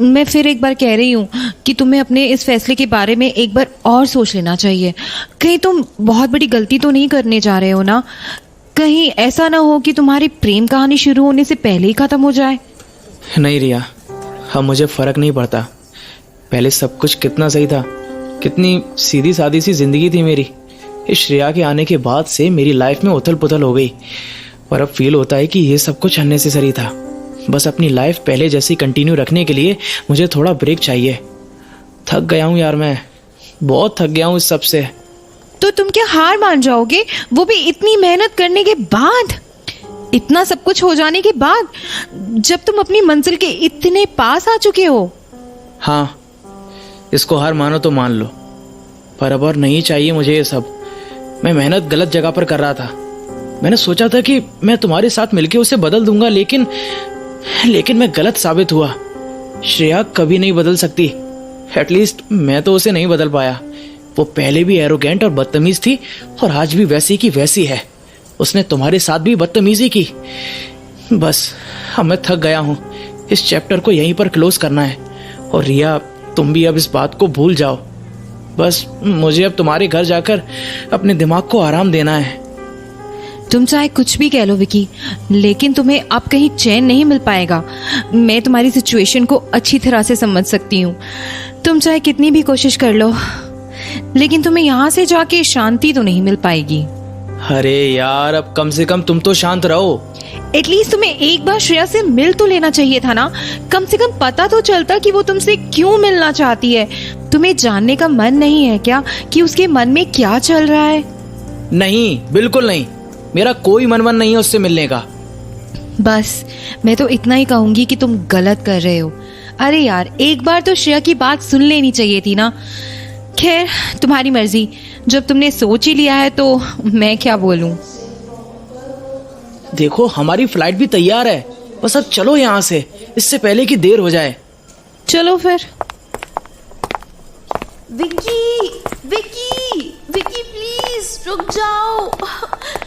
मैं फिर एक बार कह रही हूँ कि तुम्हें अपने इस फैसले के बारे में एक बार और सोच लेना चाहिए। कहीं तुम बहुत बड़ी गलती तो नहीं करने जा रहे हो ना? कहीं ऐसा ना हो कि तुम्हारी प्रेम कहानी शुरू होने से पहले ही ख़त्म हो जाए। नहीं रिया, अब मुझे फ़र्क नहीं पड़ता। पहले सब कुछ कितना सही था, कितनी सीधी सादी सी ज़िंदगी थी मेरी। इस श्रेया के आने के बाद से मेरी लाइफ में उथल पुथल हो गई, पर अब फील होता है कि ये सब कुछ अननेसेसरी था। बस अपनी लाइफ पहले जैसी कंटिन्यू रखने के लिए मुझे थोड़ा ब्रेक चाहिए। थक गया हूँ यार, मैं बहुत थक गया हूँ इस सब से। तो तुम क्या हार मान जाओगे, वो भी इतनी मेहनत करने के बाद, इतना सब कुछ हो जाने के बाद, जब तुम अपनी मंजिल के इतने पास आ चुके हो? हाँ, इसको हार मानो तो मान लो, पर अब और नहीं चाहिए मुझे ये सब। मैं मेहनत गलत जगह पर कर रहा था। मैंने सोचा था कि मैं तुम्हारे साथ मिलके उसे बदल दूंगा, लेकिन मैं गलत साबित हुआ। श्रेया कभी नहीं बदल सकती, एटलीस्ट मैं तो उसे नहीं बदल पाया। वो पहले भी एरोगेंट और बदतमीज थी और आज भी वैसी की वैसी है। उसने तुम्हारे साथ भी बदतमीजी की। बस अब मैं थक गया हूँ, इस चैप्टर को यहीं पर क्लोज करना है। और रिया, तुम भी अब इस बात को भूल जाओ। बस मुझे अब तुम्हारे घर जाकर अपने दिमाग को आराम देना है। तुम चाहे कुछ भी कह लो विकी, लेकिन तुम्हें अब कहीं चैन नहीं मिल पाएगा। मैं तुम्हारी सिचुएशन को अच्छी तरह से समझ सकती हूँ। तुम चाहे कितनी भी कोशिश कर लो, लेकिन तुम्हें यहाँ से जाके शांति तो नहीं मिल पाएगी। अरे यार, अब कम से कम तुम तो शांत रहो। एटलीस्ट तुम्हें एक बार श्रेया से मिल तो लेना चाहिए था ना। कम से कम पता तो चलता कि वो तुमसे क्यों मिलना चाहती है। तुम्हें जानने का मन नहीं है क्या कि उसके मन में क्या चल रहा है? नहीं, बिल्कुल नहीं। मेरा कोई मन नहीं है उससे मिलने का। बस मैं तो इतना ही कहूंगी कि तुम गलत कर रहे हो। अरे यार, एक बार तो श्रेया की बात सुन लेनी चाहिए थी ना। खैर, तुम्हारी मर्जी। जब तुमने सोच ही लिया है तो मैं क्या बोलूं। देखो, हमारी फ्लाइट भी तैयार है, बस अब चलो यहाँ से, इससे पहले कि देर हो जाए। चलो फिर। विक्की, विक्की, विक्की प्लीज रुक जाओ।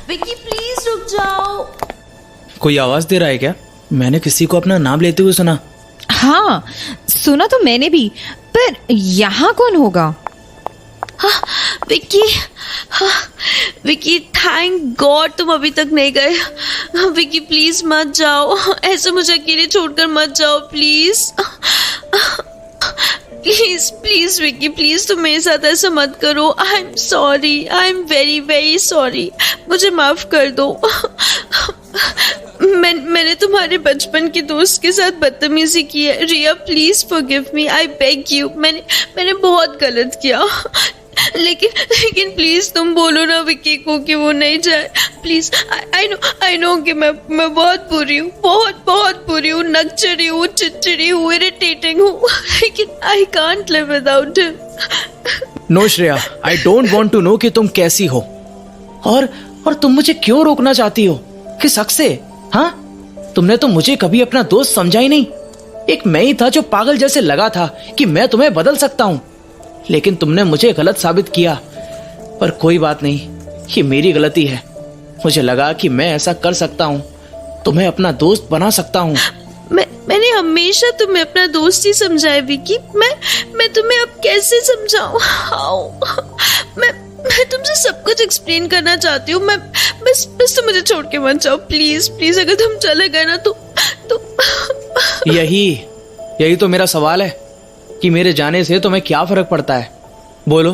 विक्की प्लीज रुक जाओ। कोई आवाज दे रहा है क्या? मैंने किसी को अपना नाम लेते हुए सुना। हाँ, सुना तो मैंने भी, पर यहाँ कौन होगा? हाँ, विक्की, हाँ, विक्की, थैंक गॉड तुम अभी तक नहीं गए। विक्की प्लीज मत जाओ, ऐसे मुझे अकेले छोड़कर मत जाओ please. Please please Vicky, please तुम मेरे साथ ऐसा मत करो। I am sorry, I am very very sorry. मुझे माफ कर दो। मैंने तुम्हारे बचपन के दोस्त के साथ बदतमीजी की है। Riya please forgive me, I beg you. मैंने बहुत गलत किया, लेकिन प्लीज तुम बोलो ना विक्की को कि वो नहीं जाए प्लीज। आई नो कि मैं बहुत बुरी हूँ, बहुत बुरी हूँ, नकचरी हूँ, चिड़चिड़ी हूँ, इरिटेटिंग हूँ, लेकिन I can't live without him. No Shreya, I don't want to know कि तुम कैसी हो और तुम मुझे क्यों रोकना चाहती हो, किस हक से? हाँ, तुमने तो मुझे कभी अपना दोस्त समझा ही नहीं। एक मैं ही था जो पागल जैसे लगा था कि मैं तुम्हें बदल सकता हूँ, लेकिन तुमने मुझे गलत साबित किया। पर कोई बात नहीं, ये मेरी गलती है। मुझे लगा कि मैं ऐसा कर सकता हूँ, तुम्हें अपना दोस्त बना सकता हूँ। मैंने हमेशा तुम्हें अपना दोस्त ही समझा है विक्की। मैं तुम्हें अब कैसे समझाऊं? मैं तुमसे सब कुछ एक्सप्लेन करना चाहती हूँ। मैं बस तुम मुझे छोड़ के मत जाओ प्लीज प्लीज। अगर तुम चले गए ना तो यही तो मेरा सवाल है कि मेरे जाने से तुम्हें क्या फर्क पड़ता है। बोलो,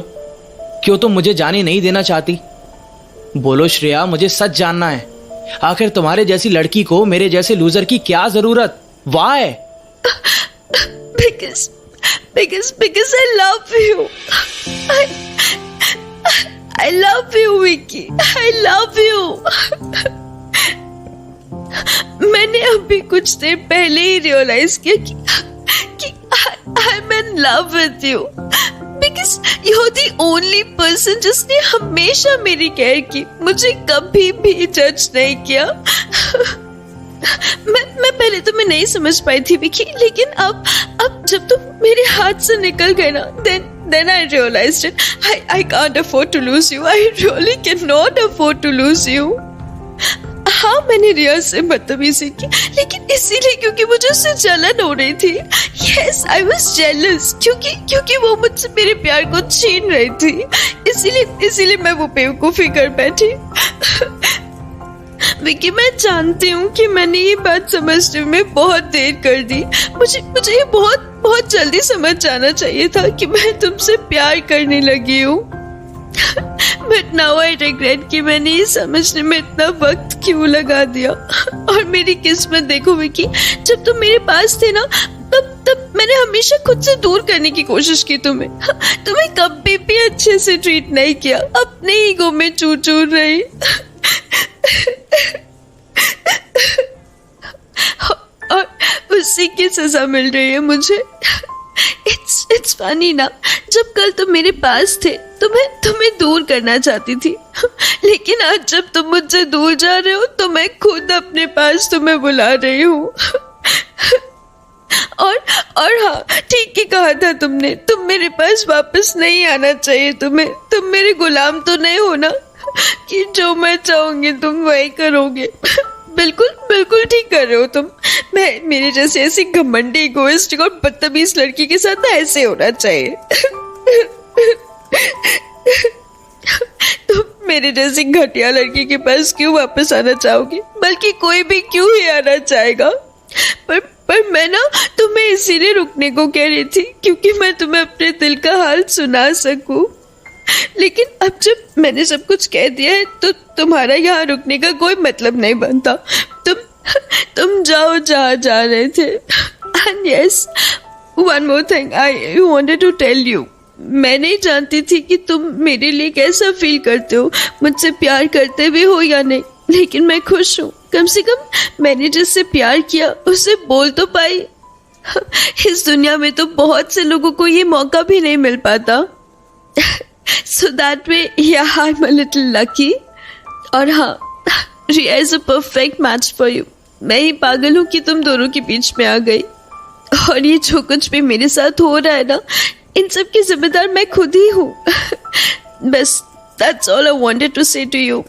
क्यों तुम मुझे जाने नहीं देना चाहती? बोलो श्रेया, मुझे सच जानना है। आखिर तुम्हारे जैसी लड़की को मेरे जैसे लूजर की क्या जरूरत? Y? Because I love you. I love you, Vicky. I love you. मैंने अभी कुछ देर पहले ही रियलाइज किया कि I'm in love with you. Because you're the only person जिसने हमेशा मेरी केयर की, मुझे कभी भी जज नहीं किया। मैं पहले तो मैं नहीं समझ पाई थी विकी, लेकिन अब जब तुम मेरे हाथ से निकल गए ना, then I realized it. I can't afford to lose you. I really cannot afford to lose you. हाँ, मैंने रिया से बदतमीजी की, लेकिन इसीलिए क्योंकि मुझे उससे जलन हो रही थी। Yes, I was jealous क्योंकि वो मुझसे मेरे प्यार को छीन रही थी। इसीलिए मैं वो बेवकूफी कर बैठी। विकी, मैं जानती हूँ कि मैंने ये बात समझने में बहुत देर कर दी। मुझे ये बहुत जल्दी समझ जाना चाहिए था कि मैं तुमसे प्यार करने लगी हूँ। बट नाउ आई रिग्रेट कि मैंने ये समझने में इतना वक्त क्यों लगा दिया। और मेरी किस्मत देखो विकी, जब तुम मेरे पास थे ना, तब मैंने हमेशा खुद से दूर करने की कोशिश की तुम्हें कभी भी अच्छे से ट्रीट नहीं किया, अपने ईगो में चूर रही। और उसी की सजा मिल रही है मुझे। It's funny ना, जब कल तुम मेरे पास थे तुम्हें दूर करना चाहती थी, लेकिन आज जब तुम मुझसे दूर जा रहे हो तो मैं खुद अपने पास तुम्हें बुला रही हूँ। और हाँ, ठीक ही कहा था तुमने, तुम मेरे पास वापस नहीं आना चाहिए तुम्हें। तुम मेरे गुलाम तो नहीं हो ना कि जो मैं चाहूंगी तुम वही करोगे। बिल्कुल ठीक कर रहे हो तुम। मेरे जैसे ऐसी घमंडी, इगोइस्टिक और बदतमीज लड़की के साथ ना ऐसे होना चाहिए। तुम मेरे जैसी घटिया लड़की के पास क्यों वापस आना चाहोगी? बल्कि कोई भी क्यों ही आना चाहेगा। पर मैं ना तुम्हें इसीलिए रुकने को कह रही थी क्योंकि मैं तुम्हें अपने दिल का हाल सुना सकूं। लेकिन अब जब मैंने सब कुछ कह दिया है तो तुम्हारा यहाँ रुकने का कोई मतलब नहीं बनता। तुम जाओ जहाँ जा रहे थे। And yes, one more thing I wanted to tell you. मैं नहीं जानती थी कि तुम मेरे लिए कैसा फील करते हो, मुझसे प्यार करते भी हो या नहीं, लेकिन मैं खुश हूँ। कम से कम मैंने जिससे प्यार किया उसे बोल तो पाई। इस दुनिया में तो बहुत से लोगों को ये मौका भी नहीं मिल पाता। So that way, yeah, I'm a little lucky. और हाँ, Riya is a perfect match for you. मैं ही पागल हूँ कि तुम दोनों के बीच में आ गई। और ये जो कुछ भी मेरे साथ हो रहा है ना, इन सब की जिम्मेदार मैं खुद ही हूँ। बस, that's all I wanted to say to you.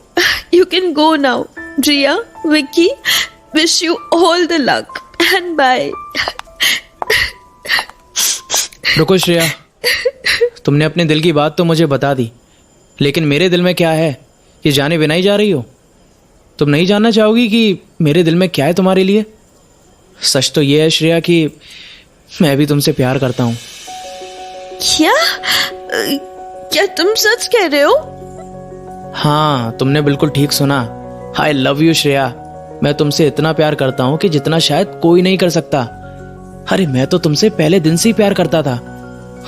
You can go now. Riya, Vicky, wish you all the luck and bye. रुको श्रेया, तुमने अपने दिल की बात तो मुझे बता दी, लेकिन मेरे दिल में क्या है ये जाने बिना ही जा रही हो। तुम नहीं जानना चाहोगी कि मेरे दिल में क्या है तुम्हारे लिए? सच तो ये है श्रेया कि मैं भी तुमसे प्यार करता हूँ। क्या तुम सच कह रहे हो? हाँ, तुमने बिल्कुल ठीक सुना। I love you Shreya. मैं तुमसे इतना प्यार करता हूँ कि जितना शायद कोई नहीं कर सकता। अरे मैं तो तुमसे पहले दिन से ही प्यार करता था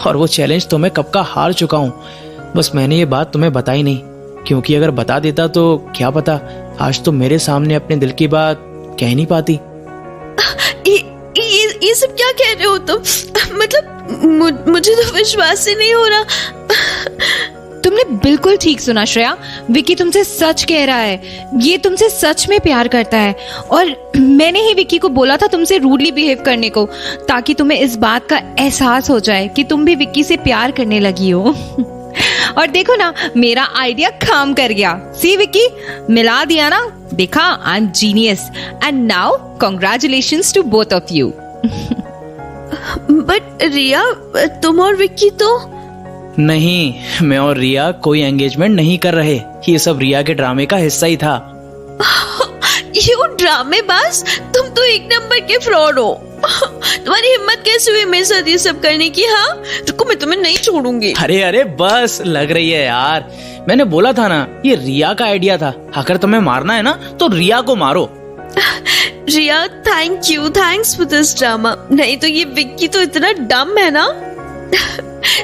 और वो चैलेंज तो मैं कब का हार चुका हूँ। बस मैंने ये बात तुम्हें बताई नहीं, क्योंकि अगर बता देता तो क्या पता आज तो मेरे सामने अपने दिल की बात कह नहीं पाती। ये सब क्या कह रहे हो तुम? मतलब मुझे तो विश्वास ही नहीं हो रहा। तुमने बिल्कुल ठीक सुना श्रेया, विकी तुमसे सच कह रहा है। ये तुमसे सच में प्यार करता है और मैंने ही विकी को बोला था तुमसे रूडली बिहेव करने को, ताकि तुम्हें इस बात का एहसास हो जाए कि तुम भी विकी से प्यार करने लगी हो। और देखो ना, मेरा आइडिया काम कर गया। सी विकी, मिला दिया ना, देखा, I am genius. And now congratulations to both of you. But Riya, तुम और विकी तो नहीं, मैं और रिया कोई एंगेजमेंट नहीं कर रहे। ये सब रिया के ड्रामे का हिस्सा ही था। यू ड्रामेबाज, तुम तो एक नंबर के फ्रॉड हो। तुम्हारी हिम्मत कैसे हुई मेरे साथ ये सब करने की? हाँ रुको, मैं तुम्हें नहीं छोड़ूंगी। अरे अरे बस, लग रही है यार। मैंने बोला था ना, ये रिया का आइडिया था। अगर तुम्हें मारना है ना तो रिया को मारो। Riya thank you, thanks for this drama. नहीं तो ये विक्की तो इतना डम है ना।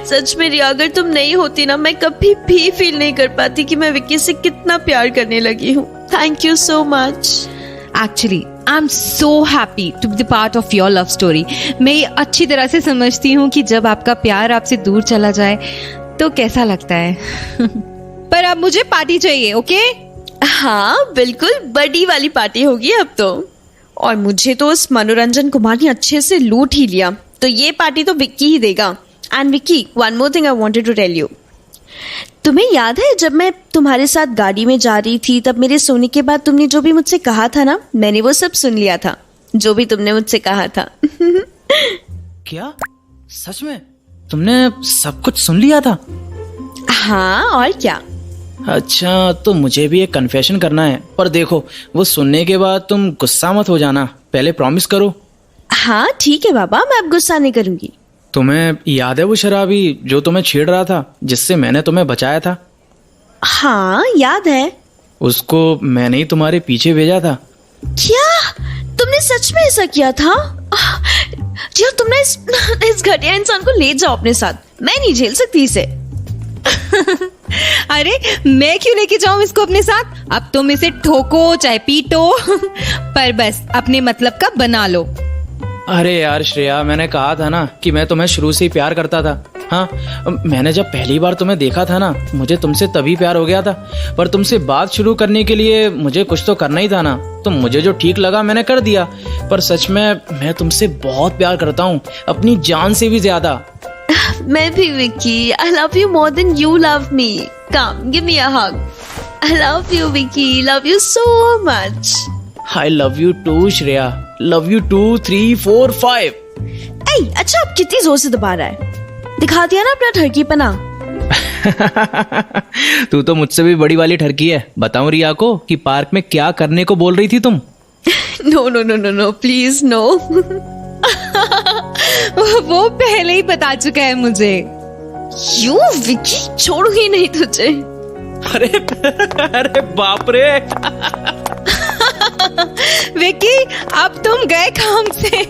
सच में रिया, अगर तुम नहीं होती ना, मैं कभी भी फील नहीं कर पाती कि मैं विक्की से कितना प्यार करने लगी हूँ। Thank you so much. Actually I am so happy to be the part of your love story. मैं ये अच्छी तरह से समझती हूँ कि जब आपका प्यार आपसे दूर चला जाए तो कैसा लगता है। पर अब मुझे पार्टी चाहिए, ओके? हाँ बिल्कुल, बड़ी वाली पार्टी होगी अब तो। और मुझे तो उस मनोरंजन कुमार ने अच्छे से लूट ही लिया, तो ये पार्टी तो विक्की ही देगा। And Vicky, one more thing I wanted to tell you. तुम्हें याद है जब मैं तुम्हारे साथ गाड़ी में जा रही थी, तब मेरे सोने के बाद तुमने जो भी मुझसे कहा था ना, मैंने वो सब सुन लिया था, जो भी तुमने मुझसे कहा था। क्या सच में तुमने सब कुछ सुन लिया था? हाँ और क्या। अच्छा, तो मुझे भी एक कन्फेशन करना है। पर देखो, वो सुनने के बाद तुम गुस्सा मत हो जाना, पहले प्रॉमिस करो। हाँ ठीक है बाबा, मैं अब गुस्सा नहीं करूंगी। तुम्हें याद है वो शराबी जो तुम्हें छेड़ रहा था, जिससे मैंने तुम्हें बचाया था? हाँ याद है। उसको मैंने ही तुम्हारे पीछे भेजा था। क्या तुमने सच में ऐसा किया था? यार तुमने इस घटिया इंसान को ले जाओ अपने साथ, मैं नहीं झेल सकती इसे। अरे मैं क्यों लेके जाऊं इसको अपने साथ? अब तुम इसे ठोको चाहे पीटो, पर बस अपने मतलब का बना लो। अरे यार श्रेया, मैंने कहा था ना कि मैं तुम्हें शुरू से ही प्यार करता था। हाँ, मैंने जब पहली बार तुम्हें देखा था ना, मुझे तुमसे तभी प्यार हो गया था। पर तुमसे बात शुरू करने के लिए मुझे कुछ तो करना ही था ना, तो मुझे जो ठीक लगा मैंने कर दिया। पर सच में मैं तुमसे बहुत प्यार करता हूँ, अपनी जान से भी ज्यादा। मैं भी Vicky, I love you more than you love me. Come, give me a hug. I love you Vicky, love you so much. I love you too Shreya, love you 2 3 4 5। ऐ, अच्छा अब कितनी जोर से दबा रहा है? दिखा दिया ना अपना ठरकीपना। तू तो मुझसे भी बड़ी वाली ठरकी है। बताऊं रिया को कि पार्क में क्या करने को बोल रही थी तुम? No no no no no, please no. वो पहले ही बता चुका है मुझे। यू विक्की, छोड़ूंगी नहीं तुझे। अरे अरे बाप रे। विक्की अब तुम गए काम से।